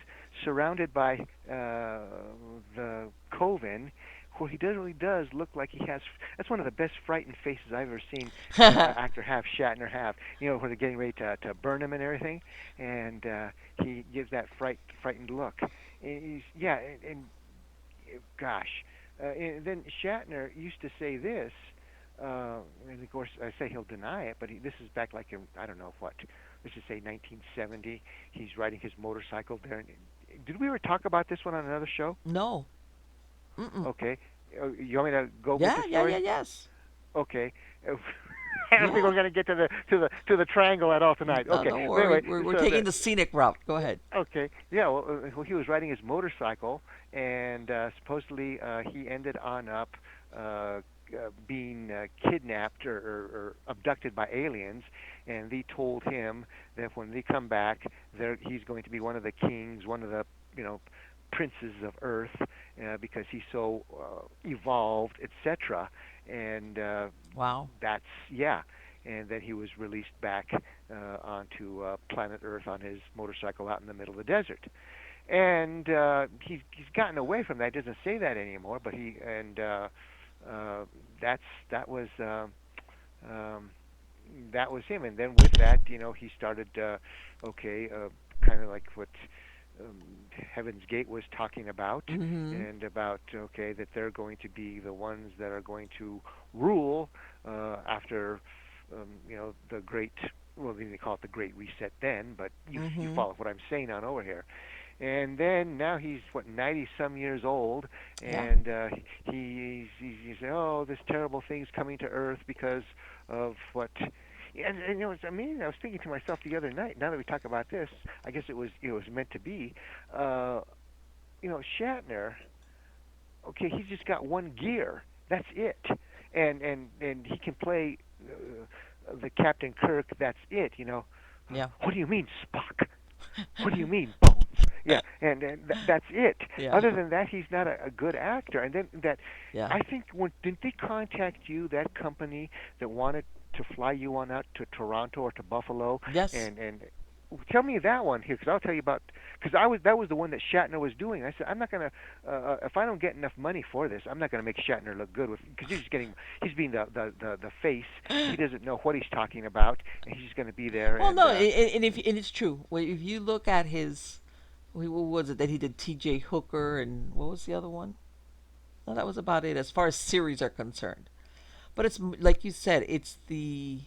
surrounded by the coven where he does really does look like he has. That's one of the best frightened faces I've ever seen actor have, Shatner have. You know, where they're getting ready to burn him and everything, and he gives that frightened look. And yeah, and gosh, and then Shatner used to say this. And of course, I say he'll deny it, but this is back like in, I don't know what. Let's just say 1970. He's riding his motorcycle there. Did we ever talk about this one on another show? No. Mm-mm. Okay. You want me to go with Yeah, the yeah, yeah, story? yes. Okay. I don't think Yeah. we're going to get to the triangle at all tonight. No, Okay. don't But worry. anyway, We're so taking the scenic route. Go ahead. okay. Yeah, well, he was riding his motorcycle, and supposedly he ended on up being kidnapped or abducted by aliens, and they told him that when they come back, he's going to be one of the kings, one of the you know princes of Earth, because he's so evolved, etc. And Wow. that's yeah. And then he was released back onto planet Earth on his motorcycle out in the middle of the desert. And he's gotten away from that. He doesn't say that anymore, but he and uh, that's um, that was him. And then with that, he started okay, kind of like what um, Heaven's Gate was talking about, Mm-hmm. and about okay that they're going to be the ones that are going to rule after the great. Well, they didn't call it the Great Reset then, but you Mm-hmm. follow what I'm saying on over here. And then now he's what 90 some years old, Yeah. and he's oh this terrible thing's coming to Earth because of what. And it's amazing. I was thinking to myself the other night. Now that we talk about this, I guess it was meant to be. Uh, Shatner. Okay, he's just got one gear. That's it, and he can play the Captain Kirk. That's it. Yeah. What do you mean, Spock? What do you mean, Bones? Yeah, and that's it. Yeah. Other than that, he's not a good actor. And then that, Yeah. I think, didn't they contact you, that company that wanted to fly you on out to Toronto or to Buffalo, Yes. and tell me that one here, because I'll tell you about, because that was the one that Shatner was doing. I said I'm not gonna if I don't get enough money for this, I'm not gonna make Shatner look good with, because he's being the face. He doesn't know what he's talking about, and he's just gonna be there Well, and no, and it's true. Well, if you look at his, what was it that he did? T.J. Hooker and what was the other one? No, that was about it as far as series are concerned. But it's like you said, it's the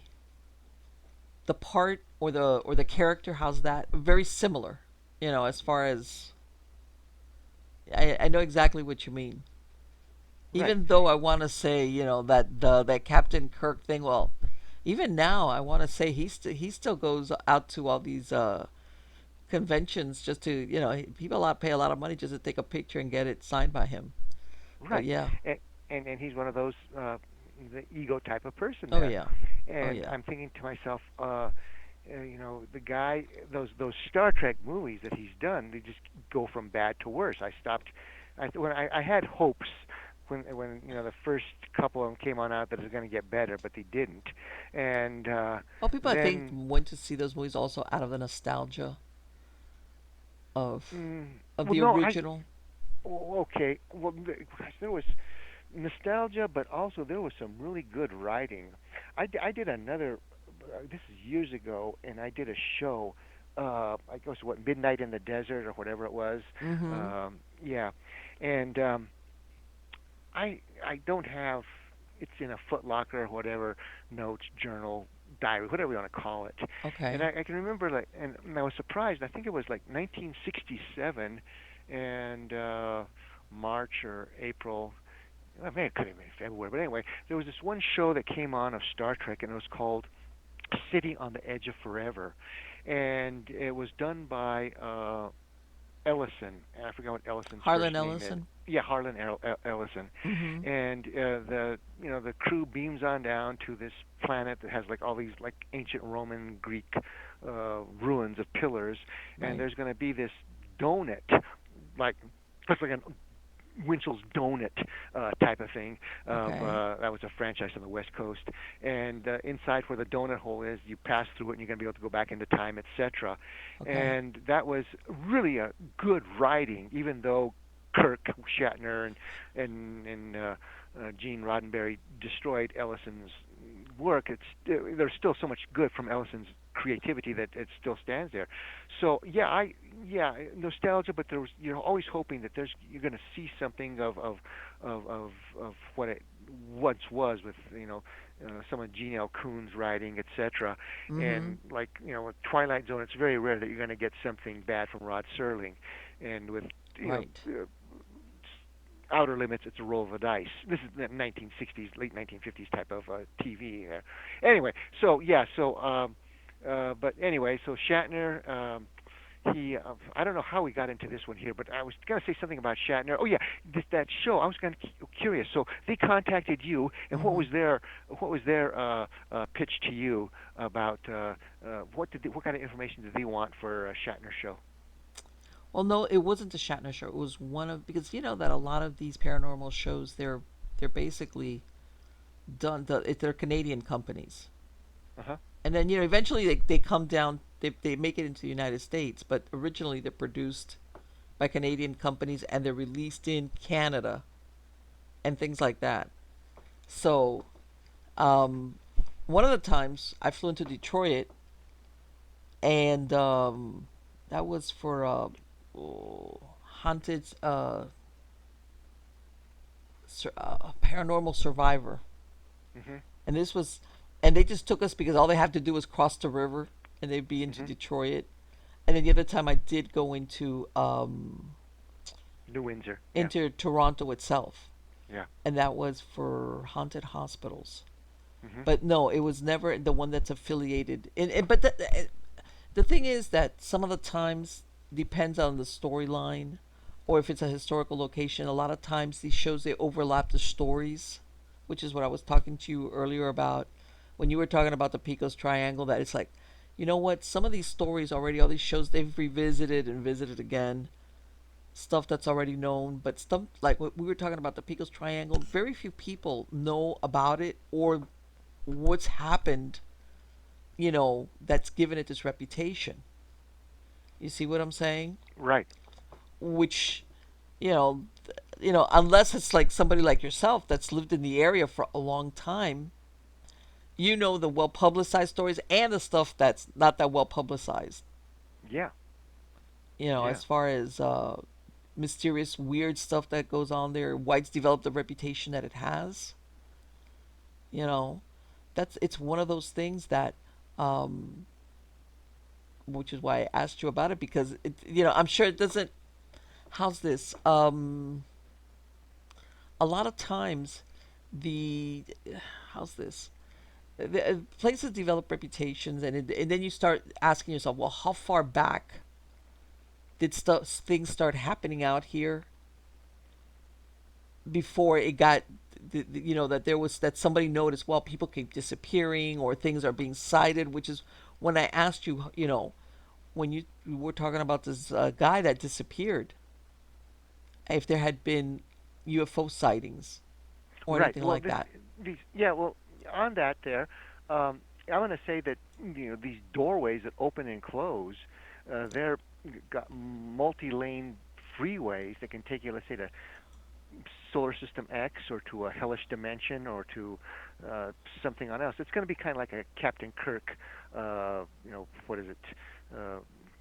part or the character. How's that? Very similar, as far as I know exactly what you mean. right. Even though I want to say, that Captain Kirk thing. Well, even now, I want to say he still goes out to all these conventions just to people pay a lot of money just to take a picture and get it signed by him. But Right, yeah, and he's one of those the ego type of person oh there, yeah, oh and yeah. I'm thinking to myself, the guy, those Star Trek movies that he's done, they just go from bad to worse. I stopped, when I had hopes when the first couple of them came on out that it was going to get better, but they didn't, and Well, people I think then. went to see those movies also out of the nostalgia of of Well, the no, original. okay, well, gosh, there was nostalgia, but also there was some really good writing. I did another. This is years ago, and I did a show. I guess what Midnight in the Desert or whatever it was. Mm-hmm. Yeah, and I don't have. It's in a footlocker or whatever, notes, journal, diary, whatever you want to call it. And Okay. I can remember like, and I was surprised. I think it was like 1967, and March or April. I mean, it could have been February, but anyway, there was this one show that came on of Star Trek, and it was called City on the Edge of Forever, and it was done by Ellison. I forgot what Ellison's first Harlan name is. Ellison. Yeah, Harlan Ellison, Mm-hmm. and the crew beams on down to this planet that has like all these like ancient Roman Greek ruins of pillars, and Right. there's going to be this donut, like looks like a Winchell's Donut type of thing. Okay. That was a franchise on the West Coast, and inside where the donut hole is, you pass through it, and you're going to be able to go back into time, etc. Okay. And that was really a good writing, even though Kirk Shatner and Gene Roddenberry destroyed Ellison's work, there's still so much good from Ellison's creativity that it still stands there. So nostalgia, but there was, you're always hoping that you're going to see something of what it once was with some of Gene L. Coon's writing, etc. Mm-hmm. And like with Twilight Zone, it's very rare that you're going to get something bad from Rod Serling, and with you know. Right. Outer Limits, it's a roll of the dice. This is the 1960s, late 1950s type of TV. Anyway, so yeah, but anyway, so Shatner, he, I don't know how we got into this one here, but I was going to say something about Shatner. Oh yeah, that show. I was kind of curious. So they contacted you, and Mm-hmm. what was their pitch to you about what kind of information did they want for a Shatner show? Well, no, it wasn't the Shatner show. It was one of, because you know that a lot of these paranormal shows, they're basically done. They're Canadian companies, Uh huh. and then eventually they come down. They make it into the United States, but originally they're produced by Canadian companies and they're released in Canada and things like that. So, um, one of the times I flew into Detroit, and that was for haunted paranormal survivor, Mhm. and this was, and they just took us because all they have to do is cross the river, and they'd be into Mhm. Detroit. And then the other time I did go New Windsor. Yeah. into Toronto itself, Yeah. and that was for haunted hospitals. Mhm. But no, it was never the one that's affiliated. But the thing is that some of the times depends on the storyline, or if it's a historical location. A lot of times these shows they overlap the stories, which is what I was talking to you earlier about when you were talking about the Pecos Triangle. That it's like, you know what? Some of these stories already, all these shows they've revisited and visited again, stuff that's already known. But stuff like what we were talking about the Pecos Triangle, very few people know about it or what's happened. That's given it this reputation. You see what I'm saying? Right. Which, you know, unless it's like somebody like yourself that's lived in the area for a long time, the well publicized stories and the stuff that's not that well publicized. Yeah. Yeah. As far as mysterious, weird stuff that goes on there, why it's developed the reputation that it has. You know, it's one of those things that, um, which is why I asked you about it because I'm sure it doesn't. How's this? A lot of times, the how's this? Places develop reputations, and then you start asking yourself, well, how far back did things start happening out here before it got, that there was that somebody noticed, well, people keep disappearing or things are being cited, which is when I asked you, when you were talking about this guy that disappeared, if there had been UFO sightings or Right. anything Well, like that. yeah. Well, on that there, I want to say that these doorways that open and close, they're got multi-lane freeways that can take you, let's say, to solar system X or to a hellish dimension or to uh, something on else. It's going to be kind of like a Captain Kirk. What is it? Uh,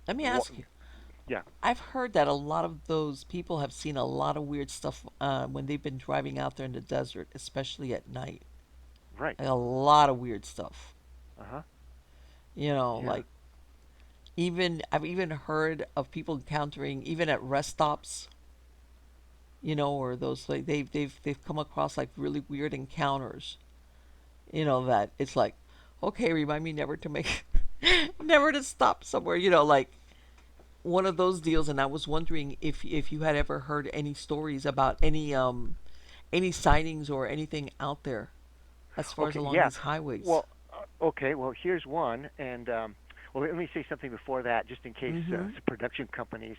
Let me wa- ask you. yeah. I've heard that a lot of those people have seen a lot of weird stuff when they've been driving out there in the desert, especially at night. Right. Like a lot of weird stuff. Uh huh. Yeah. Like even I've even heard of people encountering even at rest stops, or those like they've come across like really weird encounters. That it's like, okay, remind me never to make never to stop somewhere. Like one of those deals. And I was wondering if you had ever heard any stories about any sightings or anything out there as far as Okay, along yeah. these highways. Well, okay. Well, here's one, and well, let me say something before that, just in case Mm-hmm. production companies.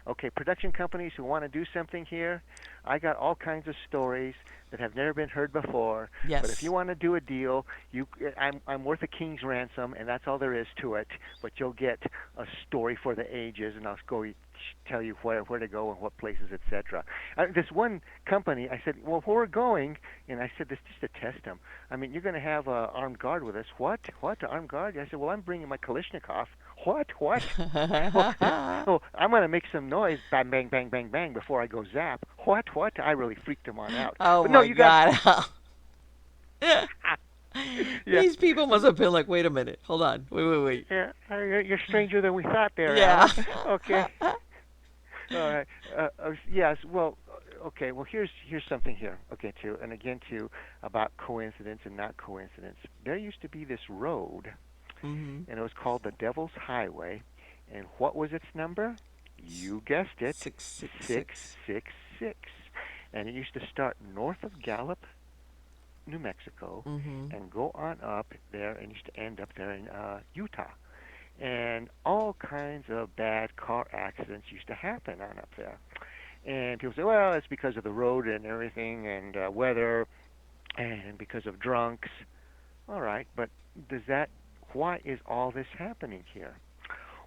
Okay, production companies who want to do something here, I got all kinds of stories that have never been heard before. But if you Yes. want to do a deal, I'm worth a king's ransom, and that's all there is to it. But you'll get a story for the ages, and I'll go tell you where to go and what places, etc. This one company, I said, well, where we're going, and I said this just to test them. I mean, you're going to have a armed guard with us. What? What? Armed guard? I said, well, I'm bringing my Kalashnikov. What? What? Well, oh, I'm going to make some noise, bang, bang, bang, bang, bang, before I go zap. What? What? I really freaked them on out. Oh But no, my you got. God. Yeah, These people must have been like, wait a minute, hold on, wait, wait, wait. yeah. You're stranger than we thought, there, Yeah. Alan. Okay. All right. Yes. Well. Okay. Well, here's something here. Okay. Too, and again too, about coincidence and not coincidence. There used to be this road, Mhm. and it was called the Devil's Highway. And what was its number? You guessed it, 666. 666. And it used to start north of Gallup, New Mexico, Mhm. and go on up there, and used to end up there in Utah. And all kinds of bad car accidents used to happen on up there. And people say, well, it's because of the road and everything, and weather, and because of drunks. All right, but does that? Why is all this happening here?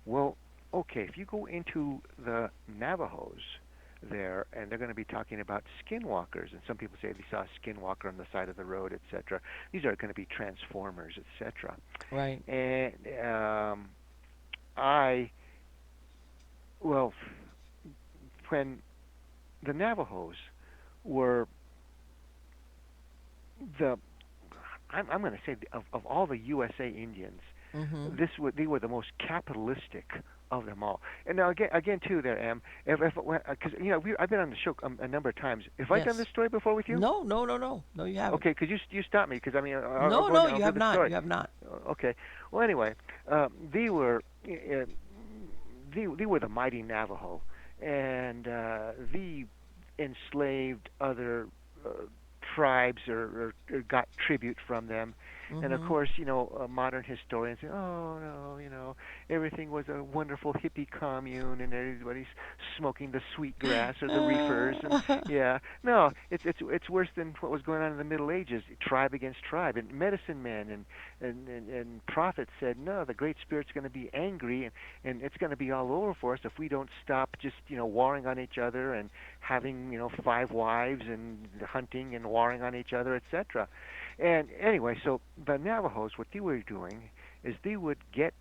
Well, okay, if you go into the Navajos there, and they're going to be talking about skinwalkers, and some people say they saw a skinwalker on the side of the road, etc. These are going to be transformers, etc. Right. And I, well, when the Navajos were the, I'm going to say of all the USA Indians, Mhm. they were the most capitalistic of them all. And now again too, there am, if because I've been on the show a number of times. Have I done Yes. this story before with you? No, no, no, no, no. You haven't. Okay, could you stop me? Because I mean, No, no, I'll you do have the not. story. You have not. Okay. Well, anyway, they were they were the mighty Navajo, and they enslaved other tribes or got tribute from them. And of Mhm. course, modern historians say, "Oh no, everything was a wonderful hippie commune, and everybody's smoking the sweet grass or the reefers." And yeah, no, it's worse than what was going on in the Middle Ages, tribe against tribe, and medicine men and prophets said, "No, the Great Spirit's going to be angry, and it's going to be all over for us if we don't stop just warring on each other and having five wives and hunting and warring on each other, etc." And anyway, so the Navajos, what they were doing is they would get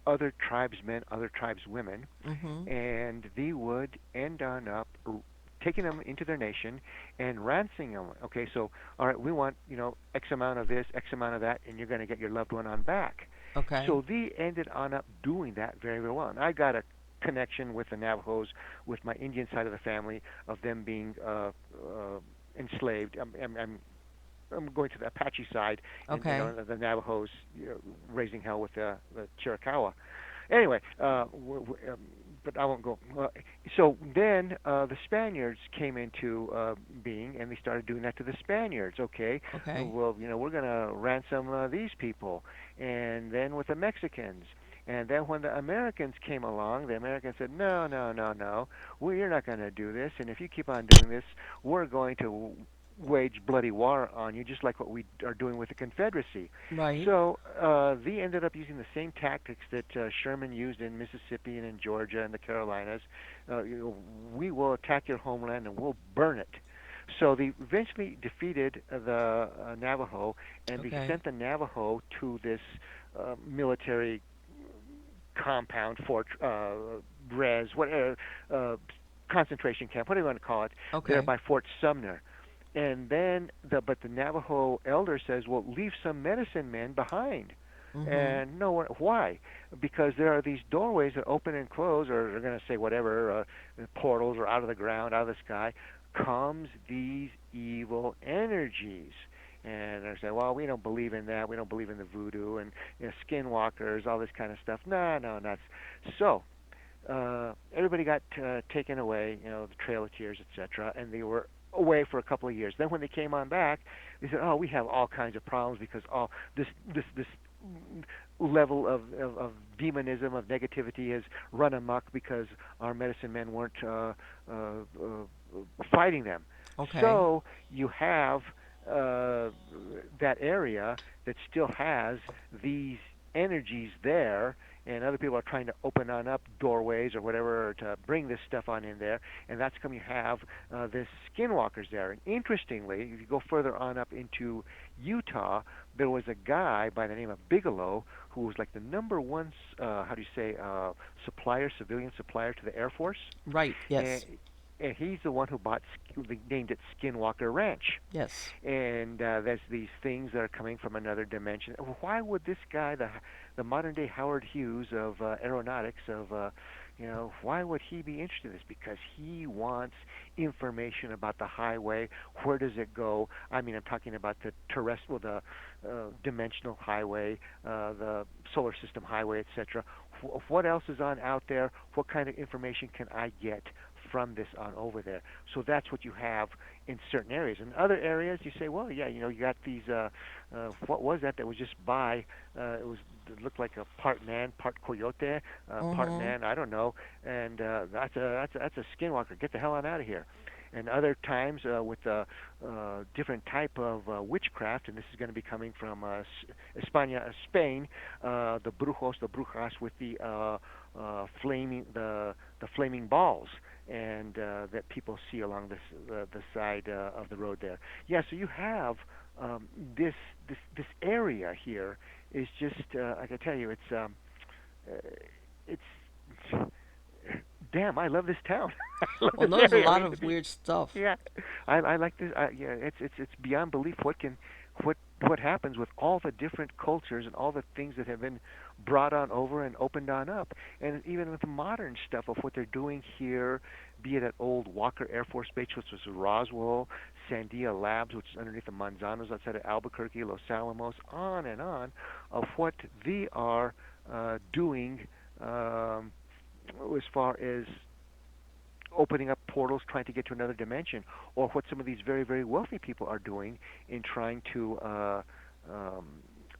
other tribesmen, other tribeswomen, Mhm. and they would end on up taking them into their nation and ransoming them. Okay, so all right, we want X amount of this, X amount of that, and you're going to get your loved one on back. Okay. So they ended on up doing that very, very well. And I got a connection with the Navajos, with my Indian side of the family, of them being enslaved. I'm going to the Apache side, and Okay. the Navajos raising hell with the Chiricahua. Anyway, but I won't go. So then the Spaniards came into being, and they started doing that to the Spaniards. Okay, Okay. well, we're going to ransom these people, and then with the Mexicans. And then when the Americans came along, the Americans said, "No, no, no, no, we're not going to do this. And if you keep on doing this, we're going to wage bloody war on you, just like what we are doing with the Confederacy." Right. So they ended up using the same tactics that Sherman used in Mississippi and in Georgia and the Carolinas. We will attack your homeland and we'll burn it. So they eventually defeated the Navajo, and they Okay. sent the Navajo to this military compound, fort, res, whatever, concentration camp, whatever you want to call it, there Okay. by Fort Sumner. And then the Navajo elder says, "Well, leave some medicine men behind." Mhm. And no, why? Because there are these doorways that open and close, or they're going to say whatever, portals, or out of the ground, out of the sky, comes these evil energies. And they say, "Well, we don't believe in that. We don't believe in the voodoo and skinwalkers, all this kind of stuff." No, no, nuts. So everybody got taken away, the Trail of Tears, etc., and they were away for a couple of years. Then when they came on back, they said, "Oh, we have all kinds of problems because all this level of demonism, of negativity has run amok because our medicine men weren't fighting them." Okay. So you have that area that still has these energies there, and other people are trying to open on up doorways or whatever to bring this stuff on in there, and that's come you have this skinwalkers there. And interestingly, if you go further on up into Utah, there was a guy by the name of Bigelow who was like the number one, how do you say, supplier, civilian supplier to the Air Force, Right. and Yes. and he's the one who named it Skinwalker Ranch. Yes. And there's these things that are coming from another dimension. Why would this guy, the modern day Howard Hughes of aeronautics, why would he be interested in this? Because he wants information about the highway. Where does it go? I mean, I'm talking about the terrestrial, the dimensional highway, the solar system highway, etc. What else is on out there? What kind of information can I get from this on over there? So that's what you have in certain areas. In other areas, you say, well, yeah, you got these. What was that was just by? It looked like a part man, part coyote, part Mm-hmm. man. I don't know. And that's a skinwalker. Get the hell on out of here. And other times with different type of witchcraft, and this is going to be coming from Spain, the brujos, the brujas with the flaming balls, and that people see along the side of the road there. Yeah, so you have this this area here is just I can tell you uh, it's damn, I love this town. I love Well, this no, there's a area. I lot mean, of weird stuff. yeah, I like this. Yeah, it's beyond belief what what happens with all the different cultures and all the things that have been brought on over and opened on up, and even with the modern stuff of what they're doing here, be it at old Walker Air Force Base, which was Roswell, Sandia Labs, which is underneath the Manzanos outside of Albuquerque, Los Alamos, on and on, of what they are doing as far as opening up portals trying to get to another dimension, or what some of these very, very wealthy people are doing in trying to um,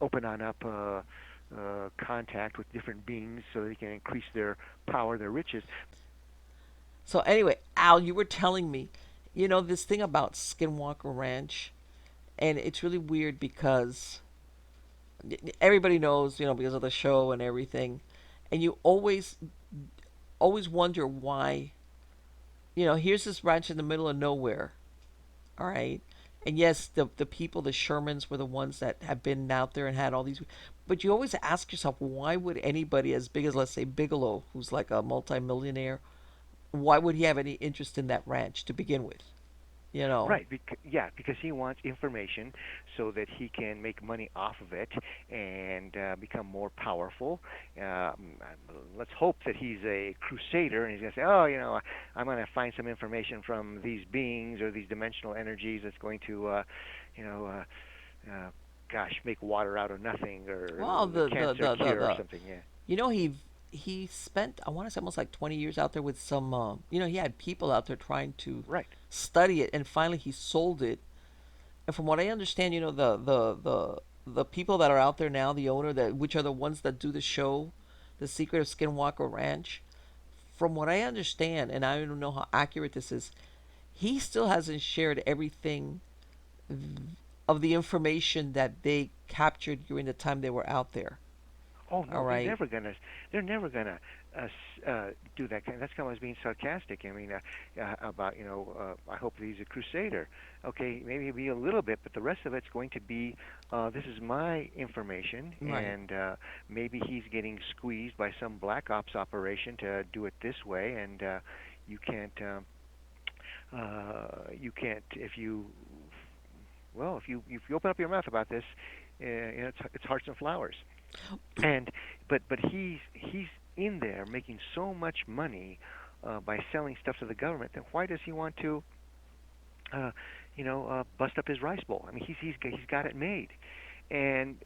open on up contact with different beings so they can increase their power, their riches. So anyway, Al, you were telling me, this thing about Skinwalker Ranch, and it's really weird because everybody knows, because of the show and everything, and you always wonder why. Here's this ranch in the middle of nowhere. All right. And yes, the people, the Shermans, were the ones that have been out there and had all these. But you always ask yourself, why would anybody as big as, let's say, Bigelow, who's like a multimillionaire, why would he have any interest in that ranch to begin with? You know? Right, yeah, because he wants information so that he can make money off of it and become more powerful. Let's hope that he's a crusader and he's going to say, oh, I'm going to find some information from these beings or these dimensional energies that's going to, you know, uh, gosh, make water out of nothing or Well, the cancer cure or something. Yeah. you know, he spent, I want to say, almost like 20 years out there with some, he had people out there trying to Right. study it, and finally he sold it. And from what I understand, the people that are out there now, the owner, that which are the ones that do the show, The Secret of Skinwalker Ranch, from what I understand, and I don't know how accurate this is, he still hasn't shared everything of the information that they captured during the time they were out there. Oh All no, right. they're never gonna do that. That's kind of was being sarcastic. I mean, about I hope he's a crusader. Okay, maybe he'll be a little bit, but the rest of it's going to be, this is my information, Right. and maybe he's getting squeezed by some black ops operation to do it this way, and you can't, you can't if you, well, if you open up your mouth about this, it's hearts and flowers. And but he's in there making so much money by selling stuff to the government. Then why does he want to uh, bust up his rice bowl? I mean, he's got it made. And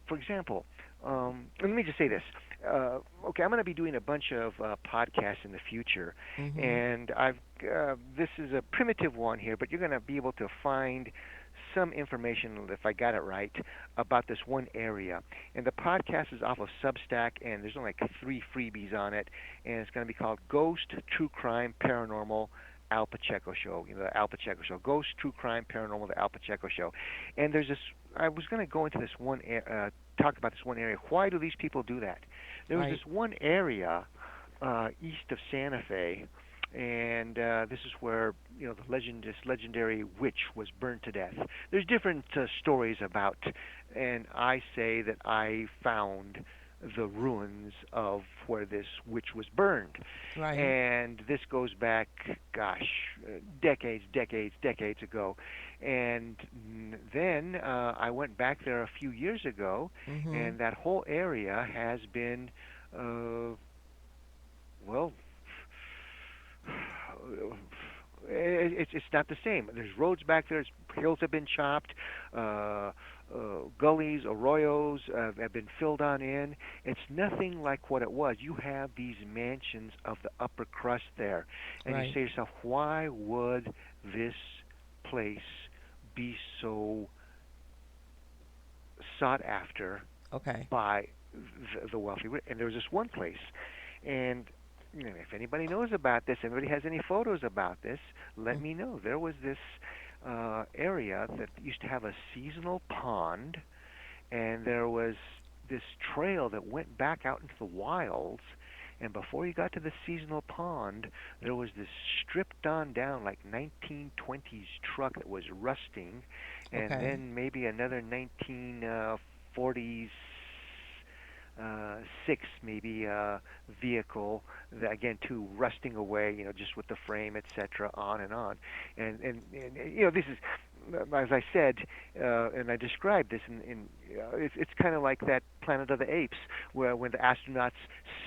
for example, let me just say this. Okay, I'm going to be doing a bunch of podcasts in the future, Mm-hmm. and I've this is a primitive one here, but you're going to be able to find some information, if I got it right, about this one area. And the podcast is off of Substack, and there's only like 3 freebies on it, and it's going to be called Ghost, True Crime, Paranormal, Al Pacheco Show. The Al Pacheco Show. Ghost, True Crime, Paranormal, the Al Pacheco Show. And there's this. I was going to go into this one talk about this one area. Why do these people do that? There was Right. this one area east of Santa Fe, and this is where this legendary witch was burned to death. There's different stories about, and I say that I found the ruins of where this witch was burned, Right. and this goes back, gosh, decades, decades, decades ago. And then I went back there a few years ago, Mhm. and that whole area has been well, it's not the same. There's roads back there. Hills have been chopped. Uh, Gullies, arroyos have been filled on in. It's nothing like what it was. You have these mansions of the upper crust there, and you Right. say to yourself, why would this place be so sought after Okay. by the wealthy? And there was this one place, and if anybody knows about this, anybody has any photos about this, let Mm. me know. There was this area that used to have a seasonal pond, and there was this trail that went back out into the wilds. And before you got to the seasonal pond, there was this stripped on down like 1920s truck that was rusting, and Okay. then maybe another 1940s six maybe vehicle that, again, too, rusting away, just with the frame, etc., on and on. And this is, as I said, and I described this it's kind of like that Planet of the Apes, where when the astronauts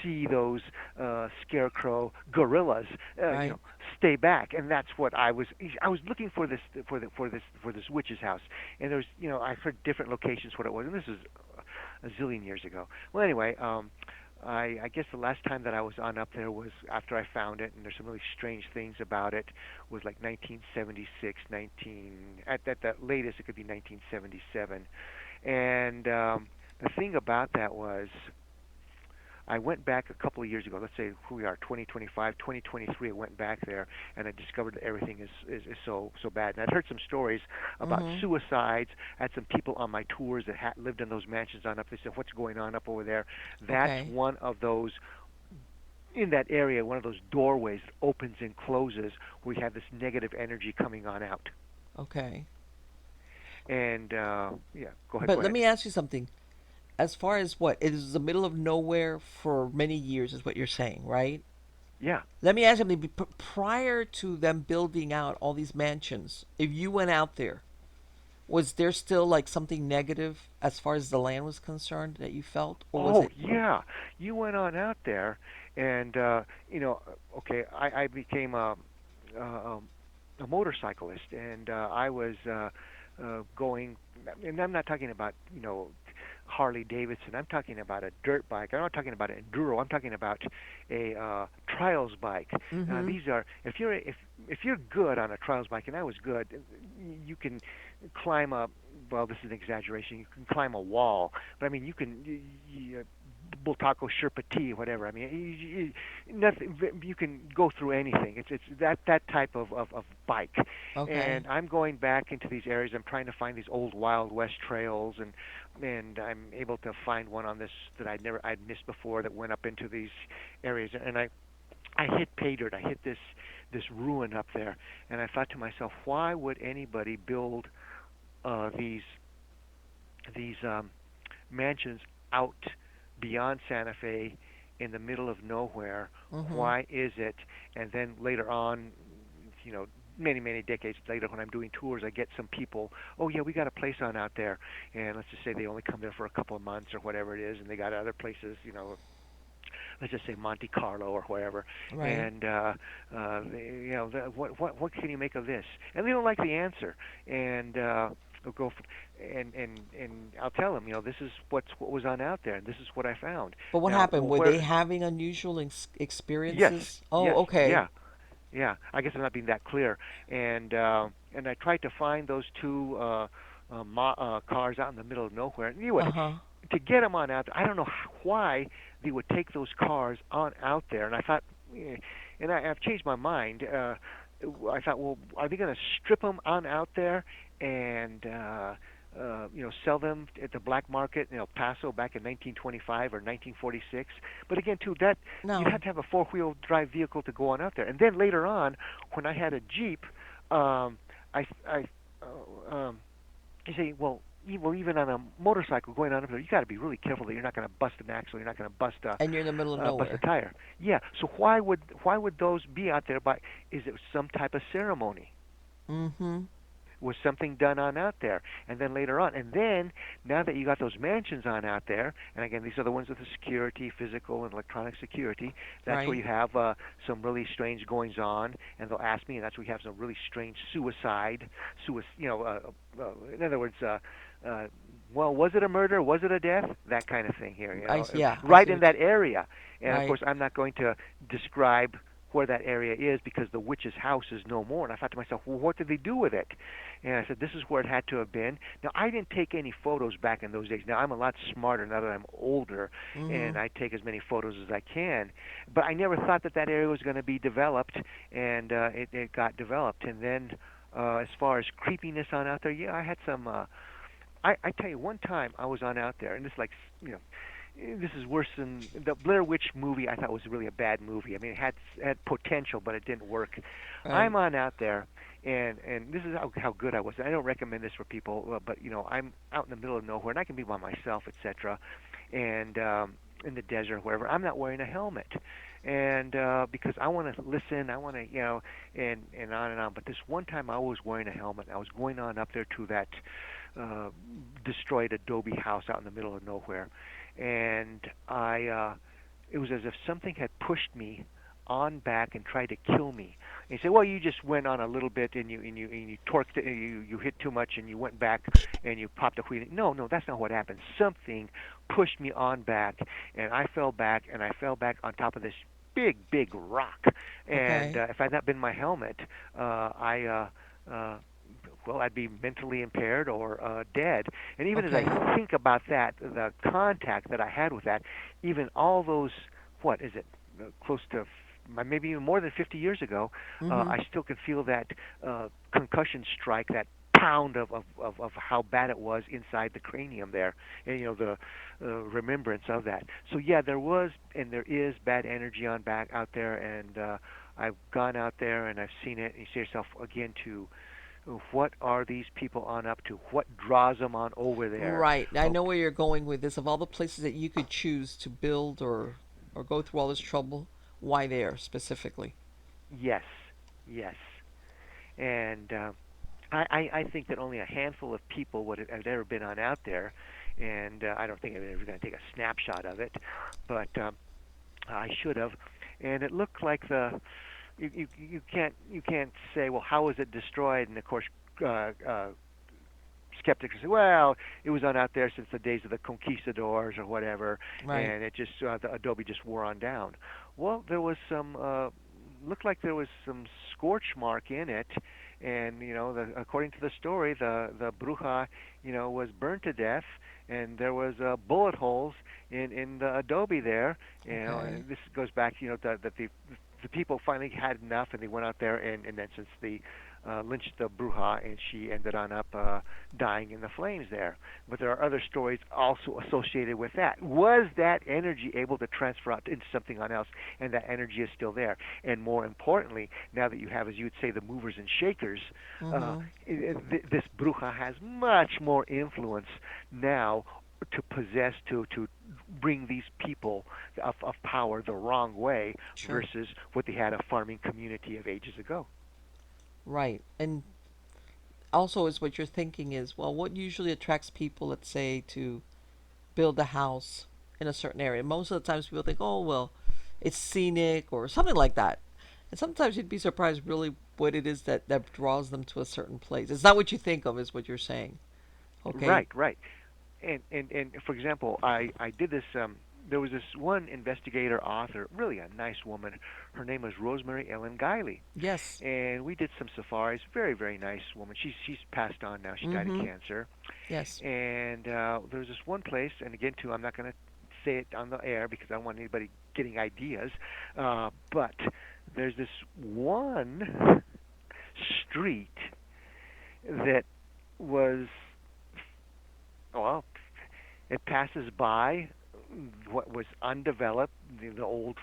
see those scarecrow gorillas, Right. stay back. And that's what I was looking for, this for this witch's house. And there's, I've heard different locations what it was, and this is a zillion years ago. Well, anyway, I guess the last time that I was on up there was after I found it, and there's some really strange things about it. Was like 1976, 19 at the latest it could be 1977, and the thing about that was I went back a couple of years ago. Let's say who we are, 2025, 2023. I went back there and I discovered that everything is so bad. And I'd heard some stories about Mhm. suicides. I had some people on my tours that had lived in those mansions on up. They said, "What's going on up over there?" That's Okay. one of those in that area. One of those doorways that opens and closes, where you have this negative energy coming on out. Okay. And yeah, go ahead. But Go let ahead. me ask you something. As far as what it is, the middle of nowhere for many years, is what you're saying, right? Yeah. Let me ask you something. Prior to them building out all these mansions, if you went out there, was there still like something negative as far as the land was concerned that you felt, or was Oh it yeah, you went on out there, and okay, I became a, a motorcyclist, and I was going, and I'm not talking about Harley Davidson. I'm talking about a dirt bike. I'm not talking about an enduro. I'm talking about a trials bike. mm-hmm. These are if you're good on a trials bike, and I was good, you can climb up. Well, this is an exaggeration. You can climb a wall, but I mean, you can Bultaco Sherpa T, whatever. I mean, nothing. You can go through anything. It's that type of bike. Okay. And I'm going back into these areas. I'm trying to find these old Wild West trails, and I'm able to find one on this that I'd missed before that went up into these areas. And I hit pay dirt. I hit this ruin up there, and I thought to myself, why would anybody build these these mansions out beyond Santa Fe in the middle of nowhere? Mm-hmm. Why is it? And then later on, many decades later, when I'm doing tours, I get some people. Oh yeah, we got a place on out there, and let's just say they only come there for a couple of months or whatever it is, and they got other places, let's just say Monte Carlo or wherever, Right. and what can you make of this? And they don't like the answer, and they'll go and I'll tell them, this is what was on out there, and this is what I found. But what Now, happened? Were they where? having unusual Yes, experiences? Oh, yes, okay. yeah, yeah. I guess I'm not being that clear, and I tried to find those two cars out in the middle of nowhere. And Uh huh. to get them on out there, I don't know why they would take those cars on out there. And I thought, and I've changed my mind. I thought, well, are they going to strip them on out there and sell them at the black market in El Paso back in 1925 or 1946. But again, too, that you No. had to have a four-wheel drive vehicle to go on out there. And then later on, when I had a Jeep, I you say, well, even on a motorcycle going on up there, you got to be really careful that you're not going to bust an axle, you're not going to And you're in the middle of bust a nowhere. tire. Yeah. So why would those be out there? By is it some type of ceremony? Mm-hmm. Was something done on out there? And then later on, and then now that you got those mansions on out there, and again, these are the ones with the security, physical and electronic security. That's where Right. you have some really strange goings on, and they'll ask me, and that's where you have some really strange in other words, uh, well, was it a murder? Was it a death? That kind of thing here, Yeah, I right see in what you. that area. And of Right. course, I'm not going to describe where that area is because the witch's house is no more. And I thought to myself, well, what did they do with it? And I said, this is where it had to have been. Now, I didn't take any photos back in those days. Now, I'm a lot smarter now that I'm older, Mm-hmm. and I take as many photos as I can. But I never thought that that area was going to be developed, and it got developed. And then, as far as creepiness on out there, yeah, I had some. I tell you, one time I was on out there, and this like this is worse than the Blair Witch movie. I thought was really a bad movie. I mean, it had potential, but it didn't work. Right. I'm on out there, and this is how good I was. I don't recommend this for people, but I'm out in the middle of nowhere, and I can be by myself, etc. And in the desert, wherever. I'm not wearing a helmet, and because I want to listen, I want to, and on and on. But this one time, I was wearing a helmet. I was going on up there to that uh, destroyed adobe house out in the middle of nowhere, and it was as if something had pushed me on back and tried to kill me. And you say, well, you just went on a little bit and you torqued it, and you hit too much and you went back and you popped a wheel. No, no, that's not what happened. Something pushed me on back, and I fell back, and I fell back on top of this big rock. And Okay. if I had not been my helmet, I well, I'd be mentally impaired or dead. And even as Okay. I think about that, the contact that I had with that, even all those, what is it, close to maybe even more than 50 years ago, Mm-hmm. I still can feel that concussion strike, that pound of how bad it was inside the cranium there, and the remembrance of that. So yeah, there was and there is bad energy on back out there, and I've gone out there and I've seen it. And you see yourself again to what are these people on up to? What draws them on over there? Right. I know Okay. where you're going with this. Of all the places that you could choose to build or go through all this trouble, why there specifically? Yes, yes. And I think that only a handful of people would have ever been on out there, and I don't think I'm ever going to take a snapshot of it, but I should have. And it looked like you can't say, well, how was it destroyed? And of course, uh, uh, skeptics say, well, it was on out there since the days of the conquistadors or whatever, Right. and it just the adobe just wore on down. Well, there was some looked like there was some scorch mark in it, and according to the story, the bruja was burned to death, and there was bullet holes in the adobe there. Okay. And this goes back, that the people finally had enough, and they went out there and in essence the lynched the bruja, and she ended on up dying in the flames there. But there are other stories also associated with that. Was that energy able to transfer out into something else, and that energy is still there? And more importantly, now that you have, as you would say, the movers and shakers, uh, Mm-hmm. this bruja has much more influence now to possess, to bring these people of power the wrong way Sure. versus what they had a farming community of ages ago. Right. And also is what you're thinking is, well, what usually attracts people, let's say, to build a house in a certain area? Most of the times people think, oh, well, it's scenic or something like that. And sometimes you'd be surprised really what it is that draws them to a certain place. It's not what you think of, is what you're saying. Okay. Right, right. And for example, I did this. There was this one investigator author, really a nice woman. Her name was Rosemary Ellen Guiley, Yes. and we did some safaris. Very nice woman. She's passed on now. She died of Mm-hmm. cancer. Yes. And there was this one place, and again too, I'm not going to say it on the air because I don't want anybody getting ideas. But there's this one street that was Well, it passes by what was undeveloped, the old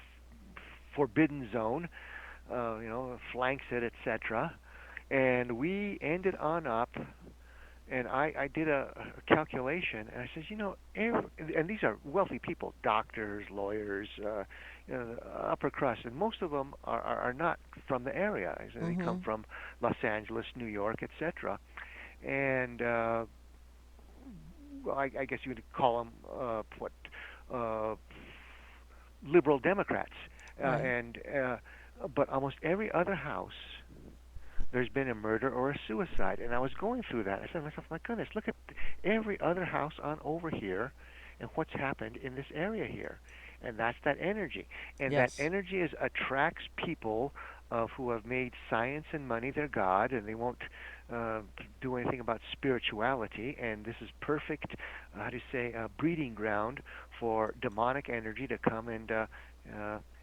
forbidden zone, flanks it, etc. And we ended on up, and I did a calculation, and I said, and these are wealthy people, doctors, lawyers, upper crust, and most of them are not from the area. I said they come Mhm. from Los Angeles, New York, etc. And well, I guess you would call them what uh, liberal Democrats, Right. and but almost every other house there's been a murder or a suicide. And I was going through that. I said to myself, my goodness, look at every other house on over here and what's happened in this area here. And that's that energy. And that Yes. energy attracts people who have made science and money their god, and they won't uh, do anything about spirituality. And this is perfect, how do you say, breeding ground for demonic energy to come and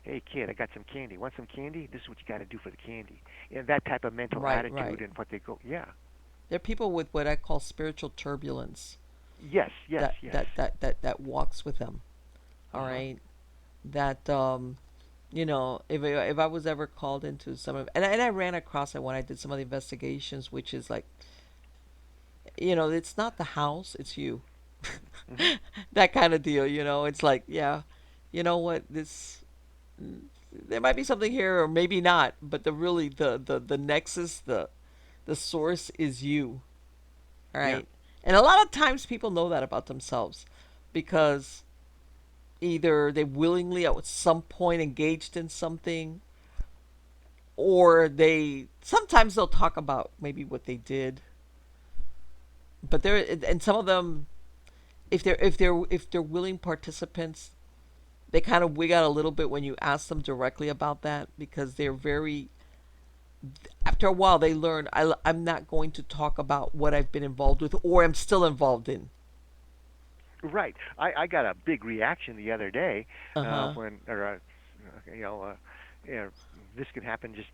hey kid, I got some candy. Want some candy? This is what you got to do for the candy. And that type of mental Right. attitude Right. and what they go, yeah, They're people with what I call spiritual turbulence yes, yes, that yes, that walks with them. uh All huh, right. That if I was ever called into some of, and I ran across it when I did some of the investigations, which is like, it's not the house, it's you. mhm, That kind of deal, it's like, yeah, you know what, this, there might be something here or maybe not, but the nexus, the source is you. All yeah, right. And a lot of times people know that about themselves because either they willingly at some point engaged in something, or they sometimes they'll talk about maybe what they did, but they're, and some of them, if they're willing participants, they kind of wig out a little bit when you ask them directly about that, because they're very, after a while they learn, I'm not going to talk about what I've been involved with or I'm still involved in. right. I got a big reaction the other day Uh-huh. when, or you know, uh, yeah, this can happen just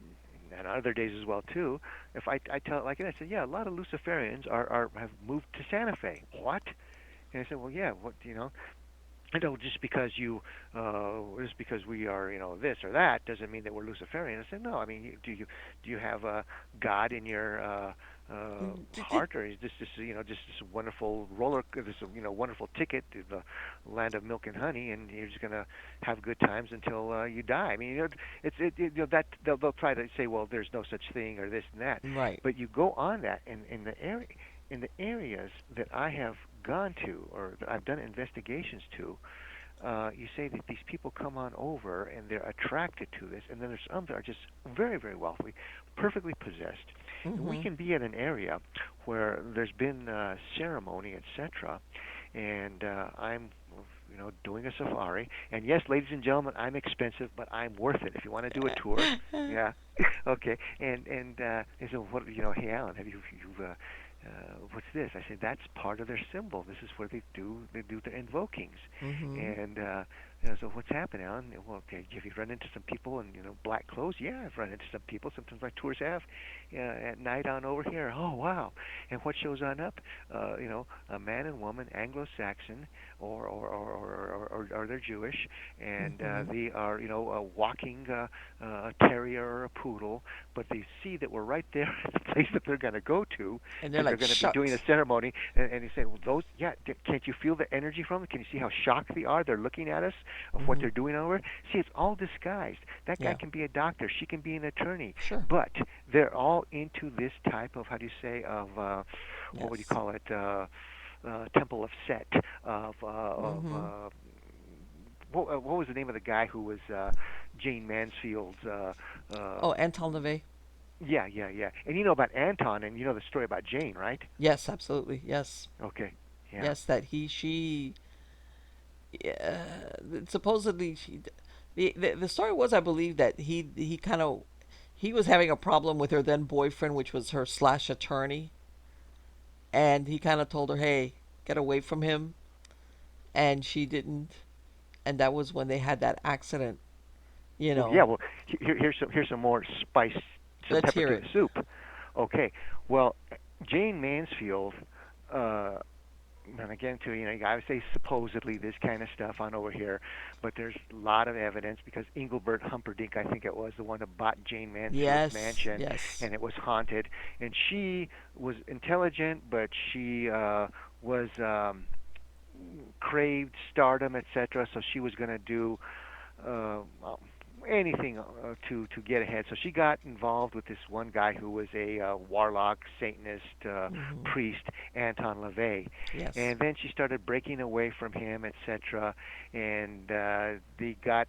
on other days as well too. If I tell it like it, I said, yeah, a lot of Luciferians are have moved to Santa Fe. What? And I said, well, yeah, what just because just because we are, this or that doesn't mean that we're Luciferian. I said, no. I mean, do you have God in your heart, or is this just just this wonderful this wonderful ticket to the land of milk and honey, and you're just gonna have good times until you die? I mean, that they'll try to say, well, there's no such thing or this and that, Right. but you go on that in the areas that I have gone to or that I've done investigations to, you say that these people come on over and they're attracted to this, and then there's some that are just very, very wealthy, perfectly possessed, and we Mm-hmm. can be at an area where there's been ceremony, etc., and I'm doing a safari, and yes, ladies and gentlemen, I'm expensive, but I'm worth it. If you want to do a tour, yeah, okay, and so what, hey Alan, have you what's this? I said, that's part of their symbol. This is where they do their invokings. Mm-hmm. And so what's happened, Alan? Well, okay, have you run into some people in black clothes? Yeah, I've run into some people. Sometimes my tours have at night on over here. Oh wow! And what shows on up? A man and woman, Anglo-Saxon, or they're Jewish, and Mm-hmm. they are walking a terrier or a poodle, but they see that we're right there at the place that they're going to go to And they're because they're like, going to be doing a shucks. ceremony, and he said, well, those, yeah, can't you feel the energy from them? Can you see how shocked they are? They're looking at us of what Mm-hmm. they're doing over. See, it's all disguised. That guy Yeah. can be a doctor, she can be an attorney, Sure. but they're all into this type of, how do you say, of what would you Yes. call it? Temple of Set, of Mm-hmm. what was the name of the guy who was Jane Mansfield's Oh, Anton LaVey. yeah, yeah, yeah. And you know about Anton, and you know the story about Jane, right? Yes, absolutely. Yes. Okay. Yeah. Yes, that she, supposedly the story was, I believe, that he kind of, he was having a problem with her then boyfriend, which was her slash attorney, and he kind of told her, "Hey, get away from him," and she didn't, and that was when they had that accident. You Well, yeah. know, Well, here's some more spice, some let's pepper hear to it. the soup. Okay. Well, Jane Mansfield uh, and again, too, you gotta say supposedly this kind of stuff on over here, but there's a lot of evidence because Engelbert Humperdinck, I think it was the one that bought Jane Mansfield's Yes, mansion, yes. and it was haunted. And she was intelligent, but she was craved stardom, etc. So she was gonna do well, anything to get ahead. So she got involved with this one guy who was a warlock, Satanist, Hmm. priest, Anton LaVey, Yes. and then she started breaking away from him, etc. And they got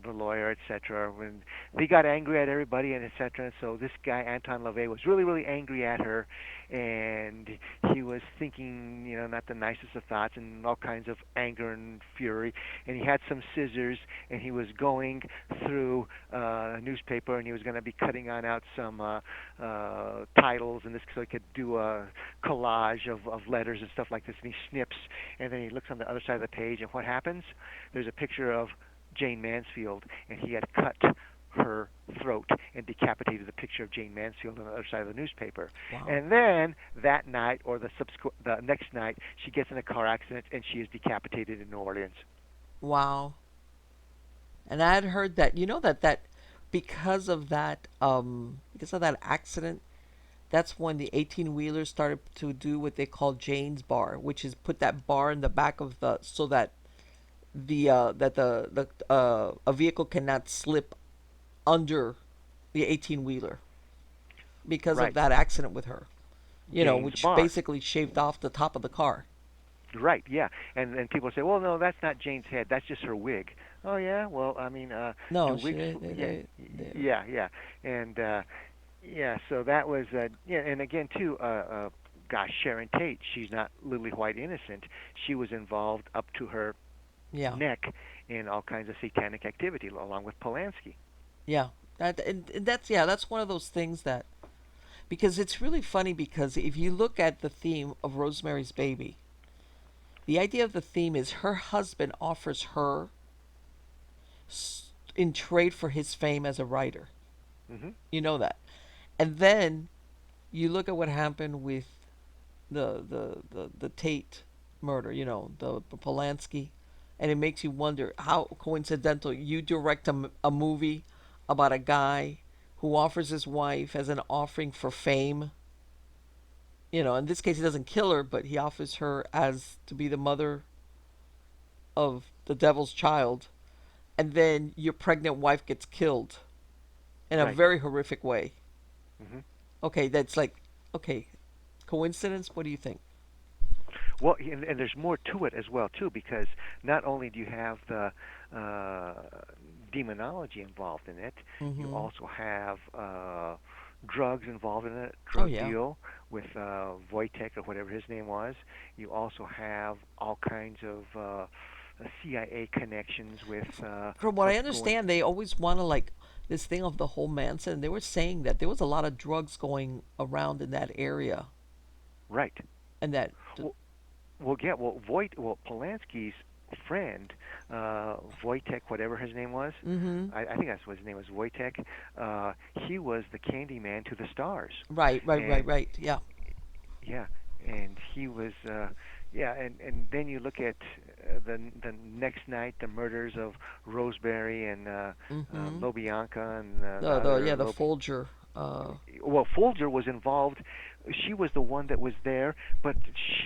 the lawyer, etc. When they got angry at everybody and etc. So this guy Anton LaVey was really, really angry at her, and he was thinking, not the nicest of thoughts and all kinds of anger and fury. And he had some scissors, and he was going through a newspaper, and he was going to be cutting on out some titles and this, so he could do a collage of letters and stuff like this. And he snips, and then he looks on the other side of the page, and what happens? There's a picture of Jane Mansfield, and he had cut her throat and decapitated the picture of Jane Mansfield on the other side of the newspaper. Wow. And then that night or the next night, she gets in a car accident and she is decapitated in New Orleans. Wow. And I had heard that, that because of that accident, that's when the 18 wheelers started to do what they call Jane's bar, which is put that bar in the back of the so that the a vehicle cannot slip under the 18 wheeler because of Right, that accident with her. Jane's Which bar. basically shaved off the top of the car. Right, yeah. And people say, well, no, that's not Jane's head. That's just her wig. Oh yeah, well, I mean, do No, wigs? Yeah, they yeah, yeah. And yeah, so that was yeah. And again, too, gosh, Sharon Tate. She's not Lily White innocent. She was involved up to her yeah, neck in all kinds of satanic activity, along with Polanski. yeah. And that's one of those things that because it's really funny because if you look at the theme of Rosemary's Baby, the idea of the theme is her husband offers her in trade for his fame as a writer. Hmm. You know that. And then you look at what happened with the Tate murder, the Polanski, and it makes you wonder how coincidental you direct a movie about a guy who offers his wife as an offering for fame. In this case, he doesn't kill her, but he offers her as to be the mother of the devil's child, and then your pregnant wife gets killed in a Right. very horrific way. Hmm. Okay, that's like, okay, coincidence? What do you think? Well, and there's more to it as well too, because not only do you have the uh, demonology involved in it, you Mm-hmm. also have drugs involved in it, Oh, drug yeah. deal with Wojtek or whatever his name was. You also have all kinds of CIA connections with From what I what's going understand, they always want to like this thing of the whole Manson. They were saying that there was a lot of drugs going around in that area, right. and that Well, yeah. Well, Polanski's friend, Wojtek, whatever his name was, mm-hmm. I think that's what his name was, Wojtek. He was the candy man to the stars, Right, right, right, and right. Yeah. yeah, and he was, yeah, and then you look at the next night, the murders of Roseberry and Mm-hmm. Lobianca and the The other yeah, the Folger. well, Folger was involved. She was the one that was there, but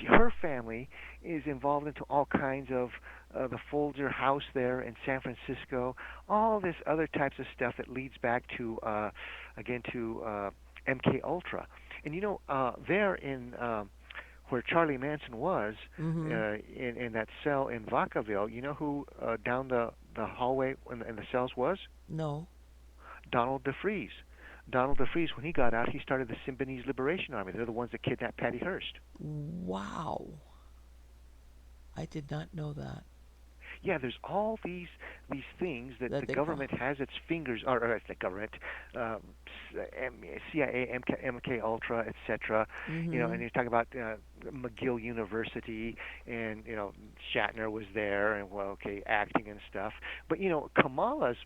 her family is involved into all kinds of the Folger house there in San Francisco. All this other types of stuff that leads back to again to MK Ultra. And there in where Charlie Manson was Mm-hmm. in that cell in Vacaville, you know who down the hallway in the cells was? No. Donald DeFreeze. Donald DeFreeze, when he got out, he started the Symbionese Liberation Army. They're the ones that kidnapped Patty Hearst. Wow. I did not know that. Yeah, there's all these things that That the they call. government has its fingers, or the government, um, CIA, MK Ultra, etc. Mm-hmm. And you're talking about McGill University, and Shatner was there, and well, okay, acting and stuff. But Kamala's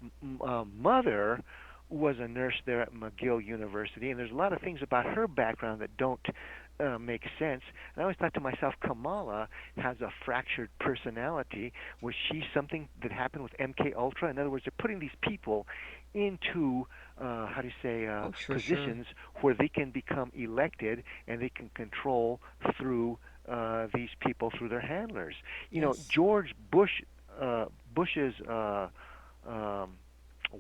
mother was a nurse there at McGill University, and there's a lot of things about her background that don't make sense. And I always thought to myself, Kamala has a fractured personality. Was she something that happened with MK Ultra? In other words, they're putting these people into how do you say Oh, sure, sure. positions where they can become elected and they can control through these people through their handlers. You know, Yes. George Bush's um,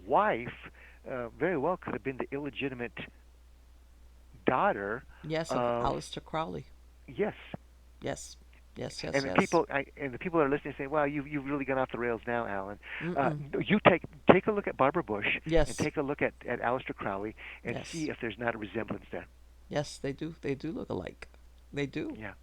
wife very well could have been the illegitimate daughter Yes, of of Aleister Crowley. yes. Yes. Yes, yes, And yes. the people that are listening say, "Well, you've really gone off the rails now, Alan." Mm-mm. You take a look at Barbara Bush and Yes. take a look at Aleister Crowley and see Yes. if there's not a resemblance there. Yes, they do. They do look alike. They do. Yeah,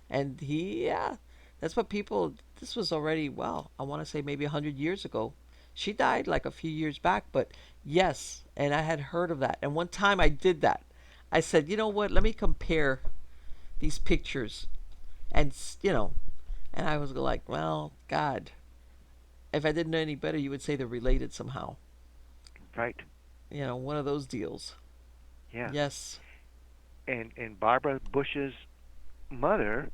And yeah, that's what people, this was already, well, I want to say maybe 100 years ago. She died like a few years back, but yes, and I had heard of that. And one time I did that. I said, you know what, let me compare these pictures. And, and I was like, well, God, if I didn't know any better, you would say they're related somehow. right. One of those deals. Yeah, Yes, and Barbara Bush's mother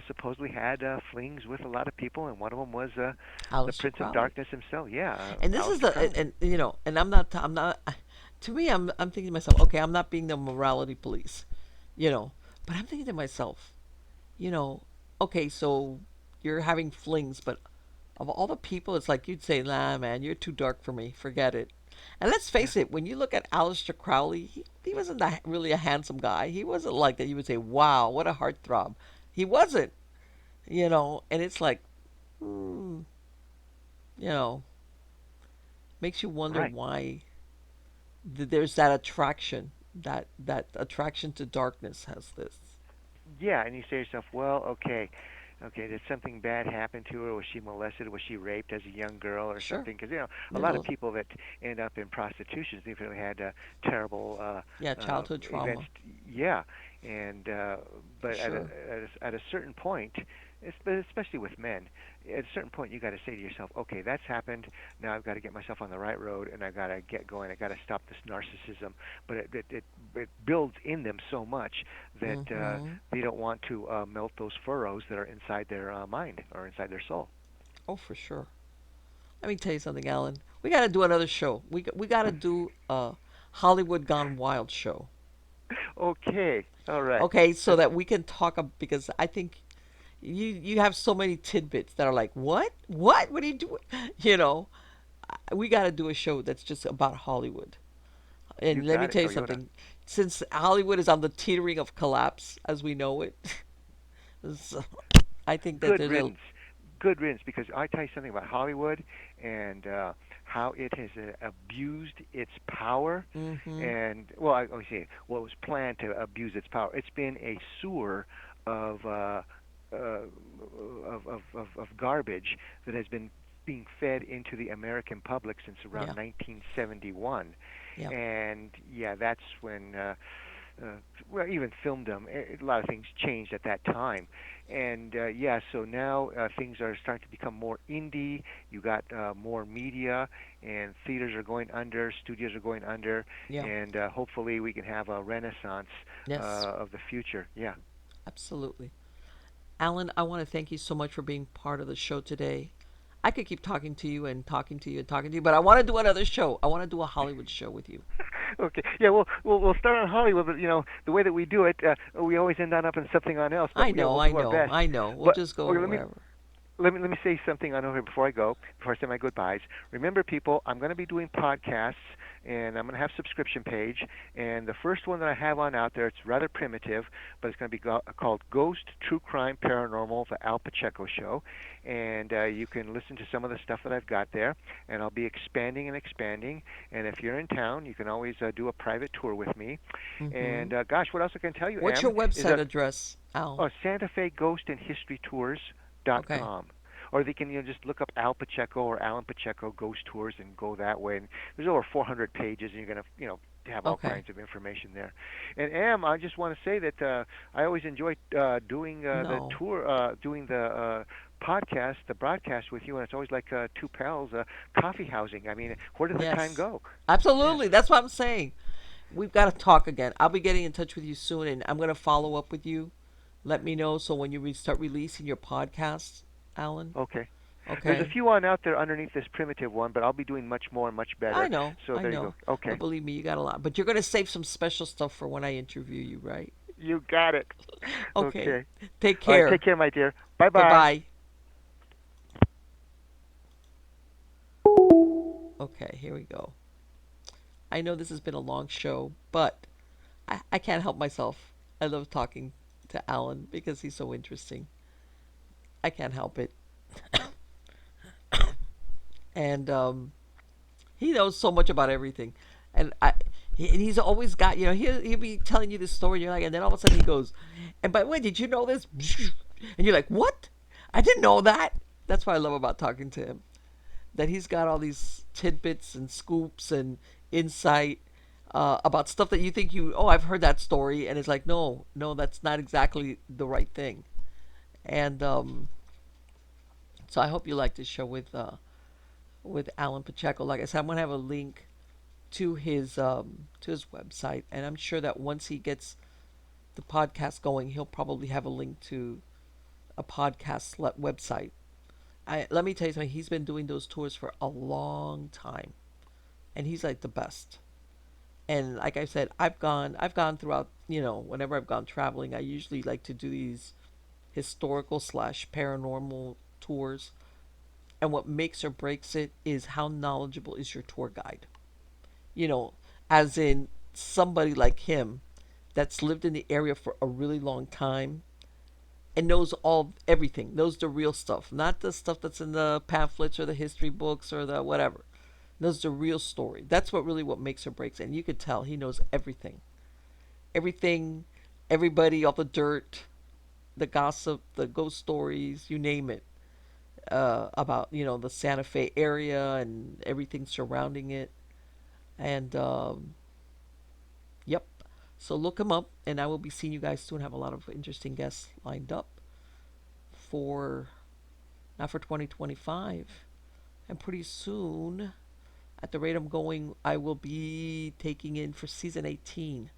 supposedly had flings with a lot of people, and one of them was the Aleister Prince of Crowley. Darkness himself. Yeah, And this is Aleister the Crowley. and I'm not to me I'm thinking to myself, okay, I'm not being the morality police, you know, but I'm thinking to myself, you know, okay, so you're having flings, but of all the people, it's like you'd say, nah, man, you're too dark for me, forget it. And let's Yeah, face it, when you look at Aleister Crowley, he wasn't that really a handsome guy. He wasn't like that. You would say, wow, what a heartthrob. He wasn't, and it's like, hmm, you know, makes you wonder right. why there's that attraction, that attraction to darkness has this. Yeah, and you say to yourself, well, okay, did something bad happen to her? Was she molested? Was she raped as a young girl or Sure, something? Because a there's lot of a people that end up in prostitution, they've really had terrible yeah childhood events. trauma Yeah, and for but sure. at a certain point, but especially with men, at a certain point you got to say to yourself, okay, that's happened. Now I've got to get myself on the right road, and I've got to get going. I got to stop this narcissism. But it builds in them so much that Mm-hmm. they don't want to melt those furrows that are inside their mind or inside their soul. Oh, for sure. Let me tell you something, Alan. We got to do another show. We got to do a Hollywood Gone Wild show. Okay, all right. Okay, so That's that we can talk because I think you have so many tidbits that are like, what are you doing? You know, we got to do a show that's just about Hollywood. you And let me got it, tell you Toyota. something. Since Hollywood is on the teetering of collapse as we know it, so I think that Good there's a riddance. Good riddance, because I tell you something about Hollywood and how it has abused its power. mm-hmm. And well, I say, well, it was planned to abuse its power. It's been a sewer of of garbage that has been being fed into the American public since Yeah, around 1971. yeah, And yeah, that's when uh, well, even filmdom. A lot of things changed at that time, and yeah, so now things are starting to become more indie. You got more media, and theaters are going under, studios are going under, yeah. and hopefully we can have a renaissance Yes, of the future. Yeah. absolutely. Alan, I want to thank you so much for being part of the show today. I could keep talking to you and talking to you and talking to you, but I want to do another show. I want to do a Hollywood show with you. Okay. Yeah. We'll start on Hollywood, but the way that we do it, we always end up in something on else. But I yeah, know, we'll I do our know, best. I know. We'll But just go okay, wherever. let me say something on over before I go, before I say my goodbyes. Remember, people, I'm going to be doing podcasts, and I'm going to have a subscription page. And the first one that I have on out there, it's rather primitive, but it's going to be called Ghost True Crime Paranormal: The Al Pacheco Show. And you can listen to some of the stuff that I've got there. And I'll be expanding and expanding. And if you're in town, you can always do a private tour with me. Mm-hmm. And gosh, what else I can tell you, What's Em, your is website that address, Al? Santa Fe Ghost and History Tours dot Okay. com, or they can just look up Al Pacheco or Allan Pacheco Ghost Tours and go that way. And there's over 400 pages, and you're gonna have all Okay. kinds of information there. And Am, I just want to say that I always enjoy doing the No. tour, doing the podcast, the broadcast with you, and it's always like two pals coffee housing. I mean, where did the time Yes. go? Yes. Absolutely. That's what I'm saying. We've got to talk again. I'll be getting in touch with you soon, and I'm going to follow up with you. Let me know so when you start releasing your podcast, Alan. Okay. There's a Okay. few on out there underneath this primitive one, but I'll be doing much more and much I better. know. So I there you go. know. But Okay. believe me, you got a lot. But you're going to save some special stuff for when I interview you, right? You got it. Okay. Okay. Take All right. Take care. care, my dear. Bye Bye bye. bye. Okay, here we go. I know this has been a long show, but I can't help myself. I love talking to Alan because he's so interesting. I can't help it. And he knows so much about everything. And and he's always got, he'll be telling you this story, and you're like, and then all of a sudden he goes, and by the way, did you know this? And you're like, what? I didn't know that. That's what I love about talking to him. That he's got all these tidbits and scoops and insight about stuff that you think I've heard that story, and it's like, no, no, that's not exactly the right thing. And so I hope you like this show with Allan Pacheco. Like I said, I'm gonna have a link to his website, and I'm sure that once he gets the podcast going, he'll probably have a link to a podcast website. Let me tell you something. He's been doing those tours for a long time, and he's like the best. And like I said, I've gone throughout. Whenever I've gone traveling, I usually like to do these historical slash paranormal tours. And what makes or breaks it is how knowledgeable is your tour guide. You know, as in somebody like him that's lived in the area for a really long time and knows everything, knows the real stuff, not the stuff that's in the pamphlets or the history books or the whatever. Knows the real story. That's what makes or breaks it. And you could tell he knows everything. Everything, everybody, all the dirt, the gossip, the ghost stories, you name it, about the Santa Fe area and everything surrounding it. And yep. So look him up, and I will be seeing you guys soon. Have a lot of interesting guests lined up for not for 2025, and pretty soon, at the rate I'm going, I will be taking in for season 18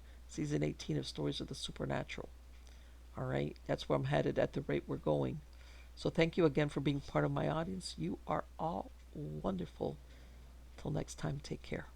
of Stories of the Supernatural. All right, that's where I'm headed at the rate we're going. So thank you again for being part of my audience. You are all wonderful. Till next time, take care.